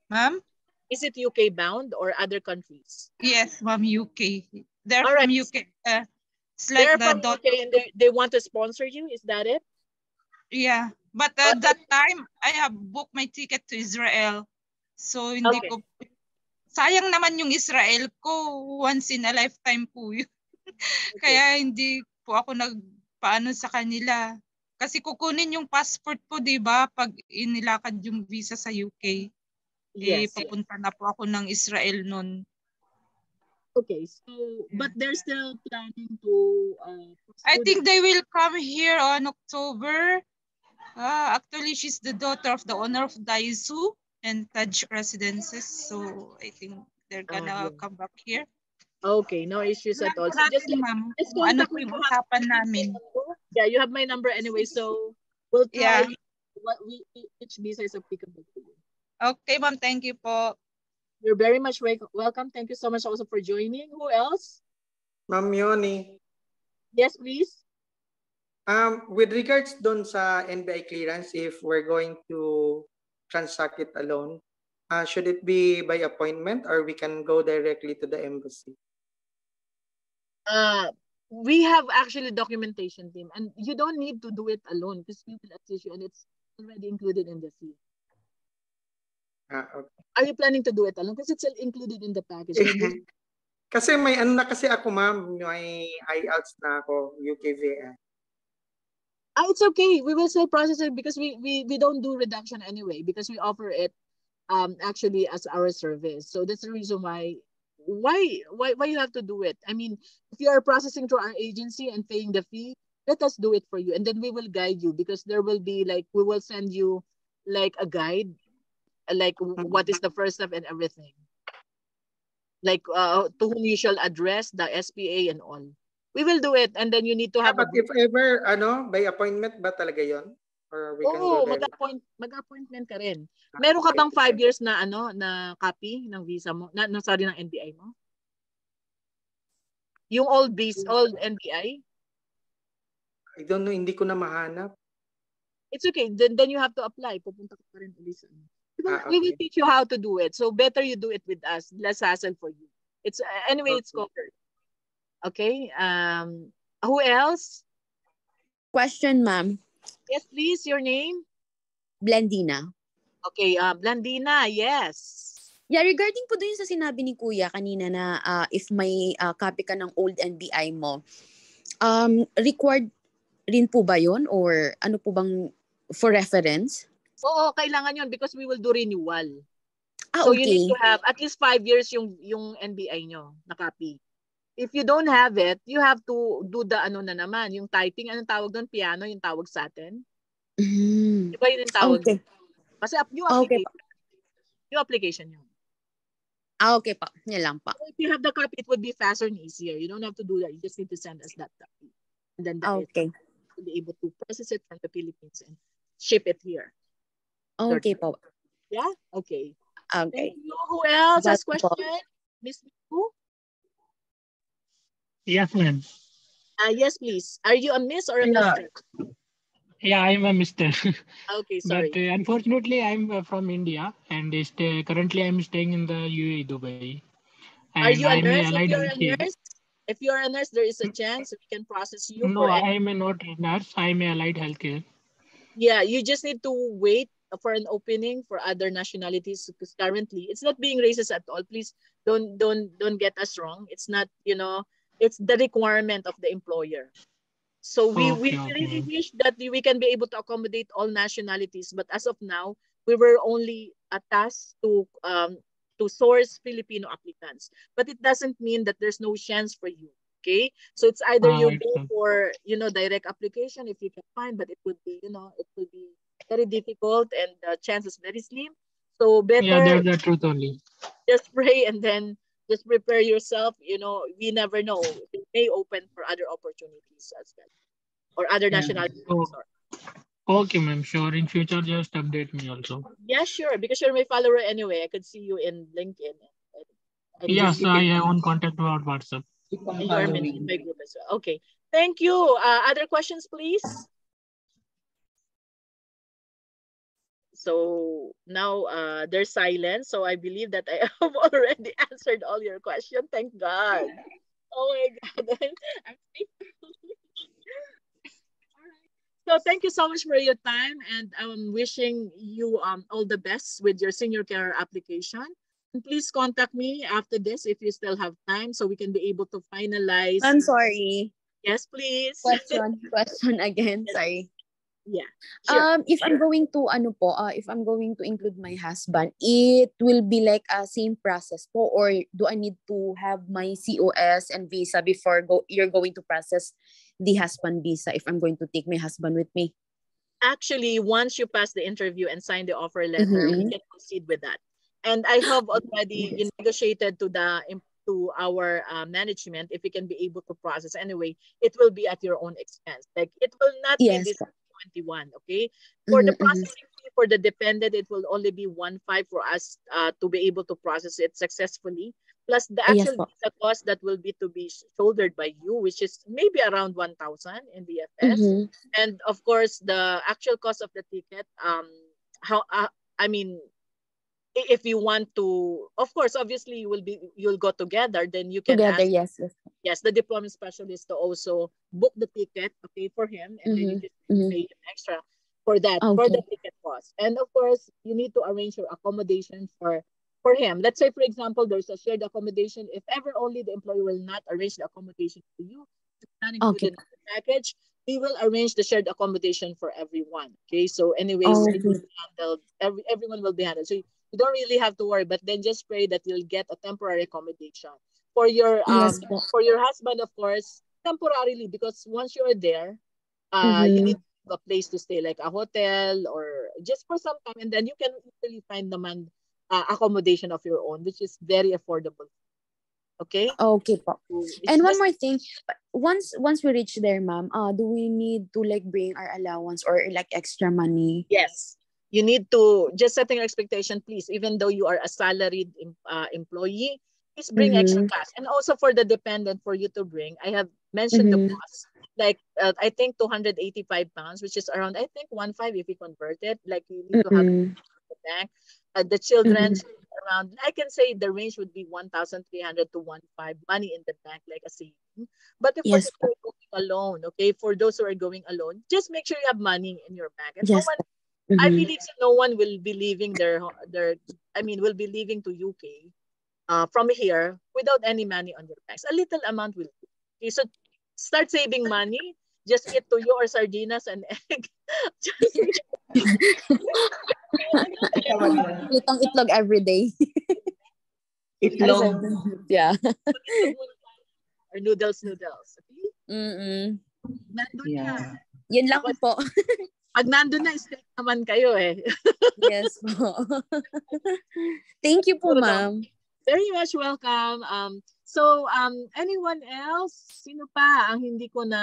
Ma'am? Is it UK bound or other countries? Yes, ma'am, UK. They're from UK. It's like they're from UK and they want to sponsor you. Is that it? Yeah, but that time I have booked my ticket to Israel. So hindi ko sayang naman yung Israel ko, once in a lifetime po yun. Kaya hindi po ako nagpaano sa kanila. Kasi kukunin yung passport po, di ba, pag inilakad yung visa sa UK. Papunta na po ako ng Israel nun. Okay, so, but they're still planning to... I think they will come here on October. Actually, she's the daughter of the owner of Daisu and Taj Residences. So I think they're gonna come back here. Okay, no issues at all. So just ano po yung usapan namin. Yeah, you have my number anyway, so we'll try which visa is applicable to you. Okay, ma'am. Thank you po. You're very much welcome. Thank you so much also for joining. Who else? Ma'am Yoni. Yes, please. With regards dun sa NBI clearance, if we're going to transact it alone, should it be by appointment or we can go directly to the embassy? We have actually documentation team, and you don't need to do it alone because we will assist you, and it's already included in the fee. Okay. Are you planning to do it alone? Because it's included in the package. Kasi may ano na kasi ako, ma'am, may IELTS na ako, UKVI. It's okay. We will still process it because we don't do reduction anyway because we offer it actually as our service. So that's the reason why you have to do it. I mean, if you are processing through our agency and paying the fee, let us do it for you, and then we will guide you because there will be we will send you like a guide, like what is the first step and everything. like to whom you shall address the SPA and all. We will do it, and then you need to have but if ever, by appointment ba talaga yon? Or we can go direct? Mag-appointment ka rin. Meron ka bang 5 years na na copy ng visa mo? Sorry, ng NBI mo? Yung old NBI? I don't know, hindi ko na mahanap. It's okay. Then you have to apply. Pupunta ka pa rin ulit sa We will Okay. teach you how to do it. So better you do it with us. Less hassle for you. It's anyway, it's covered. Okay. Who else? Question, ma'am. Yes, please. Your name? Blandina. Okay. Blandina. Yes. Yeah, regarding po dun sa sinabi ni Kuya kanina na if may copy ka ng old NBI mo, required rin po ba yun? Or ano po bang for reference? Oo, kailangan yun because we will do renewal. Okay. So you need to have at least 5 years yung NBI nyo na copy. If you don't have it, you have to do the na naman, yung typing, anong tawag doon? Piano, yung tawag sa atin. Diba yun yung tawag? Okay. Kasi new application. New application yun. Okay pa. Yan lang pa. So if you have the copy, it would be faster and easier. You don't have to do that. You just need to send us that copy. And then we'll be able to process it from the Philippines and ship it here. Okay po. Yeah? Okay. Okay. Thank you. Who else has question? Miss Who? Yes, ma'am. Yes, please. Are you a miss or a mister? Yeah, I'm a mister. Okay, sorry. But unfortunately, I'm from India and currently I'm staying in the UAE, Dubai. And Are you a I'm nurse? allied If you're a nurse, there is a chance we can process you No, for I'm not a nurse. I'm a allied healthcare. Yeah, you just need to wait for an opening for other nationalities because currently it's not being racist at all. Please don't get us wrong. It's not, it's the requirement of the employer. So we really wish that we can be able to accommodate all nationalities, but as of now, we were only tasked to source Filipino applicants. But it doesn't mean that there's no chance for you. Okay, so it's either you go for direct application if you can find, but it would be very difficult and the chances very slim. So better that's the truth only. just pray and then just prepare yourself. We never know. It may open for other opportunities as well or other nationalities. Okay, ma'am. Sure. In future, just update me also. Yeah, sure. Because you're my follower anyway. I could see you in LinkedIn. Yes, I have on contact about WhatsApp. And you are in my group as well. Okay. Thank you. Other questions, please? So now there's silence. So I believe that I have already answered all your questions. Thank God. Oh my God. I'm So thank you so much for your time, and I'm wishing you all the best with your senior care application. And please contact me after this if you still have time, so we can be able to finalize. I'm sorry. Yes, please. Question again. Yes. Sorry. Yeah. Sure. If I'm going to if I'm going to include my husband, it will be like a same process po, or do I need to have my COS and visa before you're going to process the husband visa if I'm going to take my husband with me? Actually, once you pass the interview and sign the offer letter, we can proceed with that. And I have already negotiated to our management if we can be able to process. Anyway, it will be at your own expense. Like it will not be this 21. Okay, for the processing fee for the dependent, it will only be 1.5 for us to be able to process it successfully. Plus the actual visa cost that will be shouldered by you, which is maybe around 1,000 in VFS, and of course the actual cost of the ticket. If you want to, of course, obviously you'll go together. Then you can ask. Yes, the deployment specialist to also book the ticket, okay, for him, and then you just pay him extra for that, for the ticket cost. And of course, you need to arrange your accommodation for him. Let's say, for example, there's a shared accommodation. If ever only the employer will not arrange the accommodation for you, it's not included in the package, we will arrange the shared accommodation for everyone. Okay, so anyways, it will be handled. Everyone will be handled. So you don't really have to worry, but then just pray that you'll get a temporary accommodation. For your husband, of course, temporarily, because once you're there, you need a place to stay, like a hotel or just for some time, and then you can easily find accommodation of your own, which is very affordable. Okay? Okay po. It's And one just, more thing, once we reach there, ma'am, do we need to like bring our allowance or like extra money? yes. You need to just setting your expectation, please. Even though you are a salaried employee, please bring extra Mm-hmm. cash. And also for the dependent, for you to bring, I have mentioned the Mm-hmm. cost, like I think 285 pounds, which is around, I think 1.5 if you convert it. Like you need to have Mm-hmm. the bank. The children's Mm-hmm. around, I can say the range would be 1,300 to 1.5 money in the bank, like a saving. But of course, Yes if po. you're going alone, okay, for those who are going alone, just make sure you have money in your bank. And no Yes one, po. I Mm-hmm. believe so, no one will be leaving their, I mean, will be leaving to UK from here without any money on your banks. A little amount will do. Okay, so start saving money. Just eat tuyo or sardinas and egg. Just Litong itlog every day. Ano Itlog. sardines? Yeah. or noodles. Okay? Mm-mm. Nandun na. Yeah. Yun lang Ako, po. pag nandun na, steak naman kayo eh. Yes po. Thank you po, Siguro daw. ma'am. Very much welcome. So, anyone else? Sino pa ang hindi ko na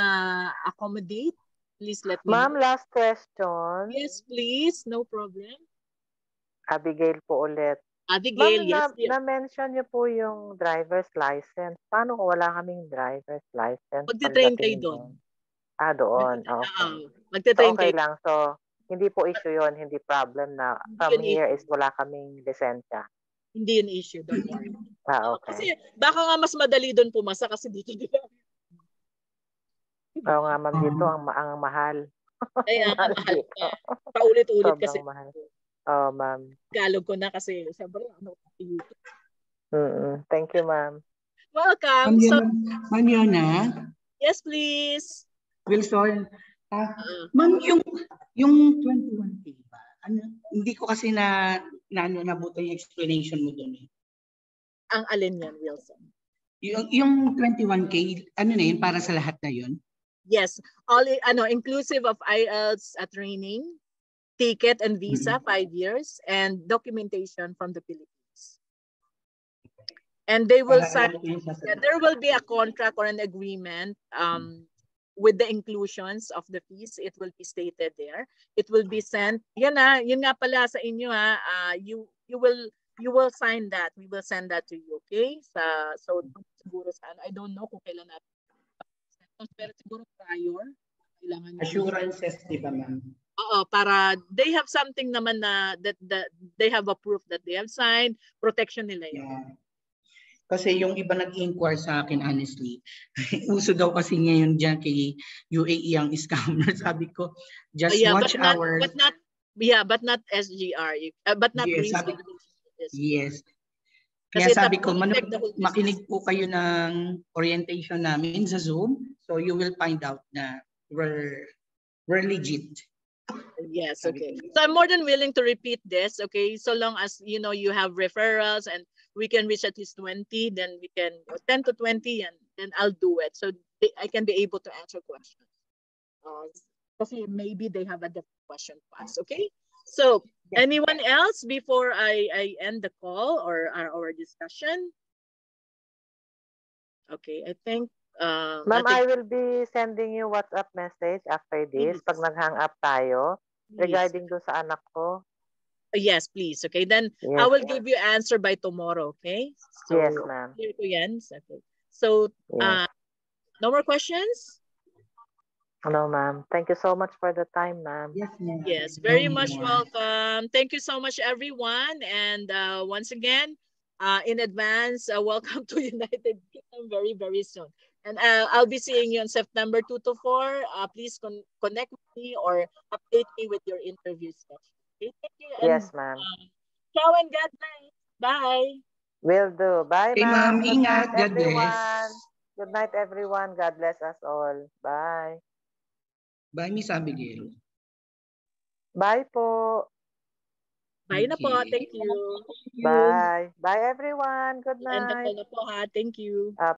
accommodate? Please let me Ma'am, know. last question. Yes, please. No problem. Abigail po ulit. Abigail, Ma'am, yes, dear. na-mention niyo po yung driver's license. Paano kung wala kaming driver's license Magte-train kayo pagdating doon. doon? Okay. Magte-train Okay kayo. lang. So, hindi po issue yon, hindi problem na Hindi from yun here issue. is wala kaming lisensya. Hindi yun issue. Don't worry. Kasi Okay. baka nga mas madali doon pumasa kasi dito, di ba? Oo nga, ma'am, dito ang mahal. Ay, ang Mahal mahal dito. pa. Paulit-ulit kasi. Sobrang mahal. Oo, ma'am. Tagalog ko na kasi siyempre YouTube. Thank you, ma'am. Welcome. So, Ma'am Yona, yes, please. Wilson. Ma'am, yung 21K ba? Hindi ko kasi nabuto yung explanation mo doon eh. Ang alin yan, Wilson? Yung 21K, ano na yun, para sa lahat na yun? Yes, all inclusive of IELTS training, ticket and visa, 5 years, and documentation from the Philippines. And they will sign. There will be a contract or an agreement with the inclusions of the fees. It will be stated there. It will be sent. Yun nga pala sa inyo you will sign that. We will send that to you, okay? So siguro I don't know kung kailan natin. Pero siguro prior, kailangan assurances, di ba, ma'am? Oo, para they have something naman na that they have a proof that they have signed, protection nila yun. Yeah. Kasi yung iba nag-inquire sa akin, honestly, uso daw kasi ngayon dyan kay UAE ang scammer. Sabi ko, just watch our... But not SGR, but not yes, Greece. Yes. Kaya sabi ko, makinig po kayo ng orientation namin sa Zoom, so you will find out na we're legit. Yes, okay. So I'm more than willing to repeat this, okay? So long as, you have referrals and we can reach at least 20, then we can, 10 to 20, and then I'll do it. So I can be able to answer questions. Kasi maybe they have a different question to us, okay? So anyone else before I end the call or our discussion? Okay, I think Ma'am, I will be sending you WhatsApp message after this pag nag-hang up tayo regarding do sa anak ko. Yes, please. Okay, then I will give you answer by tomorrow, okay? So, yes, ma'am. Okay. So, no more questions? No, ma'am. Thank you so much for the time, ma'am. Yes, ma'am. Yes, very much welcome. Thank you so much, everyone. And once again, in advance, welcome to United Kingdom very, very soon. And I'll be seeing you on September 2 to 4. Please connect with me or update me with your interview schedule. Okay, thank you. Yes, ma'am. Ciao and God bless. Bye. Will do. Bye, ma'am. Good night, God bless. Good night, everyone. God bless us all. Bye. Bye, Miss Abigail. Bye po. Bye na po. Thank you. Bye. Bye, everyone. Good night. End na po ha. Thank you.